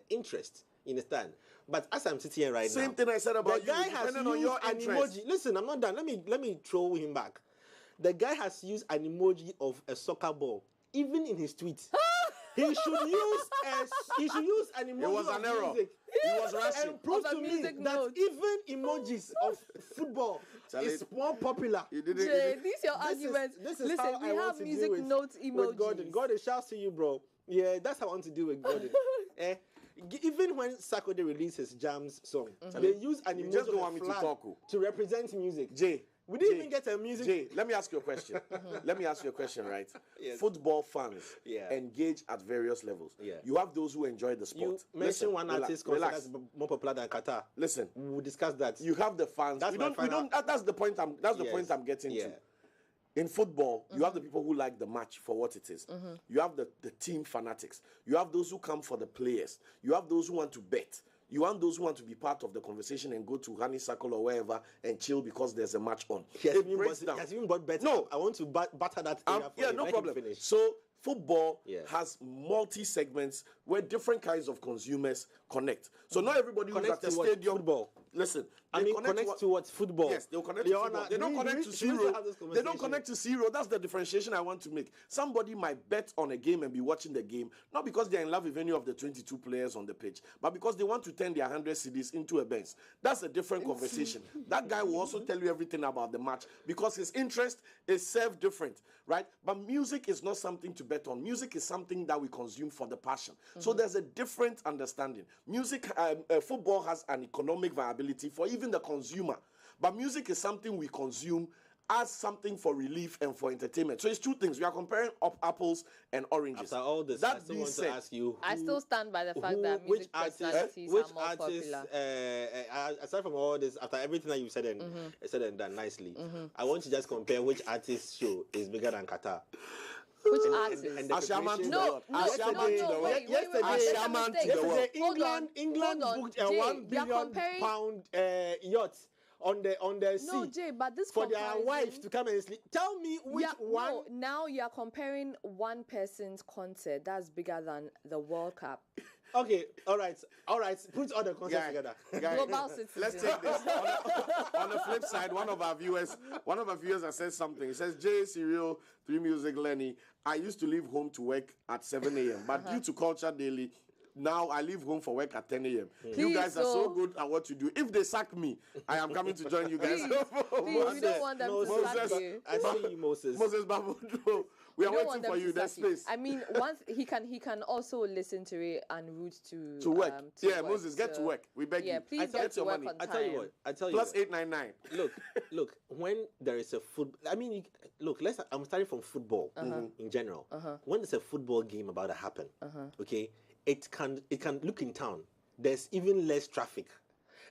interest. You understand? But as I'm sitting here right now, Same thing I said about the guy you, has depending used on your an interest. emoji. Listen, I'm not done. Let me throw him back. The guy has used an emoji of a soccer ball, even in his tweets. He should use an emoji It was of an error. music. He was rushing. And prove Of a to me music that note. even emojis of football Charlie, is more popular. You didn't. Jay, these your This is- arguments. this is Listen, how we I want have to music deal with, note with emojis. Gordon. Gordon, shouts to you, bro. Yeah, that's how I want to do with Gordon. Even when Sarkodie released his Jams song, they use an You emoji just don't of a want me to flag talk, oh. to represent music. Jay. We didn't Jay, even get a music. Jay, let me ask you a question. Let me ask you a question, right? Yes. Football fans Yeah. engage at various levels. Yeah. You have those who enjoy the You sport. mentioned one artist relax. that's more popular than Qatar. Listen, We'll discuss that. you have the fans. That's my final- That's the point. That's the Yes. point I'm getting Yeah. to. In football, you have the people who like the match for what it is. You have the team fanatics. You have those who come for the players. You have those who want to bet. You want those who want to be part of the conversation and go to Honeysuckle or wherever and chill because there's a match on. He has It even breaks bought- down. he has even bought bets. No. I want to butter that area for Yeah, him. no Let him problem. finish. So football Yeah. has multi-segments where different kinds of consumers connect. So not everybody who's Connect at a to what? stadium. Football. Listen, I they mean, connect connect to what? Football. Yes, they'll connect Your to football. Honor, They don't we- connect we- to we should zero. have this They don't conversation. connect to zero. That's the differentiation I want to make. Somebody might bet on a game and be watching the game, not because they're in love with any of the 22 players on the pitch, but because they want to turn their 100 CDs into a Benz. That's a different conversation. That guy will also tell you everything about the match because his interest is self-different, right? But music is not something to bet on. Music is something that we consume for the passion. So there's a different understanding. Music, football has an economic viability for even the consumer. But music is something we consume as something for relief and for entertainment. So it's two things. We are comparing up apples and oranges. After all this, That I still being want said, to ask you. I still stand by the fact who- that which music artist, personalities which are more artist, popular. aside from all this, after everything that you said and done nicely, I want to just compare which artist show is bigger than Qatar. Which artist? And the Ashaman to preparation- the world. Ashaman to the world. wait, Ashaman to the Hold world. on, England hold on. booked Jay, a they are £1 billion comparing- yacht on the sea. No, Jay, but this for their comparison- wives to come and sleep. Tell me which one. No, now you are comparing one person's concert that's bigger than the World Cup. Okay, all right. Put all the concepts Guy, together. guy, Global citizen. let's take this. On the flip side, one of our viewers has said something. He says, Jay, Serial, 3 Music, Lenny, I used to leave home to work at 7 a.m. But due to Culture Daily, now I leave home for work at 10 a.m. You Please, guys are so so- good at what you do. If they sack me, I am coming to join you guys. Please, we don't want them to Moses, sack you. I see you, Moses. Moses Babudu, we are We don't waiting want for them you. to There's sack you. space. I mean, once he can also listen to it en route to work. to Yeah, work. Moses, get to So, work. We beg yeah, you. please Get get to your work money. on I time. tell you what. I tell you. Plus what. 899. Look. When there is a football, I mean, I'm starting from football in general. When there's a football game about to happen, okay, it can look in town. There's even less traffic.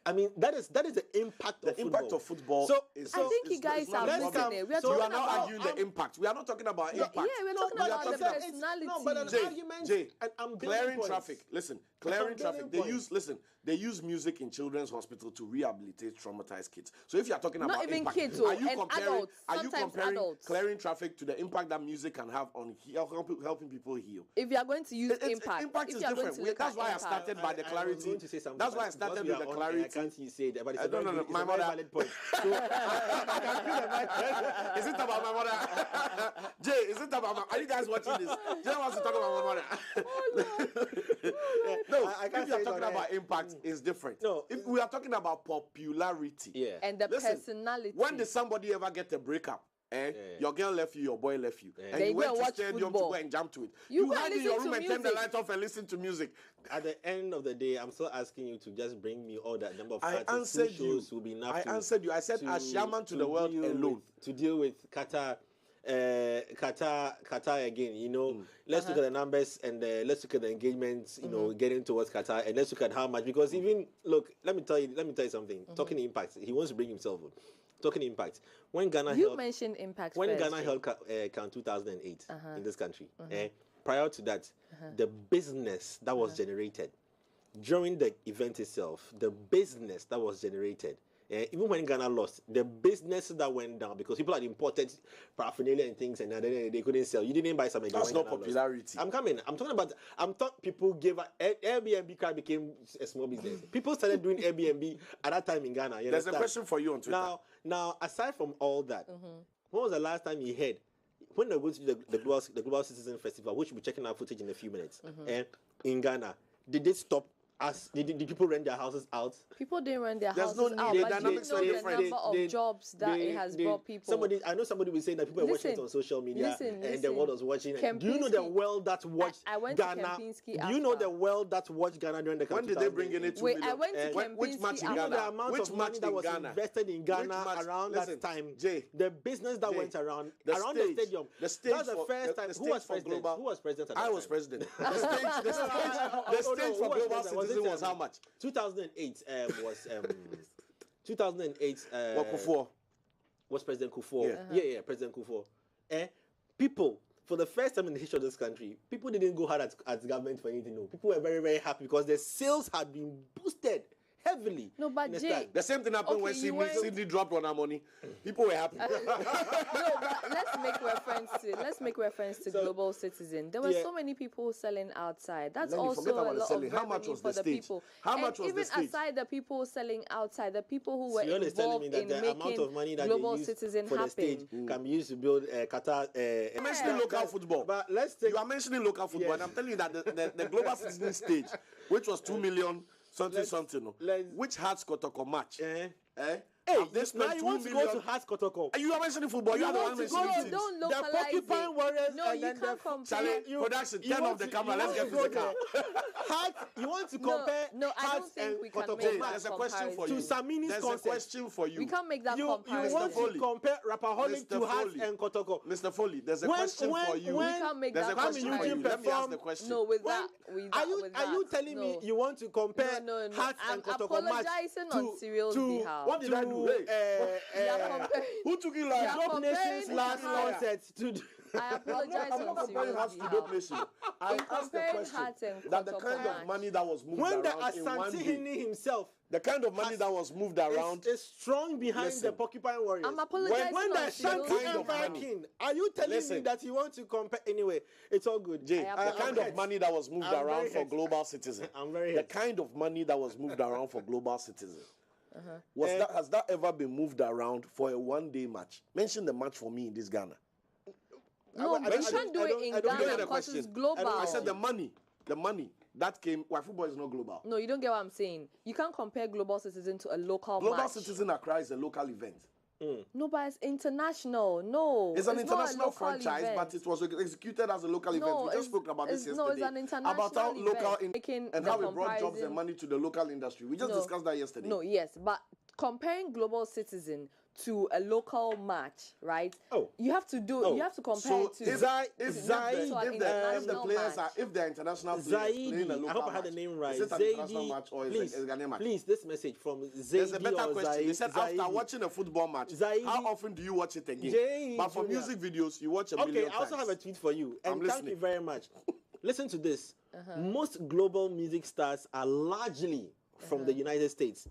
I mean, that is the impact of The impact of football. So I think you guys are missing it. We are So you talking are now about arguing the impact. We are not talking about impact. yeah, we're talking we are about the talking about- personality. No, but an Jay, argument. Jay, and I'm building clearing points. traffic. Listen, clearing I'm traffic. building points. They use music in children's hospital to rehabilitate traumatized kids. So if you are talking Not about even impact, kids, are you and comparing? adults, Are you sometimes comparing adults. clearing traffic to the impact that music can have on helping people heal? If you are going to use Impact if is you are going different. to look That's at why I impact, started by the I'm clarity. going to say something. That's why I but started because with we the are on air, I clarity. can't see it, but it's a No, very, no, it's my a very mother- valid point. So, Is it about my mother? Jay, is it about my... Are you guys watching this? Jay wants to talk about my mother. No, I if can't you are say it talking on about air. impact, it's different. No. If we are talking about popularity. yeah. and the Listen, personality. When did somebody ever get a breakup? Yeah. Your girl left you, your boy left you, and Then you you went go to watch stadium football. to go and jump to it. You go hide and in your listen room to and turn the music. light off and listen to music. At the end of the day, I'm still asking you to just bring me all that number of I artists. answered Two you. shows will be enough. I answered you. I said Ashiaman to the world deal alone. to deal with Qatar. Qatar again, you know. Let's look at the numbers and let's look at the engagements, you know, getting towards Qatar, and let's look at how much. Because even look, let me tell you something. Talking impact, he wants to bring himself on. Talking impact. When Ghana You held, mentioned impact when first, Ghana Jay. held CAN 2008 in this country, prior to that, the business that was generated during the event itself, the business that was generated, even when Ghana lost, the business that went down because people had imported paraphernalia and things and then they couldn't sell. You didn't buy something. That's when not Ghana lost. popularity. I'm coming. I'm talking about. People gave Airbnb car became a small business. People started doing Airbnb at that time in Ghana. You There's a understand? question for you on Twitter. Now, aside from all that, when was the last time you heard when they go to the Global Citizen Festival, which we'll be checking out footage in a few minutes, in Ghana, did they stop? Did people rent their houses out? People didn't rent their There's houses no out, need. but The do you dynamics know are the different. number of jobs that it has brought people? I know somebody was saying that people are watching it on social media and the world was watching it. Do you know the world that watched I went to Ghana? Kempinski Do you know after. the world that watched Ghana during the When did they bring in it? 2 Wait, million? I went to Which Kempinski match in after. You know the Ghana? amount Which of money match that in was Ghana? invested in Which Ghana match? around Listen, that time. Jay, the business that Jay, went around the the stage, stadium. the stage That was the for- first the time. Who stage was for president? global- Who was president at that I time? was president. The stage for Global Citizen was how much? 2008 was 2008 What before? was President Kufuor. Yeah. Yeah, President Kufuor. People, for the first time in the history of this country, people didn't go hard at government for anything. No, people were very, very happy because their sales had been boosted heavily. No, but in the Jay- start. The same thing happened Okay, when you went- Sydney dropped on our money. People were happy. No, but let's make reference to Global Citizen. There were Yeah. so many people selling outside. That's Let me also forget a about the lot selling. of How much revenue was for the the stage? people. How And much was the even stage? aside the people selling outside, the people who were You're telling involved me that in the amount making of money that Global they use Citizen for the happen. stage can be used to build Qatar. You're mentioning local football. But let's take. You are mentioning local football, Yes. and I'm telling you that the Global Citizen stage, which was 2 million something, which Hearts Kotoko match. Hey, Have they spent now you 2 want to go million? to Hearts Kotoko. You are mentioning football. You are the one No, mentioning teams. don't The localize Porcupine it. Warriors No, and you then can't the compare. Charlie, You- production, you turn want off the to- camera. you Let's want get to physical. go there. Hearts, you want to compare no, I don't Hearts think and we can Kotoko make match. There's a question for To you. Samini's There's a concept. question for you. We can't make that You comparison. want Foley. to compare Rapaholic to Mr. Hearts Foley. and Kotoko. Mr. Foley, there's a When- question when- for you. when- We can't make There's that a question for you. Eugene Let me ask perform- the question. No, with When- that, with are that, you with are you that, telling me no. you want to compare No. Hearts and I'm Kotoko match apologizing on Cyril's behalf. What did I do? You are comparing- Who took it You like? are Dope comparing Nation's last Hearts- concert to I apologize I'm not on comparing Hearts Cyril's to Dope behalf. Nation. I In asked the comparing question Hearts and that the Kotoko kind match. of money that was moved when the around in one Asante day, Hini himself the kind of money that was moved around. is strong behind Listen. the Porcupine Warriors. I'm apologizing when the on Ashanti Cyril's kind of Empire money. King, are you telling me Listen. that you want to compare? Anyway, it's all good. Jay, I the kind I'm of money that was moved I'm around very for hurt. Global Citizen. I'm very The hurt. kind of money that was moved around for Global Citizen. Has that ever been moved around for a one-day match? Mention the match for me in this Ghana. No, I but don't- you I can't do don't- it I in don't You don't Ghana hear the because it's question. global. I said the money that came. Why football is not global? No, you don't get what I'm saying. You can't compare Global Citizen to a local Global match. Citizen Accra is a local event. No, but it's international. No, It's an not a international local franchise, event. but it was executed as a local event. No, We just it's- spoke about this it's- yesterday. no, it's an international about how local event. Making and the how it brought jobs comparison- and money to the local industry. We just No. discussed that yesterday. No, yes, but comparing Global Citizen to a local match, right? Oh. You have to do. You have to compare So it to. if the players are, if they're international players playing a Zaidi, local I hope I had match, the name right. is it an international Zaidi, match or is please, it a Ghanaian match? please, this message from There's a Zaidi better or question. They said after Zaidi. watching a football match, Zaidi. how often do you watch it again? Jay But for Junior. music videos, you watch a Okay, million I also times. have a tweet for you, and I'm thank you listening. very much. Listen to this. Most global music stars are largely from the United States.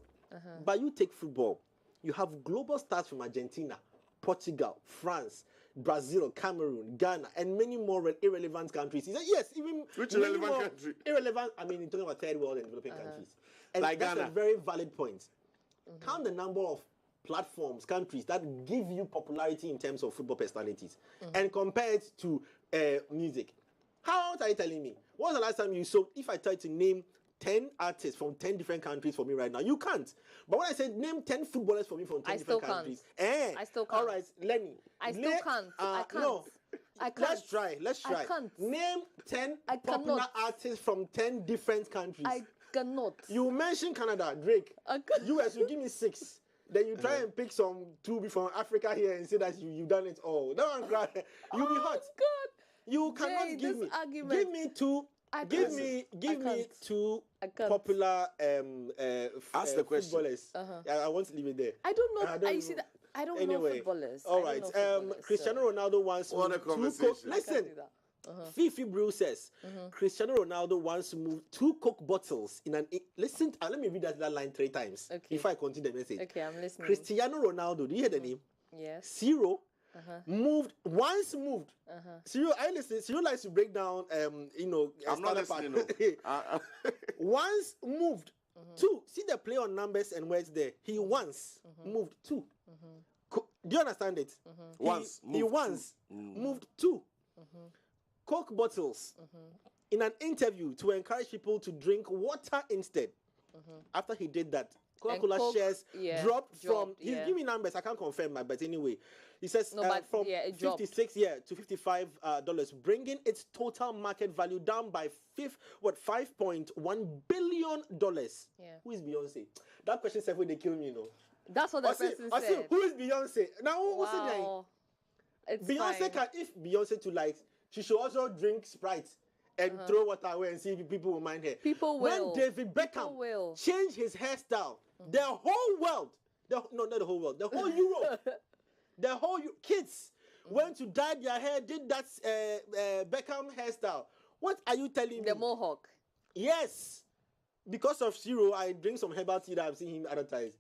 But you take football, you have global stars from Argentina, Portugal, France, Brazil, Cameroon, Ghana, and many more irrelevant countries. He said, yes, even Which many irrelevant more country? Irrelevant. I mean, you're talking about third world and developing countries. And Like that's Ghana. a very valid point. Count the number of platforms, countries that give you popularity in terms of football personalities, and compare it to music. How are you telling me? When was the last time you saw? If I try to name 10 artists from 10 different countries for me right now, you can't. But when I said name 10 footballers for me from 10 I different still can't. countries, I still can't. All right, Lenny. I still can't. I can't. No. I can't. Let's try. I can't. Name 10 I popular cannot. artists from 10 different countries. I cannot. You mentioned Canada, Drake. I can't. US, you give me 6. Then you try and pick some 2 from Africa here and say that you've done it all. No one cry. You'll be hot. Oh, God. You cannot Jay, give this me. argument- Give me 2. I Give can't. me I 2 can't. popular Ask the question. footballers. I want to leave it there. I don't know. I don't I see know. that. I don't know Anyway, footballers. all I right. don't know footballers, Cristiano so- Ronaldo wants What a to move 2 conversation. Coke. I can't do Listen, that. Fifi Brew says Cristiano Ronaldo wants to move 2 Coke bottles in an. Listen, let me read that line 3 times Okay. before I continue the message. Okay, I'm listening. Cristiano Ronaldo, do you hear the name? Yes. Ciro once moved. Ciro, I listen. Ciro likes to break down, I'm not starter listening. pack. No. Once moved 2. See the play on numbers and words there. He once moved 2. Do you understand it? Once He moved once moved 2 Coke bottles in an interview to encourage people to drink water instead. After he did that, Coca-Cola Coke, shares yeah, dropped from. dropped, He's yeah. giving numbers. I can't confirm that, but anyway, he says No, but from yeah, it dropped. $56 to $55, bringing its total market value down by $5.1 billion. Yeah. Who is Beyonce? That question said when they kill me, you know. That's what the person said. Who is Beyonce? Now, who's Wow. It's Beyonce fine. can, if Beyonce to like, she should also drink Sprite and throw water away and see if people will mind her. People will. When David People Beckham will. changed his hairstyle, the whole world, not the whole world, the whole Europe, the whole kids went to dye their hair, did that Beckham hairstyle. What are you telling me? The mohawk. Yes. Because of Ciro, I drink some herbal tea that I've seen him advertise.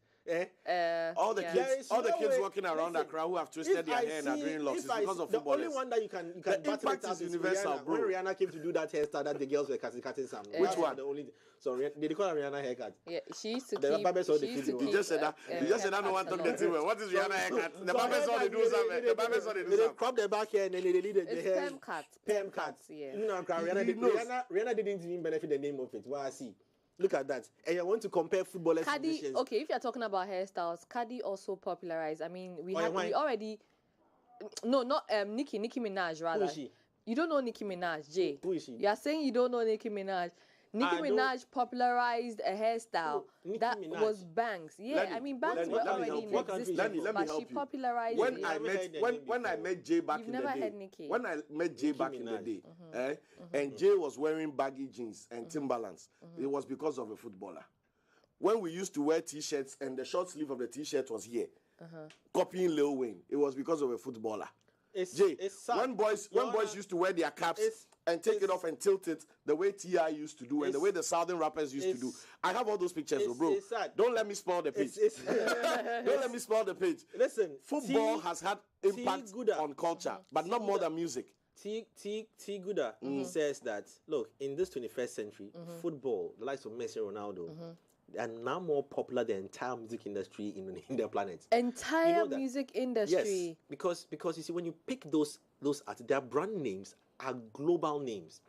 All the Yeah. There kids, is all the no kids way. walking around Listen, Accra who have twisted if their I hair and are see- doing locks, if it's I because see- of the footballers. only one that you can The battle impact it out is is universal, Rihanna. bro. When Rihanna came to do that hairstyle that the girls were cutting some. Which one? The only, so they call her Rihanna haircut. Yeah, she used to The keep. barbers all she the used to video. You keep, just said that. You just said that no one haircuts took the along. team. What is Rihanna haircut? The So barbers all they do something. The barbers all they do They something. crop their back hair and then they lead the It's hair. perm cuts. Perm cuts. Yeah. You know, Rihanna, He knows. Rihanna didn't even benefit the name of it. Well, I see. Look at that. And you want to compare footballers to Cardi, musicians. okay, if you're talking about hairstyles, Cardi also popularized. I mean, we why? already. No, not Nicki Minaj rather. Who is she? You don't know Nicki Minaj, Jay. Who is she? You are saying you don't know Nicki Minaj. Nicki I Minaj popularized a hairstyle Nicki that Minaj. was bangs. Yeah, Let me- I mean bangs let me- were let me already help in you. What country? existence, Let me but help she you. popularized When it. I haven't met heard the name when I before. met Jay back You've in the never day, heard Nicki. when I met Jay back in the Minaj. day, and Jay was wearing baggy jeans and Timberlands, it was because of a footballer. When we used to wear T-shirts and the short sleeve of the T-shirt was here, copying Lil Wayne, it was because of a footballer. Jay, It's sad. when boys used to wear their caps It's- and take it it's- off and tilt it the way T.I. used to do and the It's- way the Southern rappers used to do. it's- I have all those pictures, it's- bro. it's sad. Don't let me spoil the page. It's Don't let me spoil the page. Listen, Football T- has had T. impact Gouda. on culture, but not more than music. T. Gouda says that, look, in this 21st century, football, the likes of Messi and Ronaldo, are now more popular than the entire music industry in the planet. Entire You know that? music industry. Yes, because you see, when you pick those artists, their brand names are global names.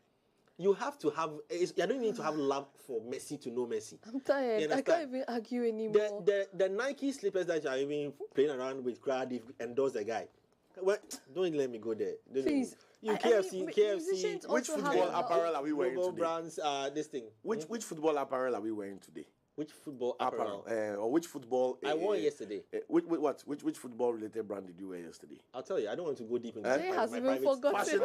You have to have. You don't need to have love for Messi to know Messi. I'm tired. You I understand? can't even argue anymore. The Nike slippers that you are even playing around with, crowd endorse the guy. Well, don't let me go there. Don't Please. You I KFC, mean, KFC. musicians Which also football have- apparel are we wearing global today? brands. This thing. Which football apparel are we wearing today? Which football apparel? Or which football? I wore it yesterday. Which football related brand did you wear yesterday? I'll tell you. I don't want to go deep into Jay has even forgotten.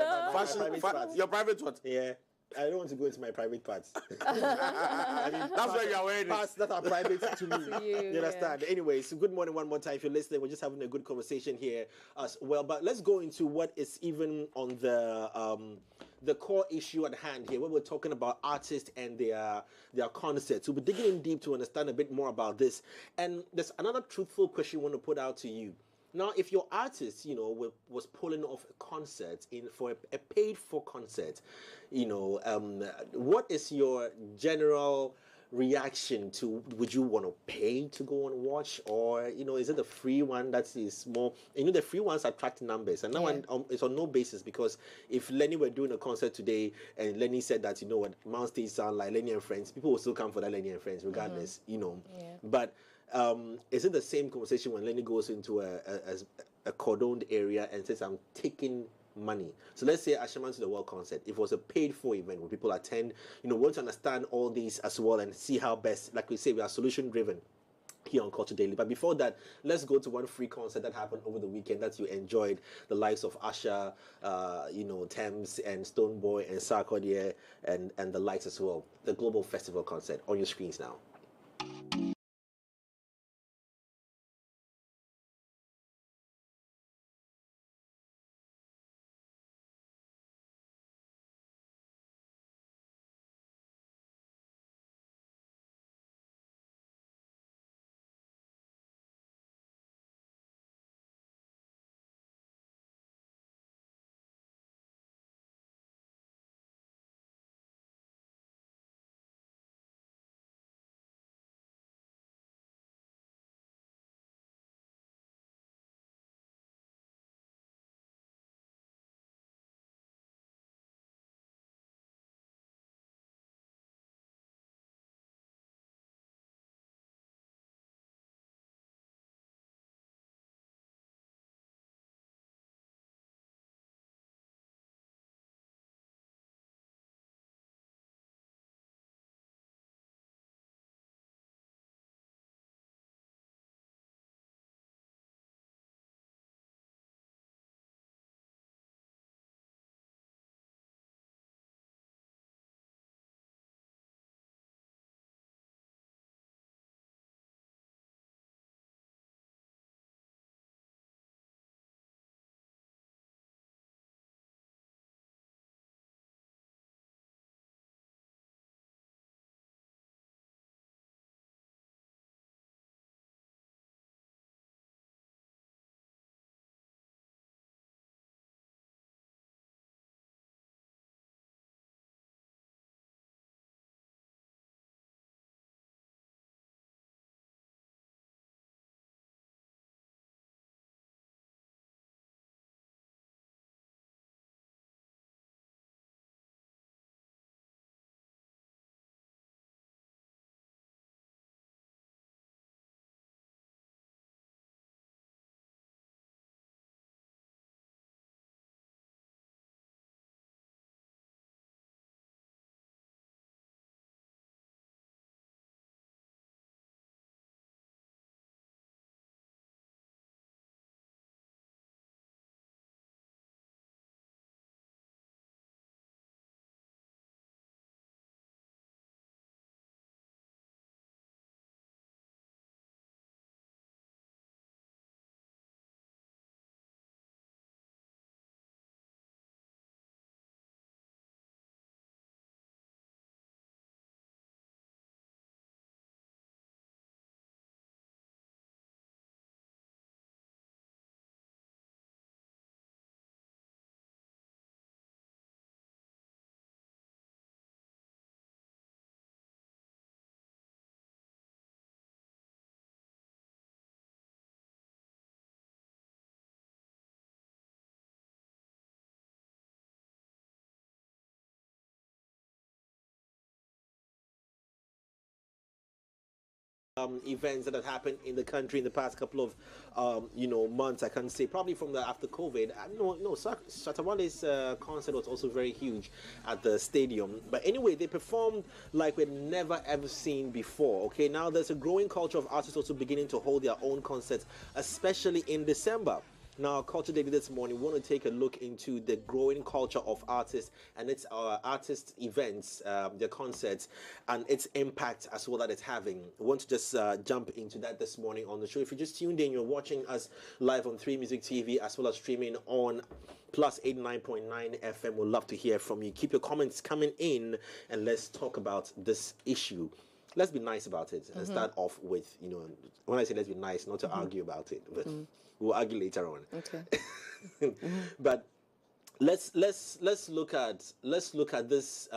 Your private what? Yeah. I don't want to go into my private parts. That's why you are wearing parts that are private to me. To you understand? Yeah. Anyway, so good morning one more time. If you're listening, we're just having a good conversation here as well. But let's go into what is even on the core issue at hand here, when we're talking about artists and their concerts. We'll be digging in deep to understand a bit more about this. And there's another truthful question I want to put out to you. Now, if your artist, was pulling off a concert for a paid-for concert, what is your general reaction to? Would you want to pay to go and watch, or is it a free one that is more? The free ones attract numbers, and that one is on no basis, because if Lenny were doing a concert today and Lenny said that Mount Stage sound like Lenny and Friends, people will still come for that Lenny and Friends regardless, But is it the same conversation when Lenny goes into a cordoned area and says, I'm taking money? So let's say Ashaman to the World concert. If it was a paid-for event where people attend, want to understand all these as well and see how best, like we say, we are solution-driven here on Culture Daily. But before that, let's go to one free concert that happened over the weekend that you enjoyed, the likes of Asha, Thames and Stonebwoy and Sarkodie and the likes as well. The Global Festival concert on your screens now. events that have happened in the country in the past couple of months. I can say probably from the after COVID. Shatta Wale's concert was also very huge at the stadium. But anyway, they performed like we'd never ever seen before. Okay, now there's a growing culture of artists also beginning to hold their own concerts, especially in December. Now, Culture Daily this morning, we want to take a look into the growing culture of artists and its artist events, their concerts, and its impact as well that it's having. We want to just jump into that this morning on the show. If you just tuned in, you're watching us live on 3 Music TV as well as streaming on Plus 89.9 FM. We'd love to hear from you. Keep your comments coming in and let's talk about this issue. Let's be nice about it and start off with, when I say let's be nice, not to argue about it, but we'll argue later on. Okay. But let's look at this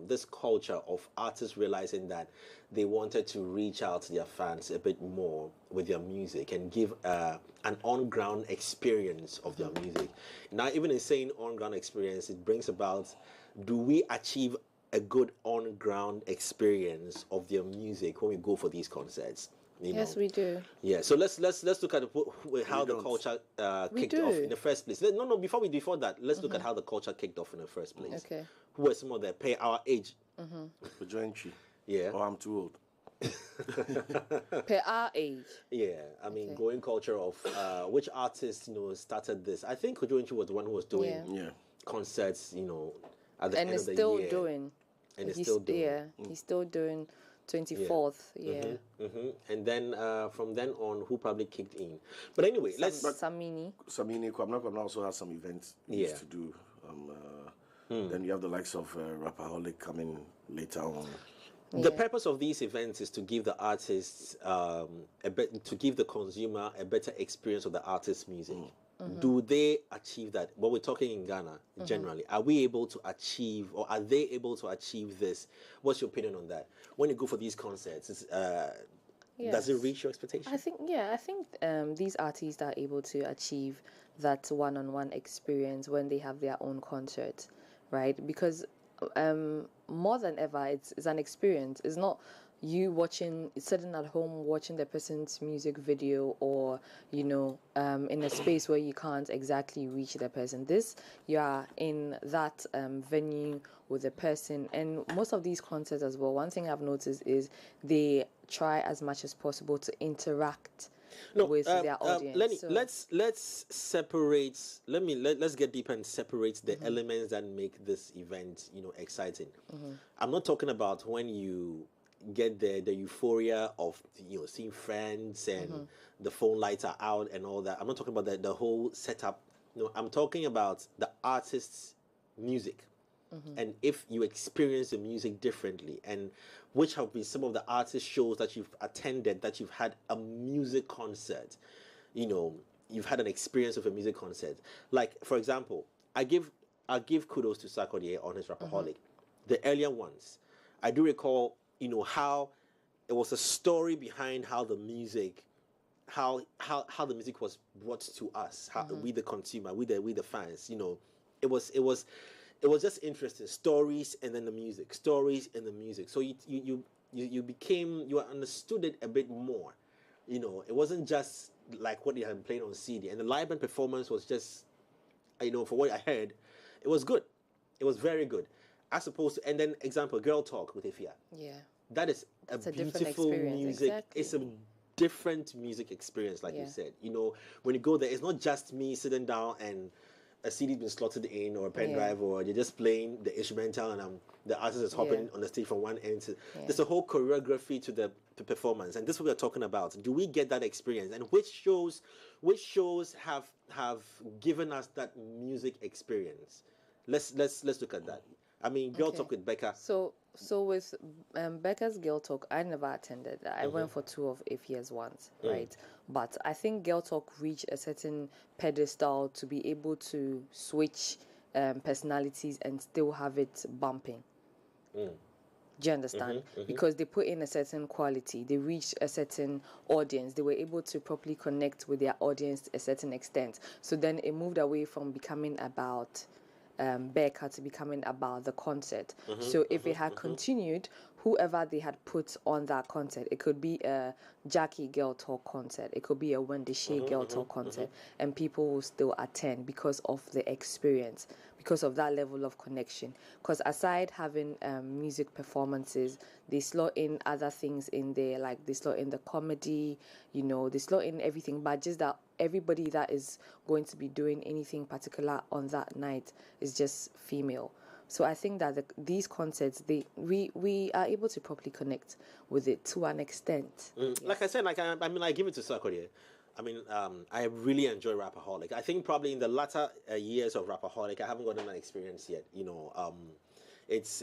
this culture of artists realizing that they wanted to reach out to their fans a bit more with their music and give an on-ground experience of their music. Now, even in saying on-ground experience, it brings about, do we achieve a good on-ground experience of their music when we go for these concerts? Yes, we do. Yeah, so let's look at how the culture kicked off in the first place. Before that, let's look at how the culture kicked off in the first place. Okay. Who were some of the pay our age? For Jointry. Yeah. Oh, I'm too old. Per our age. Yeah, I mean, growing culture of which artists started this. I think Jointry was the one who was doing concerts, at the end of the year. And he's still doing. Yeah, he's still doing 24th. Yeah. And then from then on, who probably kicked in? But anyway, Samini Kwabena also has some events he used to do. Then you have the likes of Rapaholic coming later on. The purpose of these events is to give the artists to give the consumer a better experience of the artist's music. Do they achieve that? What we're talking in Ghana generally, are we able to achieve, or are they able to achieve this? What's your opinion on that? When you go for these concerts, does it reach your expectations? I think these artists are able to achieve that one-on-one experience when they have their own concert, right? Because more than ever, it's an experience. It's not you sitting at home watching the person's music video, or in a space where you can't exactly reach the person. You are in that venue with the person. And most of these concerts as well, one thing I've noticed is they try as much as possible to interact with their audience. Let's separate. Let's get deeper and separate the elements that make this event exciting. I'm not talking about when you get the euphoria of seeing friends and the phone lights are out and all that. I'm not talking about the whole setup. No, I'm talking about the artist's music. And if you experience the music differently, and which have been some of the artist shows that you've attended, that you've had a music concert, you've had an experience of a music concert. Like, for example, I give kudos to Sarkodie on his Rapaholic. The earlier ones, I do recall how it was a story behind how the music was brought to us, how we the consumer, we the fans. It was just interesting stories, and then the music, So you understood it a bit more. It wasn't just like what you had played on CD, and the live band performance was just, for what I heard, it was good. It was very good. As opposed to, and then example, Girl Talk with Ifya. Yeah. That is a beautiful music. Exactly. It's a different music experience, like you said. When you go there, it's not just me sitting down and a CD's been slotted in, or a pen drive, or they're just playing the instrumental and the artist is hopping on the stage from one end to. There's a whole choreography to the performance, and this is what we're talking about. Do we get that experience? And which shows have given us that music experience? Let's look at that. I mean, Girl Talk with Becca. So with Becca's Girl Talk, I never attended. I went for 2 of Ifya's once, right? But I think Girl Talk reached a certain pedestal to be able to switch personalities and still have it bumping. Do you understand? Because they put in a certain quality. They reached a certain audience. They were able to properly connect with their audience to a certain extent. So then it moved away from becoming about Becca to be coming about the concert. So if it had continued, whoever they had put on that concert, it could be a Jackie Girl Talk concert, it could be a Wendy Shea Girl Talk concert, and people will still attend because of the experience, because of that level of connection. Because aside having music performances, they slot in other things in there, like they slot in the comedy, you know, they slot in everything, but just that everybody that is going to be doing anything particular on that night is just female. So I think that these concerts, we are able to properly connect with it to an extent. Like I said, I mean, I give it to Sarkodie. I mean, I really enjoy Rapaholic. I think probably in the latter years of Rapaholic, I haven't gotten that experience yet. You know,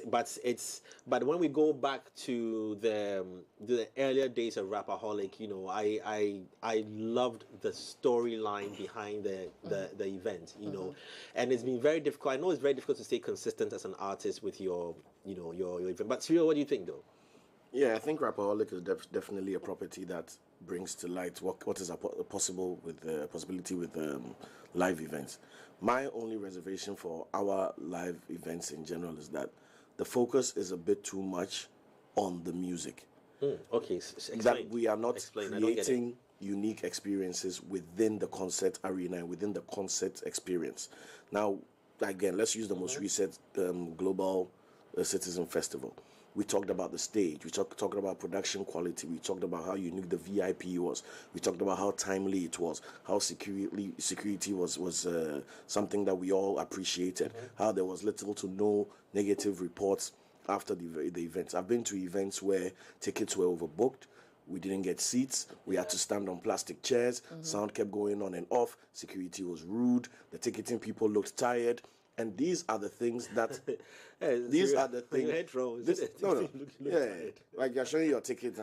but when we go back to the earlier days of Rapaholic, you know, I loved the storyline behind the event, you know, and it's been very difficult. I know it's very difficult to stay consistent as an artist with your event. But Cyril, what do you think though? Yeah, I think Rapaholic is definitely a property that brings to light what is possible with possibility with live events. My only reservation for our live events in general is that the focus is a bit too much on the music. Okay, explain. That we are not creating unique experiences within the concert arena and within the concert experience. Now, again, let's use the most recent Global Citizen Festival. We talked about the stage. We talked about production quality. We talked about how unique the VIP was. We talked about how timely it was. How security was something that we all appreciated. How there was little to no negative reports after the events. I've been to events where tickets were overbooked. We didn't get seats. We had to stand on plastic chairs. Sound kept going on and off. Security was rude. The ticketing people looked tired. And these are the things that these are the things. Like you're showing your ticket,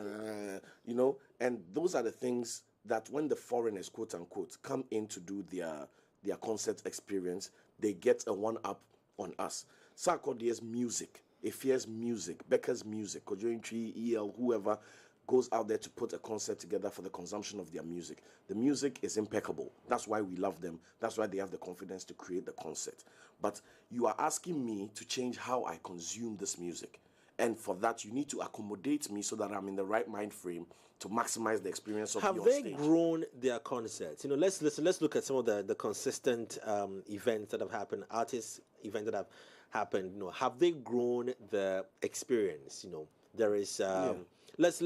you know, and those are the things that when the foreigners, quote unquote, come in to do their concert experience, they get a one-up on us. Sarkodie's music, Effia's music, Becca's music, Kojointri, EL, whoever goes out there to put a concert together for the consumption of their music. The music is impeccable. That's why we love them. That's why they have the confidence to create the concert. But you are asking me to change how I consume this music. And for that, you need to accommodate me so that I'm in the right mind frame to maximize the experience of your stage. Have they grown their concerts? You know, let's look at some of the consistent events that have happened, artist events that have happened. You know, have they grown the experience? You know, there is... Let's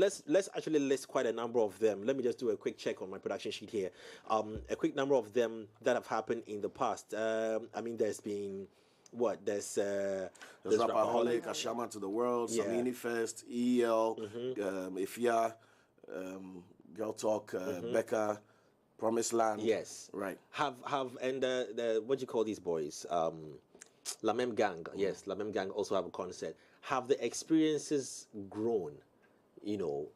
actually list quite a number of them. Let me just do a quick check on my production sheet here. A quick number of them that have happened in the past. I mean, there's been what? There's Rapaholic, Ashama to the World, Samini Fest, EL, Effia, Girl Talk, Becca, Promised Land. Yes, right. And the what do you call these boys? La Même Gang. Yes, La Même Gang also have a concert. Have the experiences grown? You know,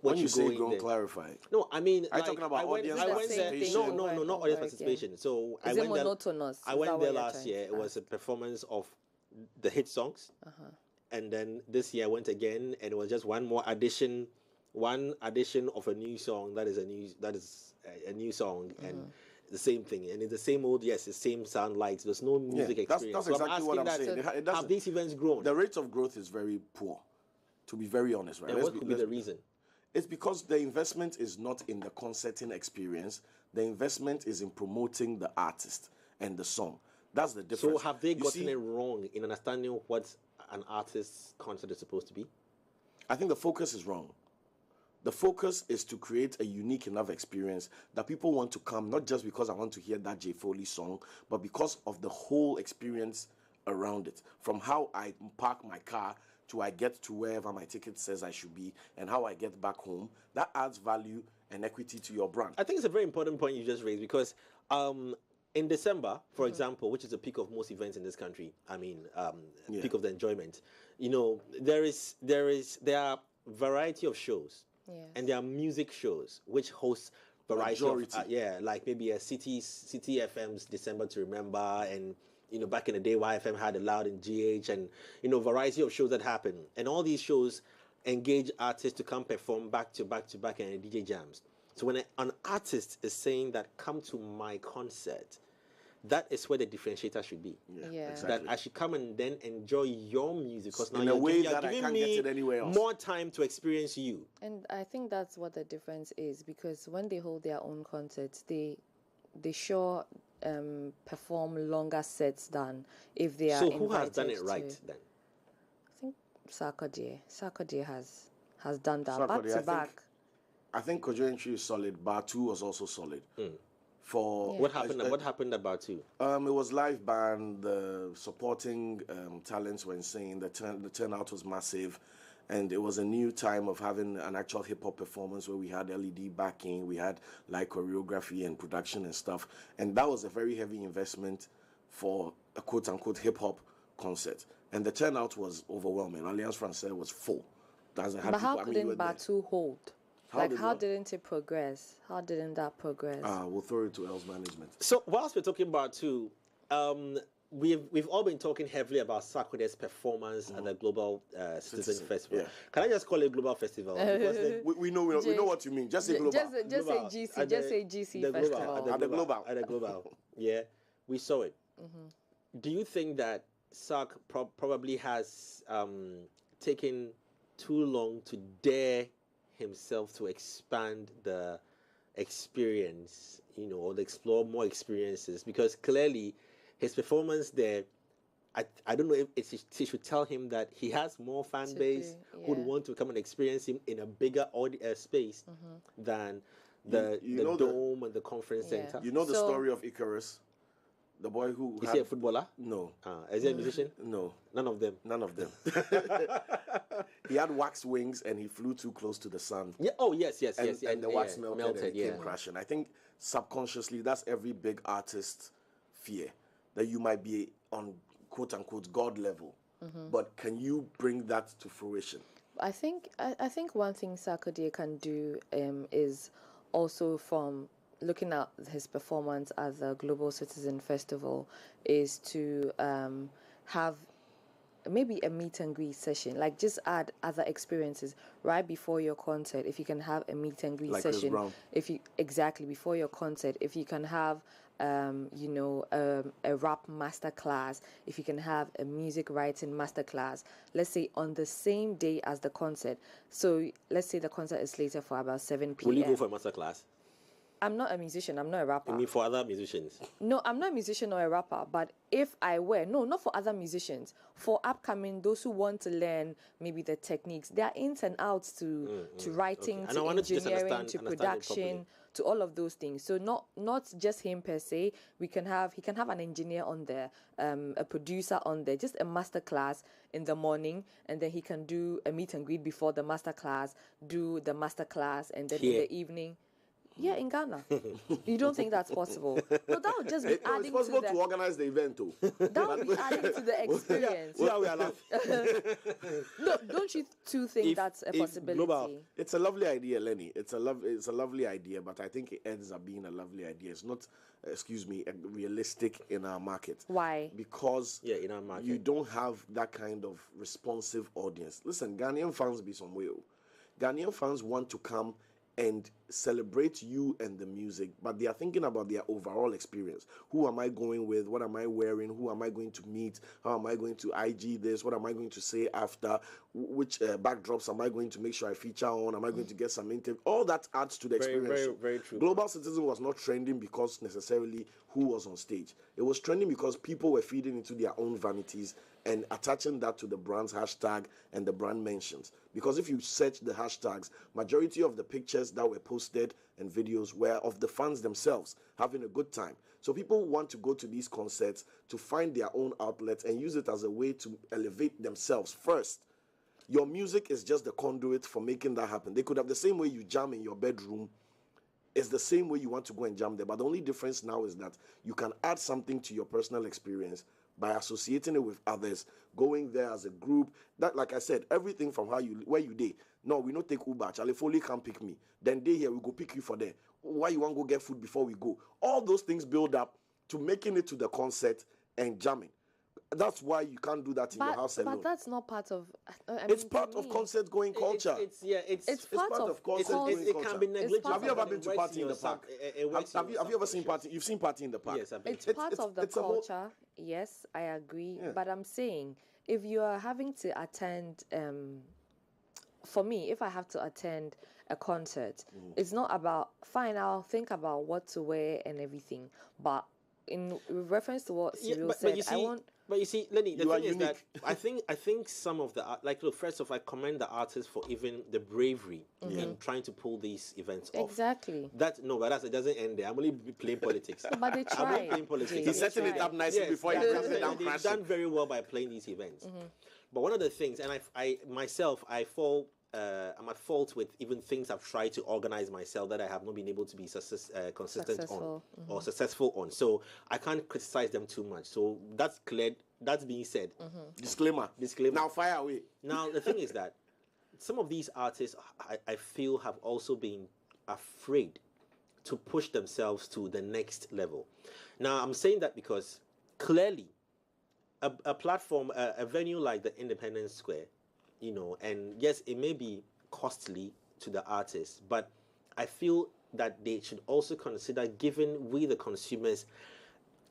when you say grown, clarify. No, I mean, I'm talking about audience participation. No, not audience participation. So I went there last year. It was a performance of the hit songs, and then this year I went again, and it was just one addition of a new song. That is a new song, and the same thing, and it's the same old, the same sound lights. There's no music experience. That's exactly what I'm saying. Have these events grown? The rate of growth is very poor. To be very honest, right? And what could be the reason? It's because the investment is not in the concerting experience. The investment is in promoting the artist and the song. That's the difference. So have they gotten it wrong in understanding what an artist's concert is supposed to be? I think the focus is wrong. The focus is to create a unique enough experience that people want to come, not just because I want to hear that Jay Foley song, but because of the whole experience around it. From how I park my car to I get to wherever my ticket says I should be, and how I get back home, that adds value and equity to your brand. I think it's a very important point you just raised, because in December, for example, which is the peak of most events in this country, I mean, peak of the enjoyment, you know, there are variety of shows, and there are music shows which host variety of, like maybe a City FM's December to Remember, and you know, back in the day, YFM had a Loud and GH, and you know, variety of shows that happen, and all these shows engage artists to come perform back to back to back and DJ jams. So when an artist is saying that come to my concert, that is where the differentiator should be. Yeah. Exactly. That I should come and then enjoy your music because now In a you're way you're that I giving can't me get it anywhere else. more time to experience you. And I think that's what the difference is, because when they hold their own concerts, they sure perform longer sets than if they are So who has done invited it right to- then? I think Sarkodie has done that Sarkodie, back I to back. I think Kojo Entry is solid. Bar 2 was also solid. For What happened? What happened about you? It was live band. The supporting talents were insane. The turnout was massive, and it was a new time of having an actual hip hop performance where we had LED backing, we had like choreography and production and stuff, and that was a very heavy investment for a quote unquote hip hop concert. And the turnout was overwhelming. Alliance Française was full. But how couldn't Batu hold? How didn't it progress? How didn't that progress? We'll throw it to Els management. So whilst we're talking about too, we've all been talking heavily about Sarkodie's performance at the Global Citizen Festival. Yeah. Can I just call it Global Festival? Because We know what you mean. Just say global. Just say GC. Just say GC Festival. At the Global. At the Global. Yeah, we saw it. Do you think that Sark probably has taken too long to dare himself to expand the experience, or to explore more experiences? Because clearly his performance there, I don't know if it should tell him that he has more fan base who would want to come and experience him in a bigger space than the Dome and the conference center. You know the story of Icarus? The boy who is he a footballer? No. Is he a musician? No. None of them. None of them. He had wax wings and he flew too close to the sun. Yeah. Oh yes. And the wax melted and came crashing. I think subconsciously that's every big artist's fear, that you might be on quote unquote God level, but can you bring that to fruition? I think one thing Sarkodie can do is also, from looking at his performance at the Global Citizen Festival, is to have maybe a meet and greet session, like just add other experiences right before your concert. If you can have a meet and greet session, before your concert, if you can have a rap master class, if you can have a music writing master class, let's say on the same day as the concert. So let's say the concert is later for about 7 p.m. Will you go for a master class? I'm not a musician. I'm not a rapper. You mean for other musicians? No, I'm not a musician or a rapper. But if I were, not for other musicians, for upcoming, those who want to learn maybe the techniques, there are ins and outs to writing, to engineering, to production, to all of those things. So not just him per se. He can have an engineer on there, a producer on there, just a master class in the morning, and then he can do a meet and greet before the master class, do the master class, and then in the evening. Yeah, in Ghana. You don't think that's possible? No, that would just be adding it's possible to organize the event too. That would be adding to the experience. See how we are laughing. No, don't you two think that's a possibility? Global, it's a lovely idea, Lenny. It's a lovely idea, but I think it ends up being a lovely idea. It's not, realistic in our market. Why? Because in our market, you don't have that kind of responsive audience. Listen, Ghanaian fans be some way. Ghanaian fans want to come and celebrate you and the music, but they are thinking about their overall experience. Who am I going with? What am I wearing? Who am I going to meet? How am I going to IG this? What am I going to say after? Which backdrops am I going to make sure I feature on? Am I going to get some interview? All that adds to the experience. Very, very true. Global Citizen was not trending because necessarily who was on stage. It was trending because people were feeding into their own vanities and attaching that to the brand's hashtag and the brand mentions. Because if you search the hashtags, majority of the pictures that were posted and videos were of the fans themselves having a good time. So people want to go to these concerts to find their own outlets and use it as a way to elevate themselves first. Your music is just the conduit for making that happen. They could have the same way you jam in your bedroom. It's the same way you want to go and jam there. But the only difference now is that you can add something to your personal experience by associating it with others, going there as a group. That, like I said, everything from where you day. No, we not take Uber. Charlie Foley can't pick me. Then they here, we go pick you for there. Why you want to go get food before we go? All those things build up to making it to the concert and jamming. That's why you can't do that in your house alone. But that's not part of. It's part of concert going culture. It's part of concert going it culture. can be negligible. Have you ever been to party in the park? Have you ever seen party? You've seen party in the park. Yes, I've been. It's part of the culture. Yes, I agree. Yeah. But I'm saying if you are having to attend, for me, if I have to attend a concert, it's not about fine. I'll think about what to wear and everything. But in reference to what Cyril said, you see, I want. But you see, Lenny, the You are thing is that unique. I think some of the like, look, first off, I commend the artists for even the bravery in trying to pull these events off. Exactly. But it doesn't end there. I'm only playing politics. But they I'm only try. playing politics. He's setting it up nicely before he brings it down They've crashing. done very well by playing these events. But one of the things, and I myself, I'm at fault with even things I've tried to organize myself that I have not been able to be consistent Successful. on or successful on. So I can't criticize them too much. So that's cleared. That's being said. Disclaimer. Disclaimer. Now fire away. Now the thing is that some of these artists, I feel, have also been afraid to push themselves to the next level. Now I'm saying that because clearly a platform, a venue like the Independence Square, and yes, it may be costly to the artists, but I feel that they should also consider giving we the consumers,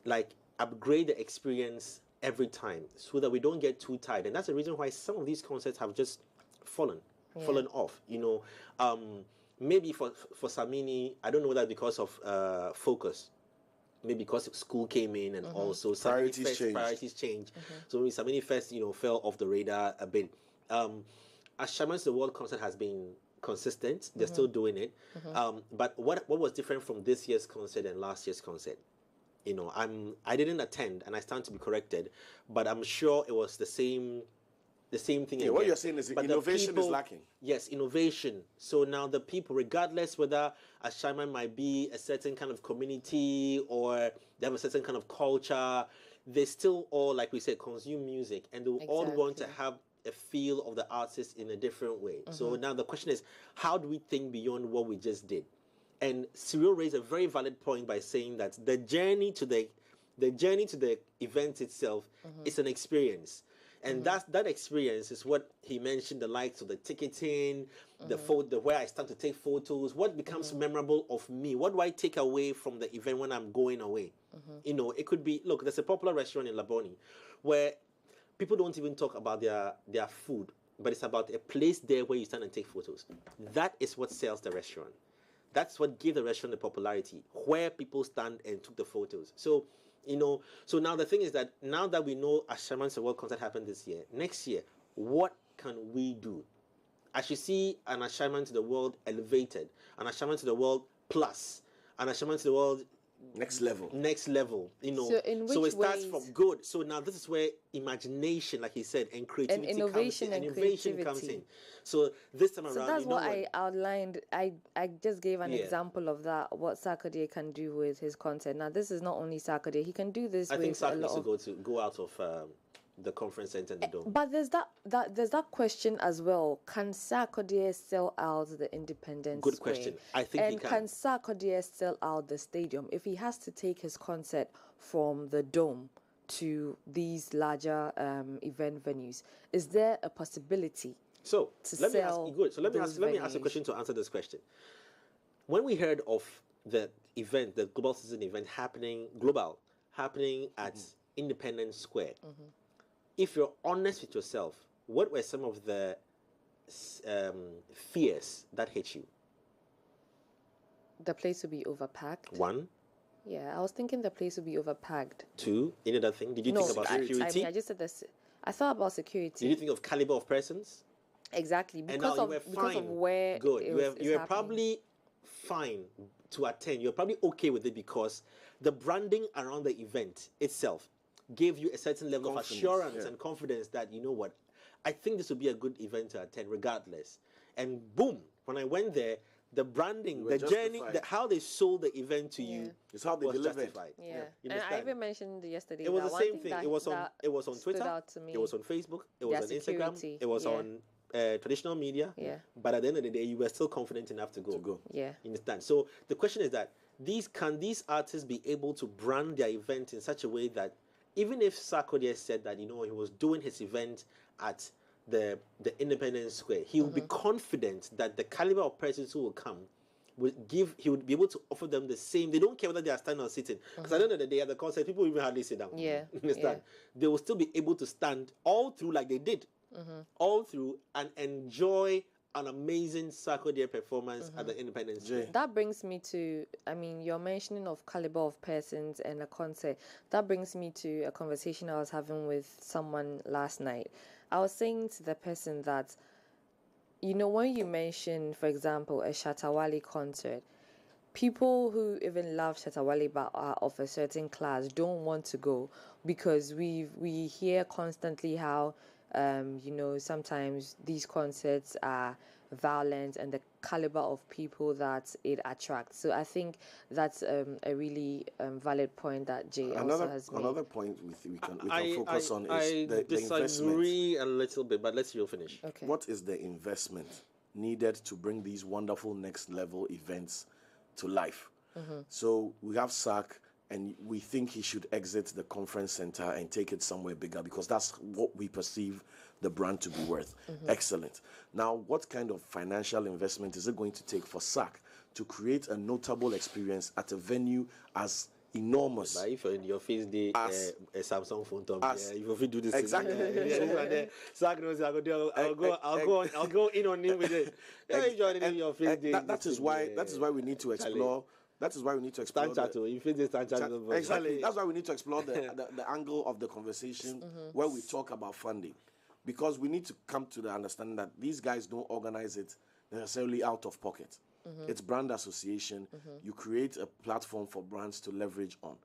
like, upgrade the experience every time so that we don't get too tired. And that's the reason why some of these concerts have just fallen off. Maybe for Samini, I don't know whether because of focus. Maybe because school came in and also Priorities changed. So Samini Fest, fell off the radar a bit. As Shaman's The World concert has been consistent. They're still doing it. But what was different from this year's concert and last year's concert? I didn't attend, and I stand to be corrected, but I'm sure it was the same thing. Yeah, what you're saying is innovation is lacking. Yes, innovation. So now the people, regardless whether a shaman might be a certain kind of community or they have a certain kind of culture, they still all, like we said, consume music, and they all want to have a feel of the artist in a different way. So now the question is, how do we think beyond what we just did? And Cyril raised a very valid point by saying that the journey to the event itself is an experience. And that experience is what he mentioned, the likes of the ticketing, the where I start to take photos, what becomes memorable of me, what do I take away from the event when I'm going away? It could be, look, there's a popular restaurant in Laboni where people don't even talk about their food, but it's about a place there where you stand and take photos. That is what sells the restaurant. That's what gave the restaurant the popularity, where people stand and took the photos. So, so now the thing is that now that we know Ashaman The World concert happened this year, next year, what can we do? As you see an Ashaman to the World elevated, an Ashaman to the World plus, an Ashaman to the World next level. So it starts from good. So now this is where imagination, like he said, and creativity and innovation comes in, and innovation comes in. So this time around, so that's what I outlined. I just gave an example of that, what Sarkodie can do with his content. Now this is not only Sarkodie, he can do this. I think Sarkodie needs to go out of the conference center and the dome. But there's that question as well. Can Sarkodie sell out the Independence Good Square? question. I think he can. And can Sarkodie sell out the stadium if he has to take his concert from the dome to these larger event venues? Is there a possibility? So let me ask a question to answer this question. When we heard of the event, the Global Citizen event happening at Independence Square, if you're honest with yourself, what were some of the fears that hit you? The place will be overpacked. One. Yeah, I was thinking the place will be overpacked. Two. Any other thing? Did you think about security? I just said this. I thought about security. Did you think of caliber of persons? Exactly, because of where good. You were happening. probably fine to attend. You're probably okay with it because the branding around the event itself gave you a certain level of assurance and confidence that, you know what, I think this would be a good event to attend regardless. And boom, when I went there, the branding, the journey, how they sold the event to you is how they delivered. Justified. Yeah. And I even mentioned yesterday it was that the same thing. It was on Twitter, it was on Facebook, it was on Instagram, it was on traditional media. Yeah. But at the end of the day, you were still confident enough to go. Yeah. You understand? So the question is that can these artists be able to brand their event in such a way that even if Sarkodie said that, he was doing his event at the Independence Square, he would be confident that the caliber of persons who will come he would be able to offer them the same. They don't care whether they are standing or sitting. Because at the end of the day, at the concert, people even hardly sit down. Yeah. Understand? They will still be able to stand all through like they did. All through and enjoy an amazing Sarkodie performance at the Independence Day. That brings me to, you're mentioning of caliber of persons and a concert. That brings me to a conversation I was having with someone last night. I was saying to the person that, when you mention, for example, a Shatta Wale concert, people who even love Shatta Wale but are of a certain class don't want to go because we hear constantly how sometimes these concerts are violent and the caliber of people that it attracts. So I think that's a really valid point that Jay also has made. Another point we can focus on is the investment. I disagree a little bit, but let's you finish. Okay. What is the investment needed to bring these wonderful next level events to life? So we have SAC, and we think he should exit the conference center and take it somewhere bigger because that's what we perceive the brand to be worth. Excellent. Now, what kind of financial investment is it going to take for SAC to create a notable experience at a venue as enormous? But if in your face day a Samsung phone top, if you do this, exactly. SAC knows I'll go in on him with it. Your face day. That is why we need to explore. That is why we need to explore. Exactly. That's why we need to explore the angle of the conversation where we talk about funding, because we need to come to the understanding that these guys don't organize it necessarily out of pocket. It's brand association. You create a platform for brands to leverage on.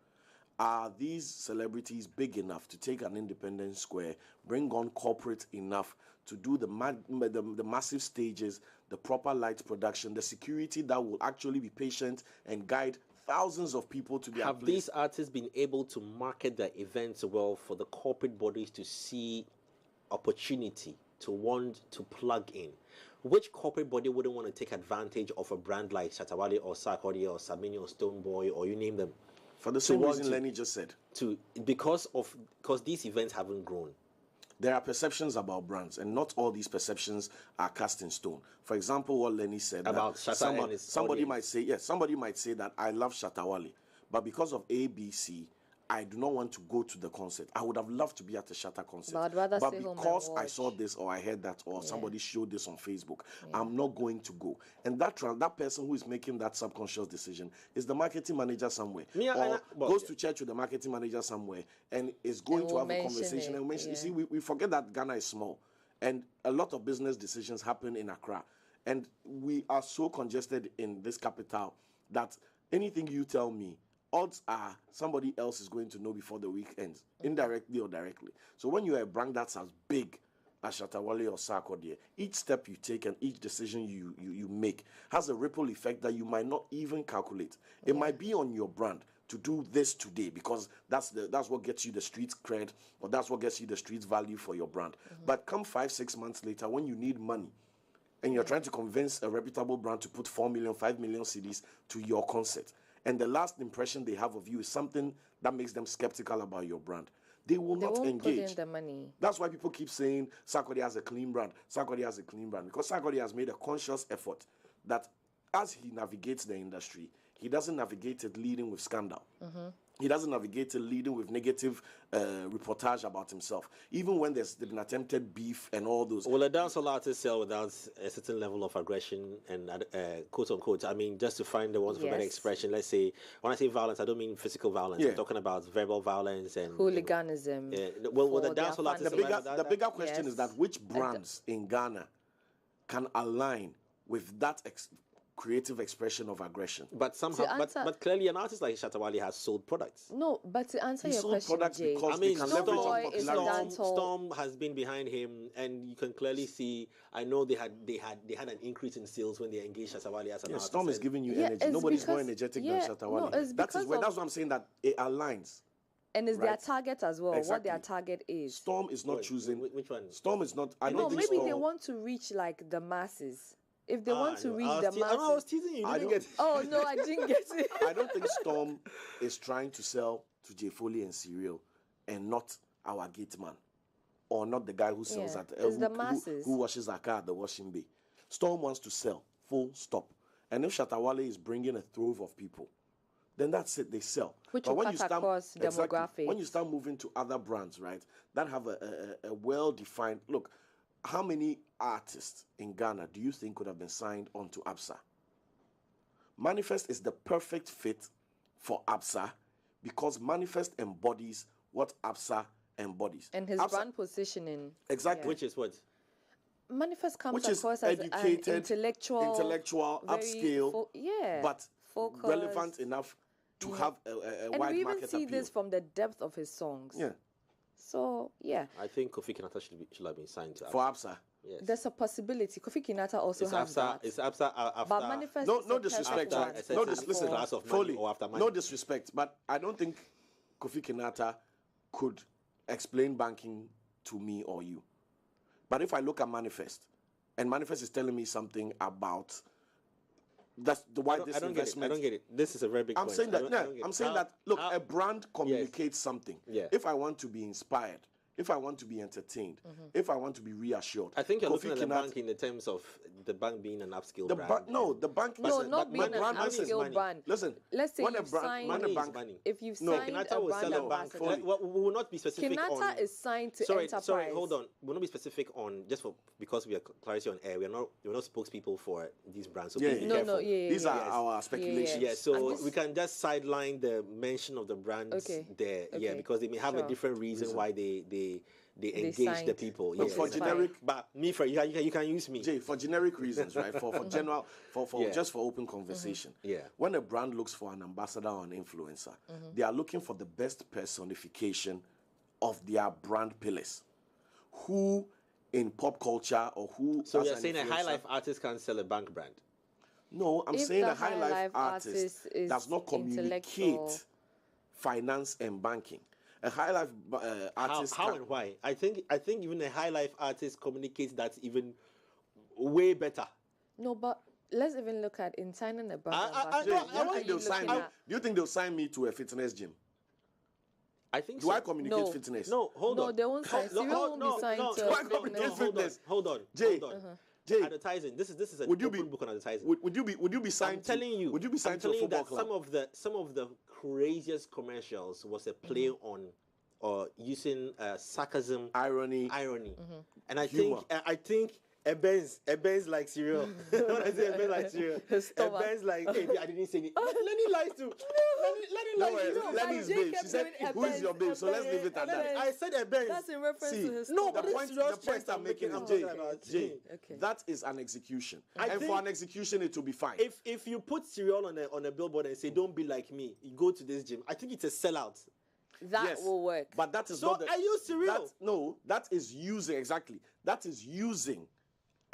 Are these celebrities big enough to take an Independence Square, bring on corporate enough to do the massive stages, the proper light production, the security that will actually be patient and guide thousands of people to their Have place? these artists been able to market their events well for the corporate bodies to see opportunity, to want to plug in? Which corporate body wouldn't want to take advantage of a brand like Shatta Wale or Sarkodie or Samini or Stonebwoy or you name them? For the same reason Lenny just said. Because these events haven't grown. There are perceptions about brands, and not all these perceptions are cast in stone. For example, what Lenny said about Shatta and his somebody might say, somebody might say that I love Shatta Wale, but because of ABC, I do not want to go to the concert. I would have loved to be at the Shatta concert. But I'd rather but stay home because and I watch. saw this or I heard that or somebody showed this on Facebook, I'm not going to go. And that person who is making that subconscious decision is the marketing manager somewhere. Goes to church with the marketing manager somewhere and is going to have a conversation. And mention, you see, we forget that Ghana is small. And a lot of business decisions happen in Accra. And we are so congested in this capital that anything you tell me, odds are somebody else is going to know before the week ends, indirectly or directly. So when you are a brand that's as big as Shatta Wale or Sarkodie, each step you take and each decision you make has a ripple effect that you might not even calculate. It might be on your brand to do this today because that's what gets you the street cred or that's what gets you the street value for your brand. But come 5-6 months later when you need money and you're trying to convince a reputable brand to put 4 million, 5 million CDs to your concert, and the last impression they have of you is something that makes them skeptical about your brand, they won't engage. Put in the money. That's why people keep saying Sarkodie has a clean brand. Sarkodie has a clean brand. Because Sarkodie has made a conscious effort that as he navigates the industry, he doesn't navigate it leading with scandal. He doesn't navigate it leading with negative reportage about himself. Even when there's been attempted beef and all those. Will a dancehall artist sell without a certain level of aggression and quote unquote? I mean, just to find the ones for better expression. Let's say, when I say violence, I don't mean physical violence. I'm talking about verbal violence and hooliganism. Well, the dancehall artist. The bigger question is that which brands in Ghana can align with that creative expression of aggression? But somehow, but clearly, an artist like Shatta Wale has sold products. No, but to answer your question, Jay, I mean, Storm has been behind him, and you can clearly see. I know they had an increase in sales when they engaged Shatta Wale as an artist. Storm is giving you energy. Nobody's more energetic than Shatta Wale. That's what I'm saying, that it aligns. And it's their target as well. Exactly. What their target is. Storm is not choosing. Which one? Storm is not. I don't think maybe Storm, they want to reach like the masses. If they want to reach the masses. I was teasing you. You didn't get it. Oh no, I didn't get it. I don't think Storm is trying to sell to Jay Foley and Serial and not our gate man, or not the guy who sells at It's the masses. who washes our car at the washing bay. Storm wants to sell, full stop. And if Shatta Wale is bringing a trove of people, then that's it, they sell. Which But will cut across demographics. when you start moving to other brands, right, that have a well-defined, look, how many artists in Ghana do you think could have been signed onto ABSA? Manifest is the perfect fit for ABSA because Manifest embodies what ABSA embodies. And his ABSA brand positioning. Exactly. Which is what? Manifest comes Which is across as an educated, intellectual, very upscale, but focused. relevant enough to have a And wide we even market see appeal. this from the depth of his songs. Yeah, So, yeah, I think Kofi Kinata should have been signed to for ABSA. ABSA. Yes. there's a possibility. Kofi Kinata also It's has ABSA. that. It's ABSA after. But Manifest No, is no a disrespect, perfect right? After No, a certain listen, class of money Foley, or after money. no disrespect, but I don't think Kofi Kinata could explain banking to me or you. But if I look at Manifest, and Manifest is telling me something about that's the why this I don't get it. I investment. don't get it. This is a very big I'm point. saying I that. don't- No, I don't get I'm it. saying How- that. Look, how- a brand communicates something. Yeah. If I want to be inspired, if I want to be entertained, if I want to be reassured, I think you're Kofi looking at the Kinata- bank in the terms of the bank being an upscale The brand. no, the bank. No, listen, not but being my an brand- listen, upscale money. brand. Listen, Let's say when a you've brand, signed, when a Money is bank, money. if you've No, signed Kinata a will brand sell a bank. ambassador, We will not be specific Kinata on. is signed to Sorry, Enterprise. sorry, hold on. We'll not be specific on just for because we are clarity on air. We're not spokespeople for these brands. So Yeah, please be yeah. No, careful. no, yeah. these are Yes. our speculations. Yeah, so And this- we can just sideline the mention of the brands Okay, there. Yeah, okay, because they may have a sure. different reason why they engage the signed. people. But Yes. for It's generic, But me, for you can use me. Jay, for generic reasons, right? For general, for Yeah. just for open conversation. Yeah. When a brand looks for an ambassador or an influencer, they are looking for the best personification of their brand pillars. Who in pop culture or who? So as you're an saying a high influencer- life artist can sell a bank brand? No, I'm If saying the a high high life life artist artist is does not communicate intellectual. finance and banking. A high life artist. How can- and why? I think even a high life artist communicates that even way better. No, but let's even look at in signing a brand I- Jay, ambassador. no, do what you are think they'll you sign looking me? at? Do you think they'll sign me to a fitness gym? I think Do so. I communicate No. fitness? No, hold No, on. they won't sign. Cyril won't be signed to Do I communicate fitness? Hold on. Jay, Hold on. Jay, Advertising. This is an would you open be book on advertising. would you be signed? I'm telling you. Would you be signed I'm to a telling you football that club? some of the craziest commercials was a play on or using sarcasm, Irony. and I Humor. think a Benz like Cyril. When I say a Benz like Cyril, a stomach. Benz like hey, I didn't say it. Lenny lies too. Lenny No, lies too. Lenny's Jay babe. kept She said, doing a "Who is your Benz, babe?" So let's leave it at that. I said a Benz. That's in reference See, to his no, stomach. but the this point, is the just point chest I'm I'm making making. is I'm Jay. talking about Jay, Jay. Okay. that is an execution, I and for think- an execution, it will be fine. If you put Cyril on a billboard and say don't be like me, you go to this gym. I think it's a sellout. That Yes, will work. But that is So not. The, are you Cyril? that is using exactly. That is using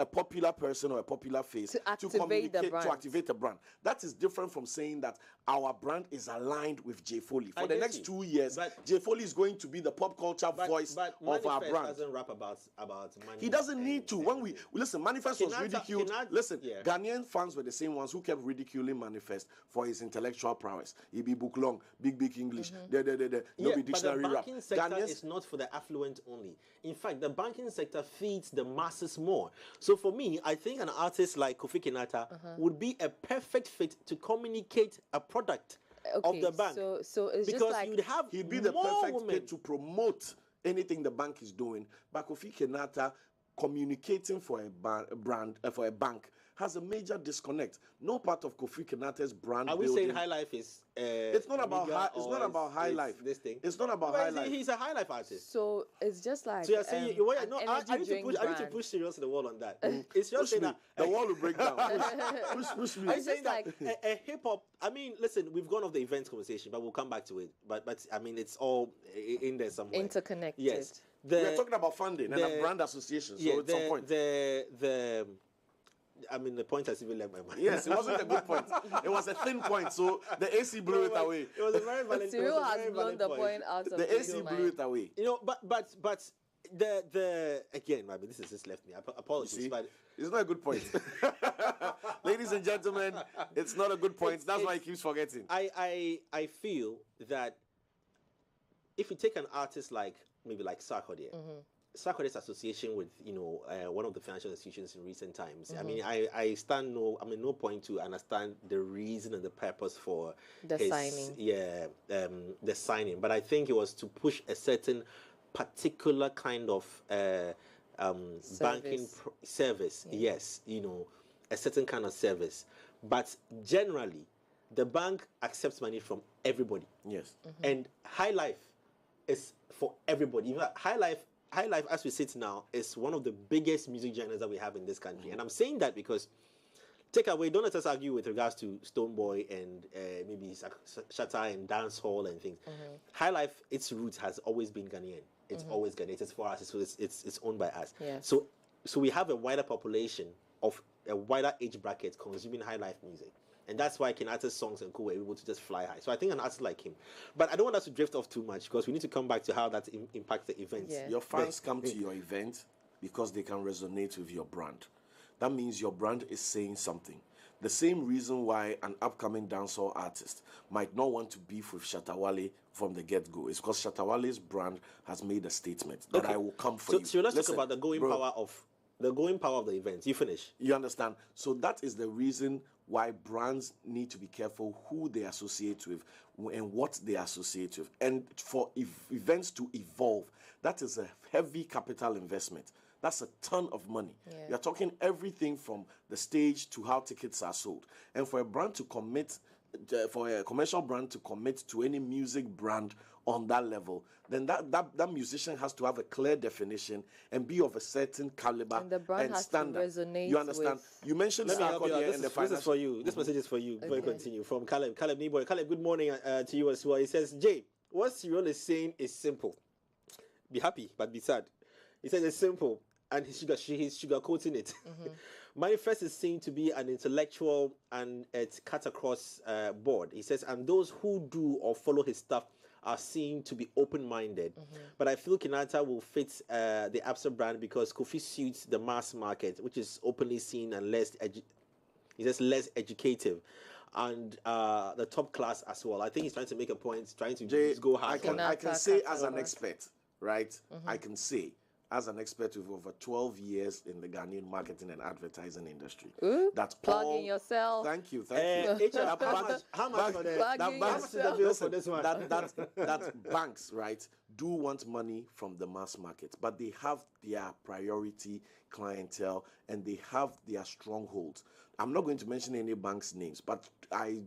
a popular person or a popular face To activate the communicate brand. to activate a brand. That is different from saying that our brand is aligned with Jay Foley. For I the get next you. 2 years, But- Jay Foley is going to be the pop culture voice but of our Manifest brand. doesn't rap about money. He doesn't need to. When we listen, Manifest was Kinata- ridiculed. Kinata- Listen, yeah. Ghanaian fans were the same ones who kept ridiculing Manifest for his intellectual prowess. He be book long, big English, no be But dictionary the rap. banking sector Ghanaians- is not for the affluent only. In fact, the banking sector feeds the masses more. So for me, I think an artist like Kofi Kinata would be a perfect fit to communicate a product of the bank. So it's because just like you'd have He'd be the more perfect women. fit to promote anything the bank is doing. But Kofi Kinata communicating for a brand for a bank has a major disconnect. No part of Kofi Kinata's brand Are we building. saying high life is? It's not about bigger high. It's or not about high it's life. This thing. It's not about But high life. He's a high life artist. so it's just like So you're saying an no? energy I need to drink push. I need to brand. push Cyril to the wall on that. It's just Push saying me. that The wall will break down. Push me. I'm saying that like- a hip hop. I mean, listen, we've gone off the events conversation, but we'll come back to it. But I mean, it's all in there somewhere. Interconnected. Yes. We're talking about funding and a brand association. So yeah, at some point. I mean, the point has even left my mind. Yes, it wasn't a good point. It was a thin point, so the AC blew it away. It was a very valid. it was Cyril a has very blown valid the point out of The his AC mind. blew it away. You know, but the again, I mean, this has just left me. Apologies, See? but It's not a good point. Ladies and gentlemen, it's not a good point. That's why he keeps forgetting. I feel that if you take an artist like maybe like Sarkodie, Sarkodie's association with one of the financial institutions in recent times. I mean, I stand no point to understand the reason and the purpose for the signing. Yeah, the signing. But I think it was to push a certain particular kind of banking service. Yes, a certain kind of service. But generally, the bank accepts money from everybody. Yes. And High Life is for everybody. In fact, High Life, as we sit now, is one of the biggest music genres that we have in this country. And I'm saying that because, don't let us argue with regards to Stonebwoy and maybe Shatta and dancehall and things. High Life, its roots has always been Ghanaian. It's always Ghanaian. It's for us. It's owned by us. Yes. So we have a wider population of a wider age bracket consuming High Life music. And that's why Kenyatta's songs and co were able to just fly high. So I think an artist like him. But I don't want us to drift off too much because we need to come back to how that impacts the events. Yeah. Your fans come to your event because they can resonate with your brand. That means your brand is saying something. The same reason why an upcoming dancehall artist might not want to beef with Shatta Wale from the get-go is because Shatta Wale's brand has made a statement that I will come for you. So let's talk about the going power of the event. You finish. You understand? So that is the reason why brands need to be careful who they associate with and what they associate with. And for events to evolve, that is a heavy capital investment. That's a ton of money. Yeah. You're talking everything from the stage to how tickets are sold. And for a brand to commit, for a commercial brand to commit to any music brand on that level, then that musician has to have a clear definition and be of a certain caliber and the brand has standard. To resonate. You understand? With... You mentioned Sarkodie and the financial. This is for you. This message is for you. Before we continue, from Caleb Niboy. Caleb, good morning to you as well. He says, Jay, what Cyril is saying is simple. Be happy, but be sad. He says it's simple, and he's sugarcoating it. Manifest is seen to be an intellectual and it's cut across board. He says, and those who do or follow his stuff are seen to be open-minded. But I feel Kenyatta will fit the Absa brand because Kofi suits the mass market, which is openly seen and less educative. And the top class as well. I think he's trying to make a point, trying to just go hard. I can say as an expert, right? I can say as an expert with over 12 years in the Ghanaian marketing and advertising industry. Ooh, that's plugging yourself. Thank you. How much for the bill for this one? That banks, right, do want money from the mass market, but they have their priority clientele and they have their strongholds. I'm not going to mention any bank's names, but I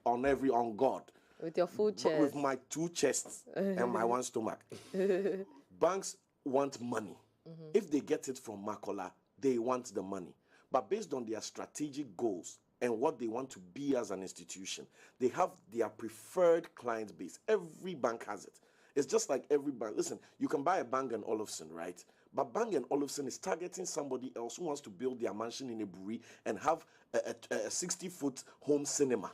on God. With your full chest. With my 2 chests and my 1 stomach. Banks want money. If they get it from Makola, they want the money. But based on their strategic goals and what they want to be as an institution, they have their preferred client base. Every bank has it. It's just like every bank. Listen, you can buy a Bang & Olufsen, right? But Bang & Olufsen is targeting somebody else who wants to build their mansion in Eburi and have a 60-foot home cinema.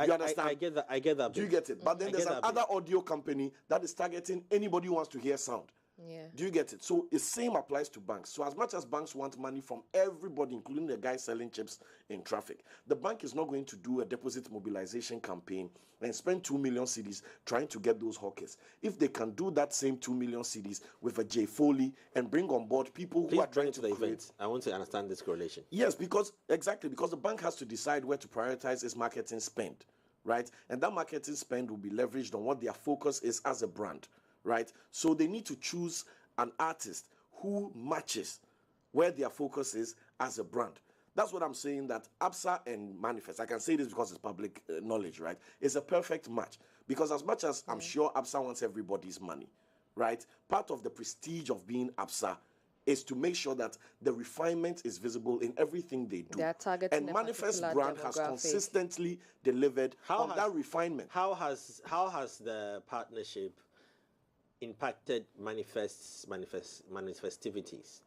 You understand? I get that. Do you get it? But then there's another audio company that is targeting anybody who wants to hear sound. Yeah. Do you get it? So the same applies to banks. So as much as banks want money from everybody, including the guy selling chips in traffic, the bank is not going to do a deposit mobilization campaign and spend 2 million cedis trying to get those hawkers. If they can do that same 2 million cedis with a Jay Foley and bring on board people who are trying to the create... event. I want to understand this correlation. Yes, because the bank has to decide where to prioritize its marketing spend, right? And that marketing spend will be leveraged on what their focus is as a brand. Right? So they need to choose an artist who matches where their focus is as a brand. That's what I'm saying, that Absa and Manifest, I can say this because it's public knowledge, right? It's a perfect match. Because as much as I'm sure Absa wants everybody's money, right? Part of the prestige of being Absa is to make sure that the refinement is visible in everything they do. They are targeting and Manifest brand has consistently delivered on that refinement. How has the partnership impacted manifestivities?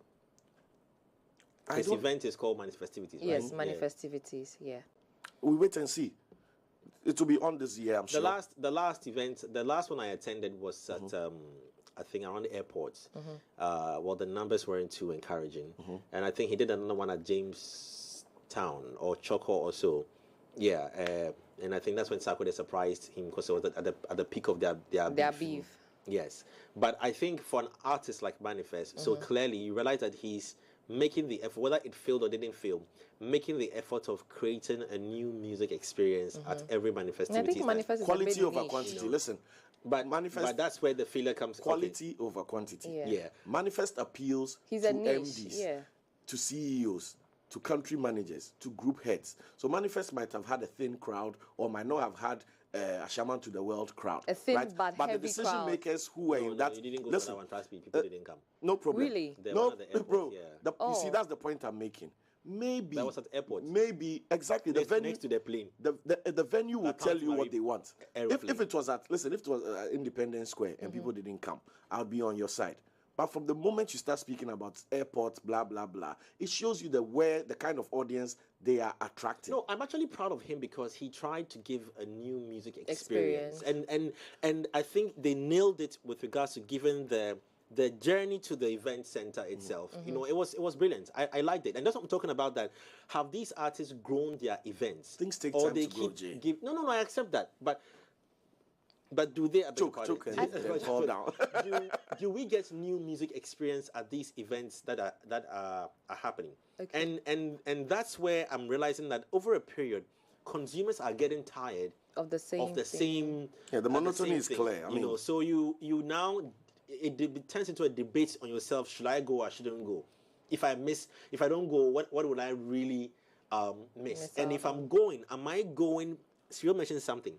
This event is called Manifestivities, right? Yes, Manifestivities, yeah. We wait and see. It will be on this year, I'm sure. The last event, the last one I attended was at, I think, around the airport. Well, the numbers weren't too encouraging. And I think he did another one at Jamestown or Choco or so. Yeah, and I think that's when Sarkodie surprised him because it was at the peak of their beef. Yes, but I think for an artist like Manifest, so clearly you realize that he's making the effort, whether it failed or didn't fail, making the effort of creating a new music experience at every Manifest. I think Manifest is Quality a bit over niche. quantity. Listen, but Manifest, that's where the failure comes. quality over quantity. Yeah. Manifest appeals He's to a niche. MDs, Yeah. to CEOs, to country managers, to group heads. So Manifest might have had a thin crowd or might not have had a Shaman to the World crowd. A thin right? but the heavy decision crowd. makers who were in that. You didn't go listen, for that one. Trust me, people didn't come. no problem. Really? They're No, one of the airports, bro. yeah. You see, Oh. that's the point I'm making. Maybe That was at airport. Maybe exactly Next, the venue next to the plane. The venue will That tell counts you what Marine they want. Aeroplane. If it was at Independence Square and people didn't come, I'll be on your side. But from the moment you start speaking about airports, blah blah blah, it shows you the kind of audience they are attracting. No, I'm actually proud of him because he tried to give a new music experience. And I think they nailed it with regards to giving the journey to the event center itself. You know, it was brilliant. I liked it. And that's what I'm talking about, that have these artists grown their events? Things take or time they to grow, keep Jay. No, I accept that. But do they Choke and fall down. do we get new music experience at these events that are happening? Okay. And that's where I'm realizing that over a period, consumers are getting tired Of the same. thing. Yeah, the monotony same is thing, clear. I you mean, know, so you now it turns into a debate on yourself. Should I go or shouldn't go? If I don't go, what would I really miss? And if I'm going, am I going? Cyril mentioned something.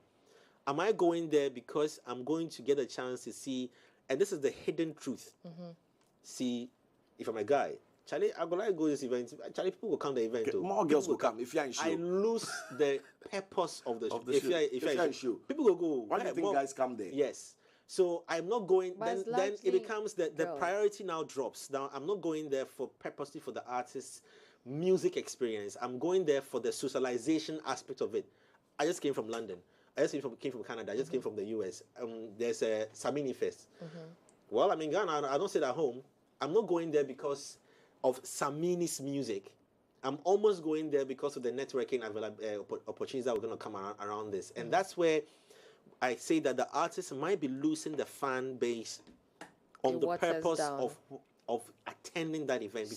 Am I going there because I'm going to get a chance to see? And this is the hidden truth. See, if I'm a guy, Charlie, I'm gonna go to this event. Charlie, people will come to the event too. more girls will come if you're in show. I lose the purpose of the show. Of the show. If you're in show. People will go. Why do you think guys come there? Yes. So I'm not going. But it's Then it largely becomes the girls. priority now drops. Now I'm not going there for purposely for the artist's music experience. I'm going there for the socialization aspect of it. I just came from London. I just came from Canada. I just came from the US. There's a Samini Fest. Well, I'm in Ghana. I don't sit at home. I'm not going there because of Samini's music. I'm almost going there because of the networking opportunities that are going to come around this. And that's where I say that the artist might be losing the fan base on It the waters purpose down. of attending that event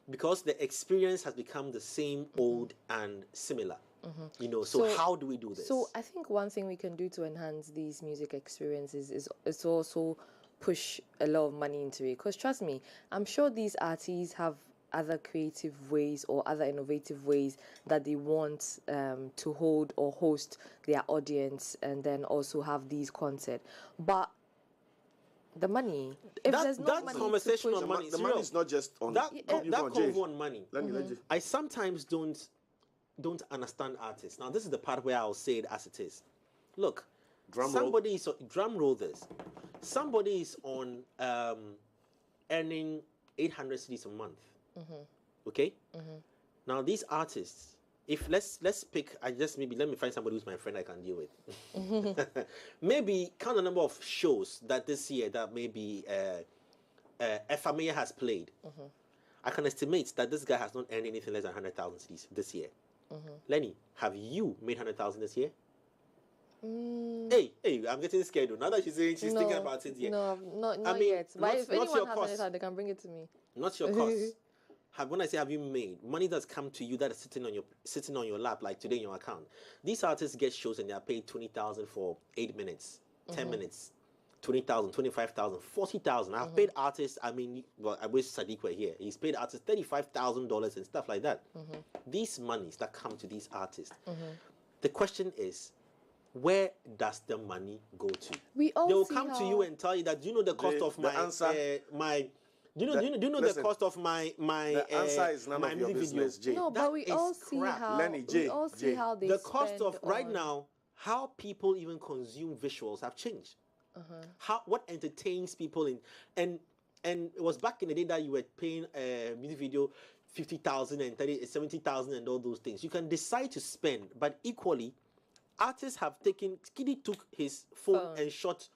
because the experience has become the same old and similar. You know, so how do we do this? So I think one thing we can do to enhance these music experiences is to also push a lot of money into it. Because trust me, I'm sure these artists have other creative ways or other innovative ways that they want to hold or host their audience and then also have these concerts. But the money, if there's no that money conversation to push, on money, the money is not just on that you that go on, Jay. convo on money. Let me. I sometimes don't understand artists. Now, this is the part where I'll say it as it is. Look, Drum roll. drum roll this. Somebody is on earning 800 cedis a month. Okay. Now, these artists, if let's pick, let me find somebody who's my friend I can deal with. Maybe count the number of shows that this year that maybe Efamea has played. I can estimate that this guy has not earned anything less than 100,000 cedis this year. Lenny, have you made 100,000 this year? Hey, I'm getting scared. Now that she's saying she's thinking about it, No, not I mean, yet. But if not your anyone has cost. anything, they can bring it to me. Not your cost. When I say have you made money that's come to you that is sitting on your lap, like today in your account. These artists get shows and they are paid 20,000 for 8 minutes, 10 minutes, 20,000, 25,000, 40,000. I've paid artists. I wish Sadiq were here. He's paid artists $35,000 and stuff like that. These monies that come to these artists. The question is, where does the money go to? We all they will see come to how- you and tell you that, do you know the cost of the my answer- my. Do you know listen, the cost of my The answer is none my of your music business, Jay. No, That but we is all see crap. how Lenny, Jay, we all see Jay. how they The cost spend of right on- now, how people even consume visuals have changed. What entertains people and it was back in the day that you were paying a music video 50,000 and 70,000 and all those things. You can decide to spend, but equally, artists have taken. Skiddy took his phone and shot.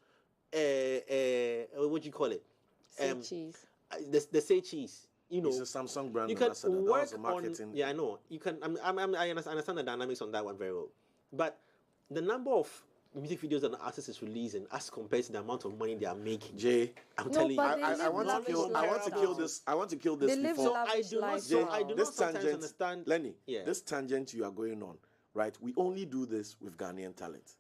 What do you call it? Say cheese. The say cheese. you know, It's a Samsung brand you can ambassador. That work was the marketing. on. Yeah, I know. You can. I understand the dynamics on that one very well, but the number of music videos that an artist is releasing as compared to the amount of money they are making. Jay, I'm No, telling you. but they I live want to lavish kill. I want to kill lifestyle. this. I want to kill this They live before. lavish I do not. lifestyle. I do not This sometimes tangent, understand. Lenny. Yeah. This tangent you are going on, right? We only do this with Ghanaian talent,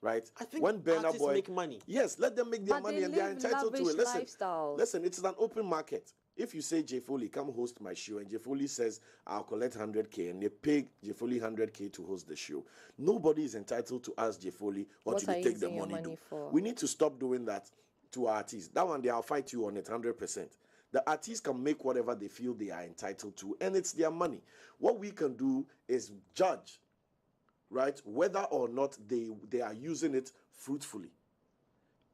right? I think when Burna artists Boy make money. Yes, let them make their But money they and they are live entitled to it. lavish Listen, lifestyles. listen, it's an open market. If you say Jay Foley, come host my show, and Jay Foley says, I'll collect 100K, and they pay Jay Foley 100K to host the show, nobody is entitled to ask Jay Foley, what What should are you you take the using your money money do? for? We need to stop doing that to artists. That one, I'll fight you on it 100%. The artists can make whatever they feel they are entitled to, and it's their money. What we can do is judge, right, whether or not they are using it fruitfully.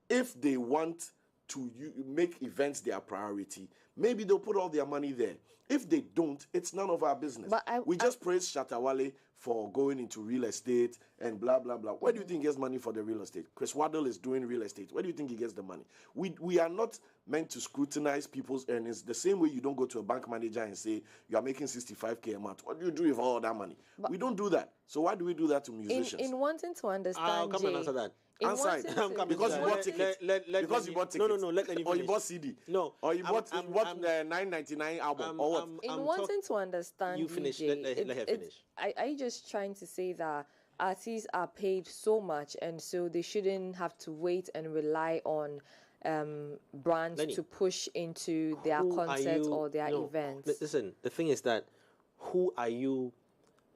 If they want to make events their priority, maybe they'll put all their money there. If they don't, it's none of our business. But We just praise Shatta Wale for going into real estate and blah, blah, blah. Where do you think he gets money for the real estate? Chris Waddle is doing real estate. Where do you think he gets the money? We are not meant to scrutinize people's earnings the same way you don't go to a bank manager and say, you are making 65K a month. What do you do with all that money? We don't do that. So why do we do that to musicians? In wanting to understand, I'll come and Jay, answer that. in Answer wanting it. to- I'm coming Because to you that. bought tickets. Because you bought tickets. No, let me Or you finish. bought CD. No, Or you bought I'm- the 9.99 album. Or what? in I'm wanting to understand, You finish. DJ, Let her finish. Are you just trying to say that artists are paid so much and so they shouldn't have to wait and rely on brands Lenny, to push into their Who are concerts you- or their no, events? Listen, the thing is that who are you?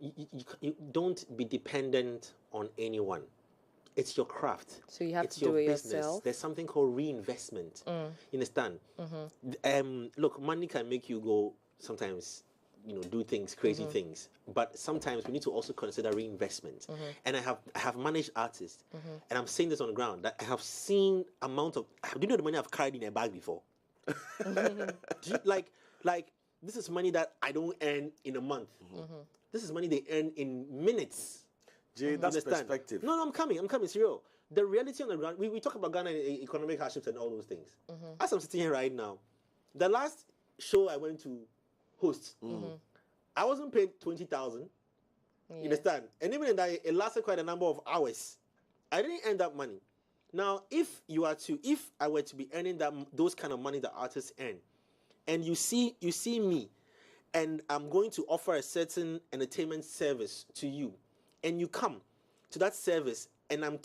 You don't be dependent on anyone. It's your craft. So you have it's to do your it business. yourself? There's something called reinvestment. You understand? Look, money can make you go sometimes, do things, crazy things. But sometimes we need to also consider reinvestment. And I have managed artists, and I'm saying this on the ground that I have seen amount of. Do you know the money I've carried in a bag before? like this is money that I don't earn in a month. This is money they earn in minutes. Jay, You that's understand? perspective. No, I'm coming, serious. The reality on the ground, we talk about Ghana economic hardships and all those things. As I'm sitting here right now, the last show I went to host, I wasn't paid 20,000. You understand? And even in that, it lasted quite a number of hours. I didn't earn that money. Now, if I were to be earning those kind of money that artists earn, and you see me, and I'm going to offer a certain entertainment service to you, and you come to that service, and I'm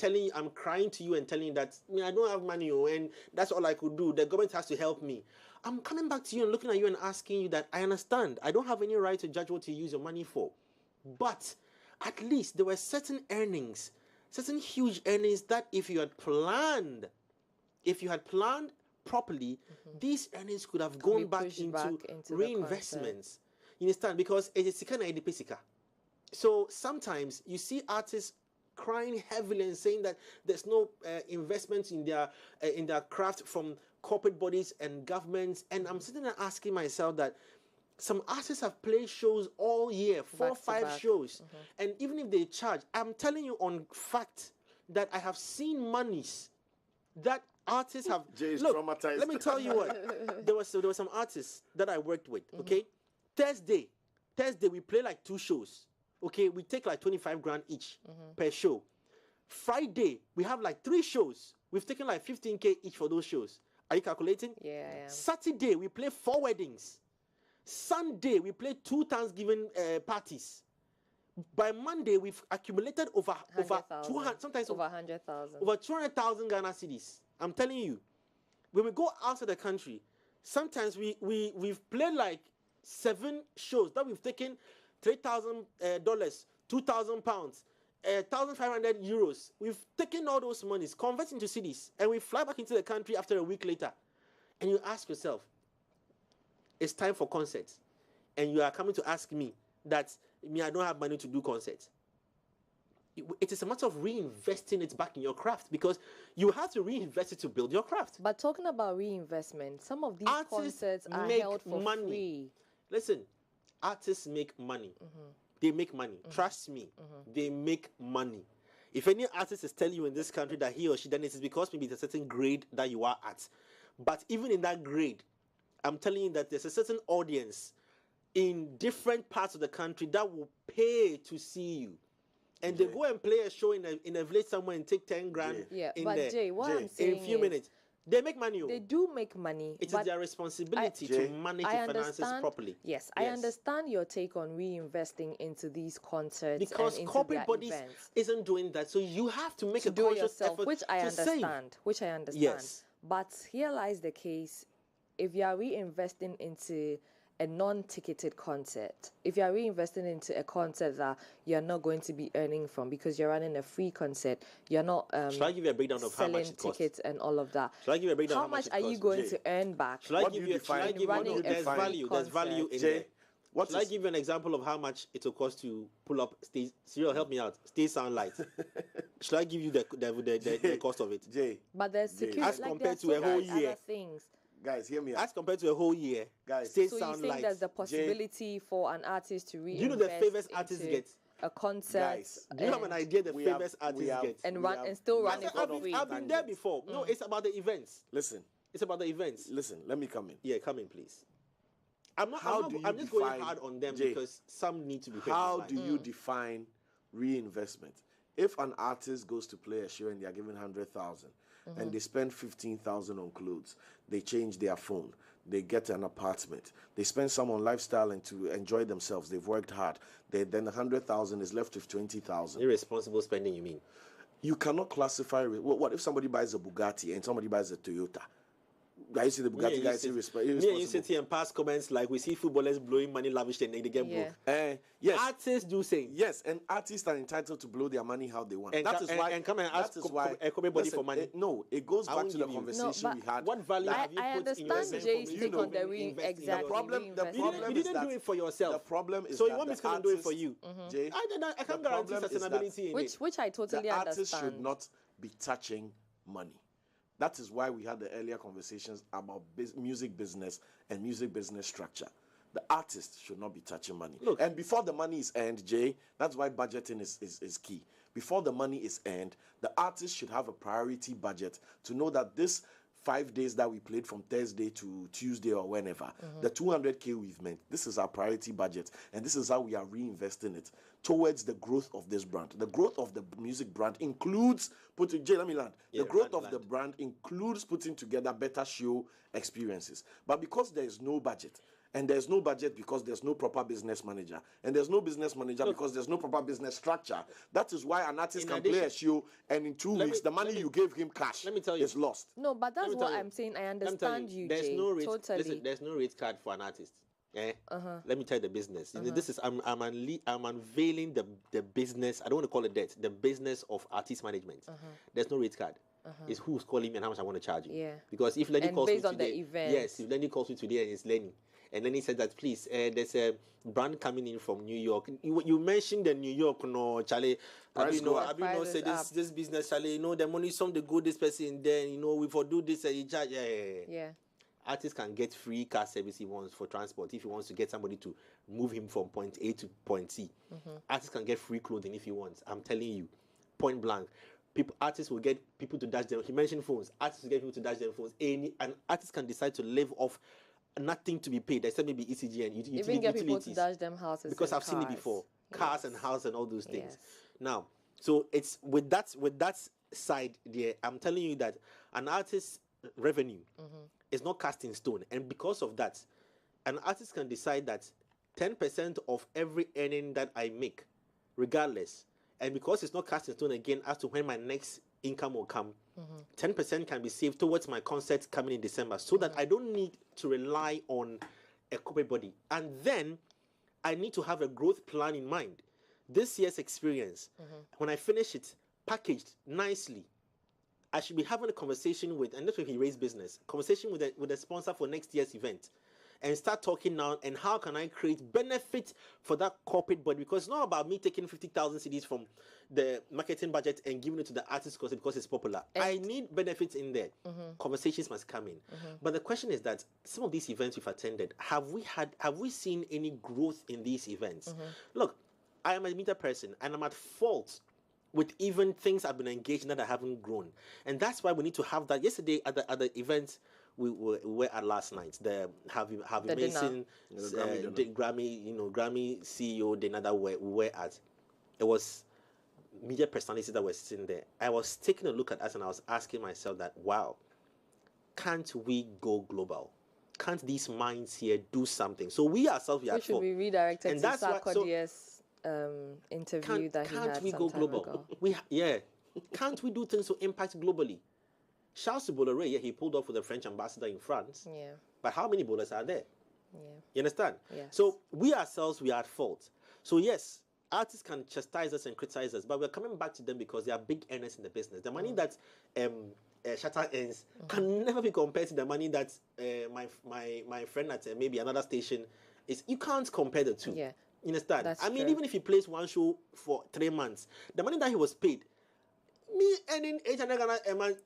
crying to you and telling you that I don't have money, and that's all I could do. The government has to help me. I'm coming back to you and looking at you and asking you that I understand. I don't have any right to judge what you use your money for, but at least there were certain earnings, certain huge earnings that if you had planned properly, these earnings could have gone back pushed into back into the reinvestments. You understand? Because it is kind of edipesika. So sometimes you see artists crying heavily and saying that there's no investment in their craft from corporate bodies and governments. And I'm sitting there asking myself that some artists have played shows all year, 4 or 5 shows. And even if they charge, I'm telling you on fact that I have seen monies that artists have. Jay is Look, traumatized. let me tell you what. There were some artists that I worked with, okay? Thursday we play like 2 shows. Okay, we take like 25 grand each per show. Friday, we have like 3 shows. We've taken like 15K each for those shows. Are you calculating? Yeah, I am. Saturday, we play 4 weddings. Sunday, we play 2 Thanksgiving parties. By Monday, we've accumulated over 200, sometimes over 100,000. over 200,000 Ghana cedis. I'm telling you, when we go outside the country, sometimes we've played like 7 shows that we've taken $3,000, 2,000 pounds, 1,500 euros. We've taken all those monies, convert into cedis, and we fly back into the country after a week later. And you ask yourself, it's time for concerts, and you are coming to ask me that I don't have money to do concerts. It is a matter of reinvesting it back in your craft, because you have to reinvest it to build your craft. But talking about reinvestment, some of these Artists concerts are make held for money. free. Listen, artists make money. They make money. Trust me, they make money. If any artist is telling you in this country that he or she done it, it's because maybe it's a certain grade that you are at. But even in that grade, I'm telling you that there's a certain audience in different parts of the country that will pay to see you. And they go and play a show in a village somewhere and take 10 grand in but there. Jay, what I'm saying in a few is, minutes. They make money. They do make money. It is their responsibility to manage the finances properly. Yes, I understand your take on reinvesting into these concerts because and into corporate bodies events. Isn't doing that, so you have to make to a do conscious yourself, effort which I to understand. save. Which I understand. Yes. But here lies the case: if you are reinvesting into a non-ticketed concert, if you are reinvesting into a concert that you're not going to be earning from because you're running a free concert, you're not Shall I give you a breakdown of how much selling it costs? tickets and all of that. Shall I give you a breakdown How of how much much are it you costs? going to earn back? Shall I give you? Shall I give you? There's value. There's value in there. Shall I give you an example of how much it will cost to pull up stage? Cyril, help me out. Stage sound lights. Shall I give you the cost of it? Jay. But there's security. As like compared there's to a whole so many year. other things. Guys, hear me out. As compared to a whole year, guys. Stage So you sound think lights. there's the possibility for an artist to reinvest? Do you know the favors artists into get? A concert. Guys, do you have an idea the famous artists get? And still running for free. I've been there before. No, it's about the events. Listen. It's about the events. Listen, let me come in. Yeah, come in, please. I'm just going hard on them because some need to be paid. How do you define reinvestment? If an artist goes to play a show and they are given 100,000 and they spend 15,000 on clothes, they change their phone, they get an apartment, they spend some on lifestyle and to enjoy themselves, they've worked hard, then 100,000 is left with 20,000. Irresponsible spending, you mean? You cannot classify. What if somebody buys a Bugatti and somebody buys a Toyota? I see the Bugatti guys irresponsible. Me and you sit here and pass comments like we see footballers blowing money lavishly and they get broke. Yes. Artists do same. Yes, and artists are entitled to blow their money how they want. And that is why. And come and ask everybody for money. No, it goes back to the conversation we had. What value have you put in your investment? Jay's take on the exactly. The problem you is didn't that do it for yourself. The problem is so that you want me to come and do it for you? Jay, I can't guarantee sustainability in it. Which I totally understand. The artists should not be touching money. That is why we had the earlier conversations about music business and music business structure. The artist should not be touching money. Look, and before the money is earned, Jay, that's why budgeting is key. Before the money is earned, the artist should have a priority budget to know that this 5 days that we played from Thursday to Tuesday or whenever, the 200K we've made, this is our priority budget, and this is how we are reinvesting it towards the growth of this brand. The growth of the music brand includes Jay, let me land. The growth of the brand includes putting together better show experiences. But because there is no budget, and there's no budget because there's no proper business manager, and there's no business manager because there's no proper business structure, that is why an artist can play a show and in 2 weeks the money you gave him cash is lost. No, but that's what I'm saying. I understand you, there's Jay. No rate, totally. Listen, there's no rate card for an artist. Let me tell you the business. This is I'm unveiling the business. I don't want to call it debt. The business of artist management. There's no rate card. It's who's calling me and how much I want to charge you. Yeah. Because if Lenny calls me based on today, the event. yes, if Lenny calls me today and it's Lenny, and then he said that please, there's a brand coming in from New York. You mentioned the New York, no, Charlie. I said this business, Charlie. The money some they go this person, then we for do this and you charge. Yeah. Artist can get free car service he wants for transport if he wants to get somebody to move him from point A to point C. Artist can get free clothing if he wants. I'm telling you, point blank. Artists will get people to dash them. He mentioned phones. Artists will get people to dash their phones. An artist can decide to live off nothing to be paid, except maybe ECG and utilities. Even get people to dash them houses. Because I've seen it before. Cars and house and all those things. Now, so it's with that side there, I'm telling you that an artist's revenue is not cast in stone. And because of that, an artist can decide that 10% of every earning that I make, regardless, and because it's not cast in stone again as to when my next income will come, 10% can be saved towards my concert coming in December so that I don't need to rely on a corporate body. And then I need to have a growth plan in mind. This year's experience, when I finish it, packaged nicely, I should be having a conversation with, and that's where he raised business, conversation with a sponsor for next year's event. And start talking now, and how can I create benefit for that corporate body? Because it's not about me taking 50,000 CDs from the marketing budget and giving it to the artist because it's popular. I need benefits in there. Conversations must come in. But the question is that some of these events we've attended, have we seen any growth in these events? Look, I am a media person, and I'm at fault with even things I've been engaged in that I haven't grown. And that's why we need to have that. Yesterday at the event, we were at last night. The Harvey The Mason, Grammy CEO dinner that we were at. It was media personalities that were sitting there. I was taking a look at us and I was asking myself that, wow, can't we go global? Can't these minds here do something? So we ourselves, we are should be redirected and to that's why, Sarkodie's interview that he had can't we some go time global? ago. Can't we do things to impact globally? Charles Bolloré, he pulled off with the French ambassador in France. Yeah. But how many bowlers are there? Yeah. You understand? Yes. So we ourselves, we are at fault. So yes, artists can chastise us and criticize us, but we're coming back to them because they are big earners in the business. The money that Shatta earns can never be compared to the money that my friend at maybe another station is. You can't compare the two. Yeah. You understand? That's I mean, true. even if he plays one show for 3 months, the money that he was paid, me earning 800 Ghana a month,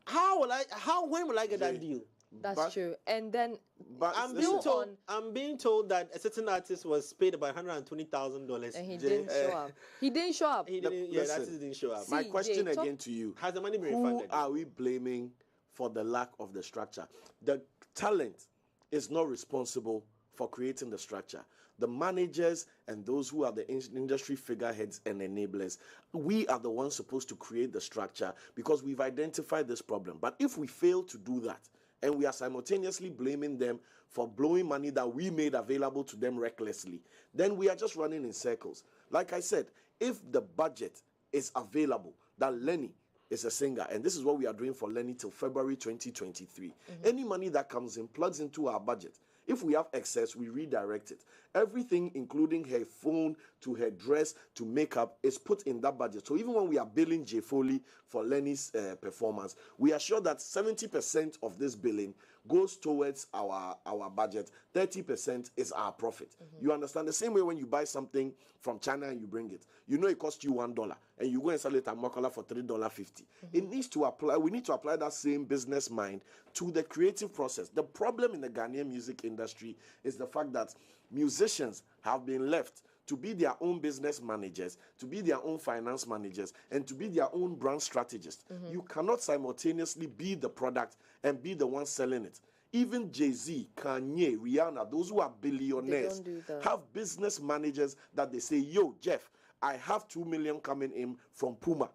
when will I get that deal? That's true. And then I'm being told that a certain artist was paid about $120,000 and he didn't show up. He didn't show up. He didn't. Yeah, that artist didn't show up. My question again to you: has the money been who refunded? are we blaming for the lack of the structure? The talent is not responsible for creating the structure. The managers and those who are the industry figureheads and enablers, we are the ones supposed to create the structure because we've identified this problem. But if we fail to do that, and we are simultaneously blaming them for blowing money that we made available to them recklessly, then we are just running in circles. Like I said, if the budget is available, that Lenny is a singer, and this is what we are doing for Lenny till February 2023. Any money that comes in plugs into our budget. If we have excess, we redirect it. Everything, including her phone, to her dress, to makeup, is put in that budget. So even when we are billing Jay Foley for Lenny's performance, we are sure that 70% of this billing goes towards our budget. 30% is our profit. You understand? The same way when you buy something from China and you bring it, you know it costs you $1, and you go and sell it at Mokola for $3.50. It needs to apply. We need to apply that same business mind to the creative process. The problem in the Ghanaian music industry is the fact that musicians have been left to be their own business managers, to be their own finance managers, and to be their own brand strategists. You cannot simultaneously be the product and be the one selling it. Even Jay-Z, Kanye, Rihanna, those who are billionaires, have business managers that they say, yo, Jeff, I have 2 million coming in from Puma.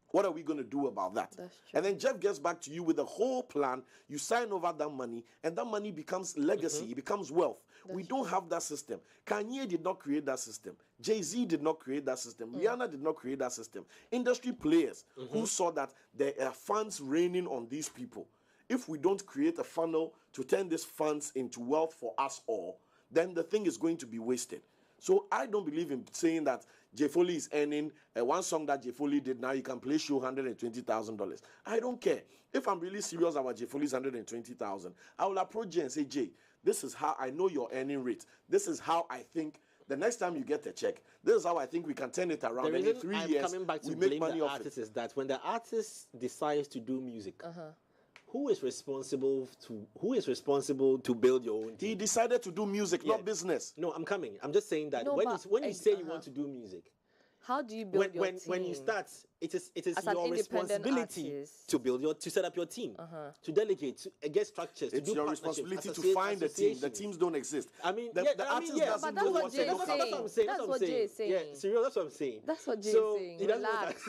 What are we going to do about that? And then Jeff gets back to you with a whole plan. You sign over that money, and that money becomes legacy. It becomes wealth. We don't have that system. Kanye did not create that system. Jay-Z did not create that system. Rihanna did not create that system. Industry players who saw that there are funds raining on these people. If we don't create a funnel to turn these funds into wealth for us all, then the thing is going to be wasted. So I don't believe in saying that Jay Foley is earning one song that Jay Foley did. Now you can play show $120,000. I don't care. If I'm really serious about Jay Foley's $120,000, I will approach Jay and say, Jay, this is how I know your earning rate. This is how I think the next time you get a check, this is how I think we can turn it around. The and reason in 3 I'm years, coming back to we make blame money the off artist it. is that when the artist decides to do music, who is responsible to build your own team? He decided to do music, not business. No, I'm coming. I'm just saying that when you say you want to do music, how do you build your team? When you start, it is As your an independent responsibility artist. to set up your team, to delegate, to get structures, It's to do your partnerships, responsibility to associate- find the team. The associations. teams don't exist. I mean, the artist doesn't but know that's what what Jay to is look saying. at. That's what I'm saying. That's what Jay is saying. Yeah, Cyril, that's what I'm saying. That's what Jay So, is saying. he doesn't know Relax.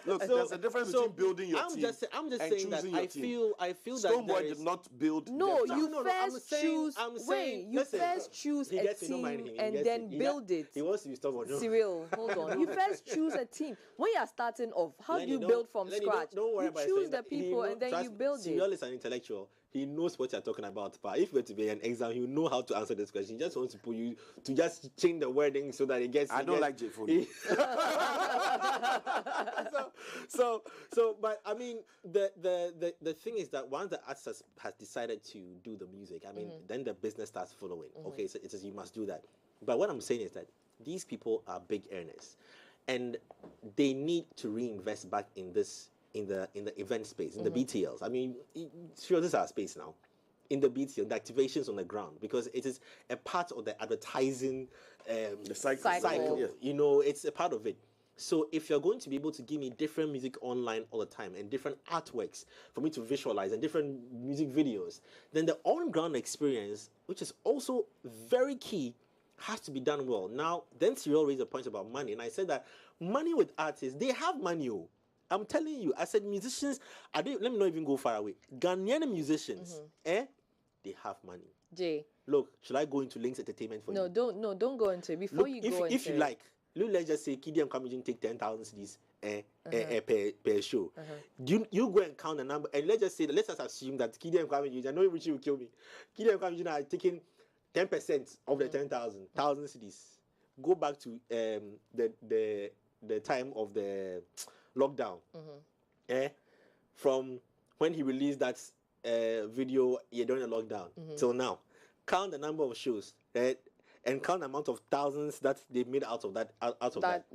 Look, there's a difference between building your I'm team just and saying that choosing your I team. feel that Stonebwoy there did is, not build. No, their you team. first choose. Wait, you listen, first choose he a gets it, don't mind team him, he and gets then it. He build it. He wants to be stubborn. No. Cyril, hold on. You first choose a team. When you are starting off, how do you build from scratch? Don't worry You about choose saying the that. He people knows- and then trust you me, build Cyril it. is an intellectual. He knows what you're talking about. But if we're to be an exam, he will know how to answer this question. He just wants to put you to just change the wording so that it gets. I don't like Jay Foley. But I mean, the thing is that once the artist has decided to do the music, I mean, then the business starts following. Okay, so it is, you must do that. But what I'm saying is that these people are big earners, and they need to reinvest back in this in the event space, in the BTLs. I mean, sure, this is our space now. In the BTL, the activations on the ground, because it is a part of the advertising The cycle. cycle. Yes. You know, it's a part of it. So if you're going to be able to give me different music online all the time and different artworks for me to visualize and different music videos, then the on-ground experience, which is also very key, has to be done well. Now, then Cyril raised a point about money, and I said that money with artists, they have money. I'm telling you, I said musicians, let me not even go far away. Ghanaian musicians, they have money. Jay. Look, should I go into Links Entertainment for you? Don't go into it. Before Look, you go into if you like, let's just say Kidi and Kamijin take 10,000 cedis per show. You go and count the number, and let's just assume that Kidi and Kamijin, I know Richie will kill me. Kidi and Kamijin are taking 10% of the 10,000 cedis. Go back to the time of the lockdown. From when he released that video during the lockdown till now. Count the number of shows, right? And count the amount of thousands that they made out of that.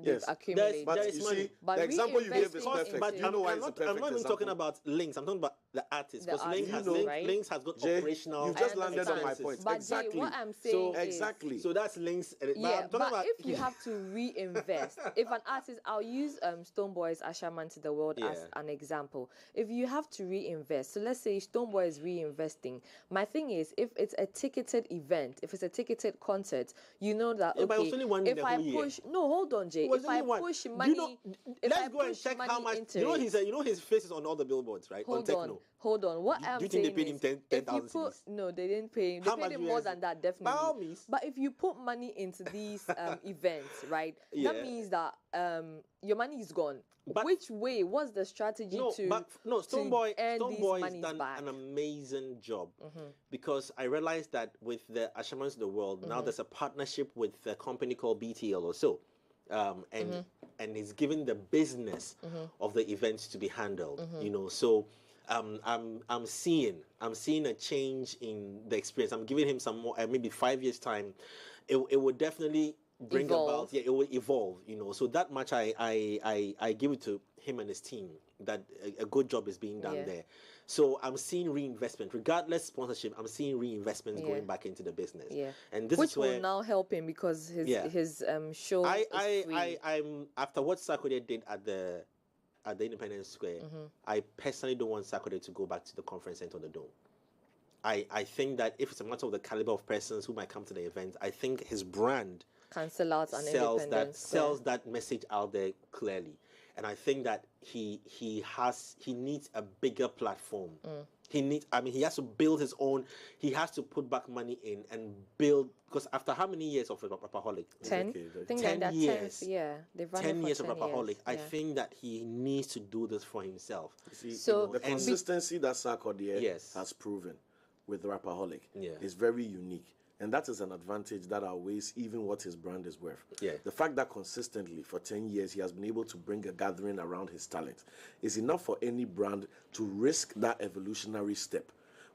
Yes, accumulated. But you see, the example you gave is perfect. But you know why it's a perfect I'm not even talking about Links. I'm talking about the artists. Because Links has got Jay, operational. You just landed on my point. But Exactly. Jay, what I'm saying exactly. So that's Links. But if you have to reinvest, if an artist, I'll use Stonebwoy's Ashaman to the World as an example. If you have to reinvest, so let's say Stonebwoy is reinvesting. My thing is, if it's a ticketed event, if it's a ticketed concert, you know that if I push, hold on, Jay. If I push money, let's go and check how much. You know his face is on all the billboards, right? On Techno. Hold on. What I'm saying is, do you think they paid him 10,000? No, they didn't pay him. They paid him more than that, definitely. But if you put money into these events, right, that means that your money is gone. But which way? What's the strategy Stonebwoy has done back? an amazing job because I realized that with the Ashamans of the World, now there's a partnership with a company called BTL or so. And he's given the business of the events to be handled. So I'm seeing a change in the experience. I'm giving him some more, maybe 5 years time. It would definitely bring about, it will evolve. So that much I give it to him and his team, that a good job is being done there. So I'm seeing reinvestment, regardless sponsorship. I'm seeing reinvestments going back into the business. And this which is where, will now help him because his show is free. I'm after what Sarkodie did at the Independence Square. I personally don't want Sarkodie to go back to the conference center or the Dome. I think that if it's a matter of the caliber of persons who might come to the event, I think his brand sells that message out there clearly. And I think that he needs a bigger platform. He has to build his own. He has to put back money in and build, because after how many years of Rapaholic? 10. I think 10 years. They've run 10 years of 10 Rapaholic. years. I think that he needs to do this for himself. See, the consistency that Sarkodie has proven with Rapaholic is very unique. And that is an advantage that outweighs even what his brand is worth. The fact that consistently for 10 years he has been able to bring a gathering around his talent is enough for any brand to risk that evolutionary step.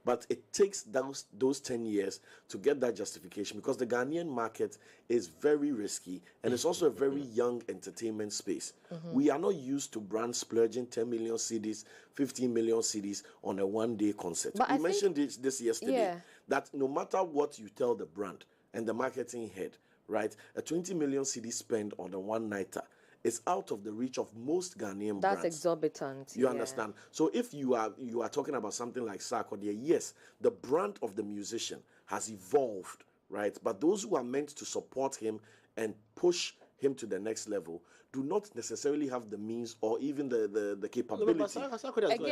But it takes those 10 years to get that justification, because the Ghanaian market is very risky and it's also a very young entertainment space. We are not used to brands splurging 10 million cedis, 15 million cedis on a one-day concert. We mentioned this yesterday, that no matter what you tell the brand and the marketing head, right, a 20 million CD spend on a one-nighter is out of the reach of most Ghanaian brands. That's exorbitant. You understand? So if you are talking about something like Sarkodie, yes, the brand of the musician has evolved, right? But those who are meant to support him and push him to the next level do not necessarily have the means or even the capability. That's I was going to say that.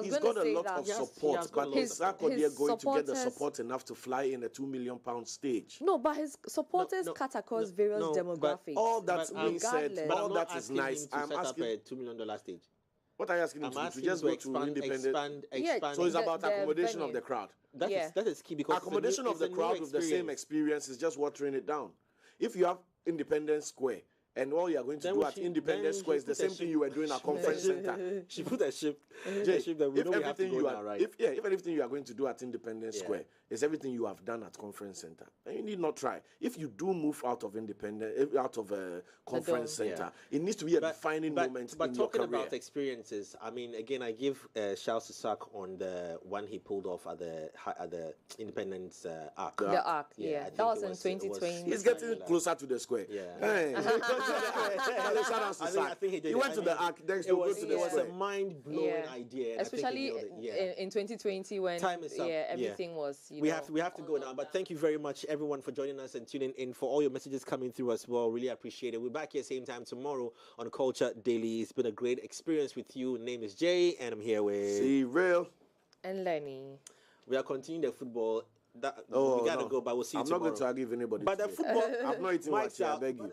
He's got a lot of support, but is Sarkodie going to get the support enough to fly in a £2 million stage? No, but his supporters cut across various demographics. All that being said, all that is nice. I'm asking a $2 million stage. What are you asking him to do? To just go to independent? So it's about accommodation of the crowd. That is key, because accommodation of the crowd with the same experience is just watering it down. If you have Independence Square, and all you are going to do at Independence Square is the same thing you were doing at Conference Center. She put a ship. That we know we have to go now, right? If everything you are going to do at Independence Square is everything you have done at Conference Center, then you need not try. If you do move out of Conference Center, it needs to be a defining moment in your career. But talking about experiences, I mean, again, I give shouts to Sark on the one he pulled off at the Independence Arc. The Arc, that was in 2020. He's getting closer to the square. Yeah. I think he did. He went to the architects to go to the It was a square. mind-blowing idea. and I think he Especially nailed it. in 2020 when Time is up. everything was, we have to go now, but thank you very much everyone for joining us and tuning in, for all your messages coming through as well. Really appreciate it. We're back here same time tomorrow on Culture Daily. It's been a great experience with you. Name is Jay and I'm here with C-Real and Lenny. We are continuing the football. We gotta go, but we'll see you I'm tomorrow. not going to argue with anybody. But the today. football I'm not eating Mike's what I out. beg you.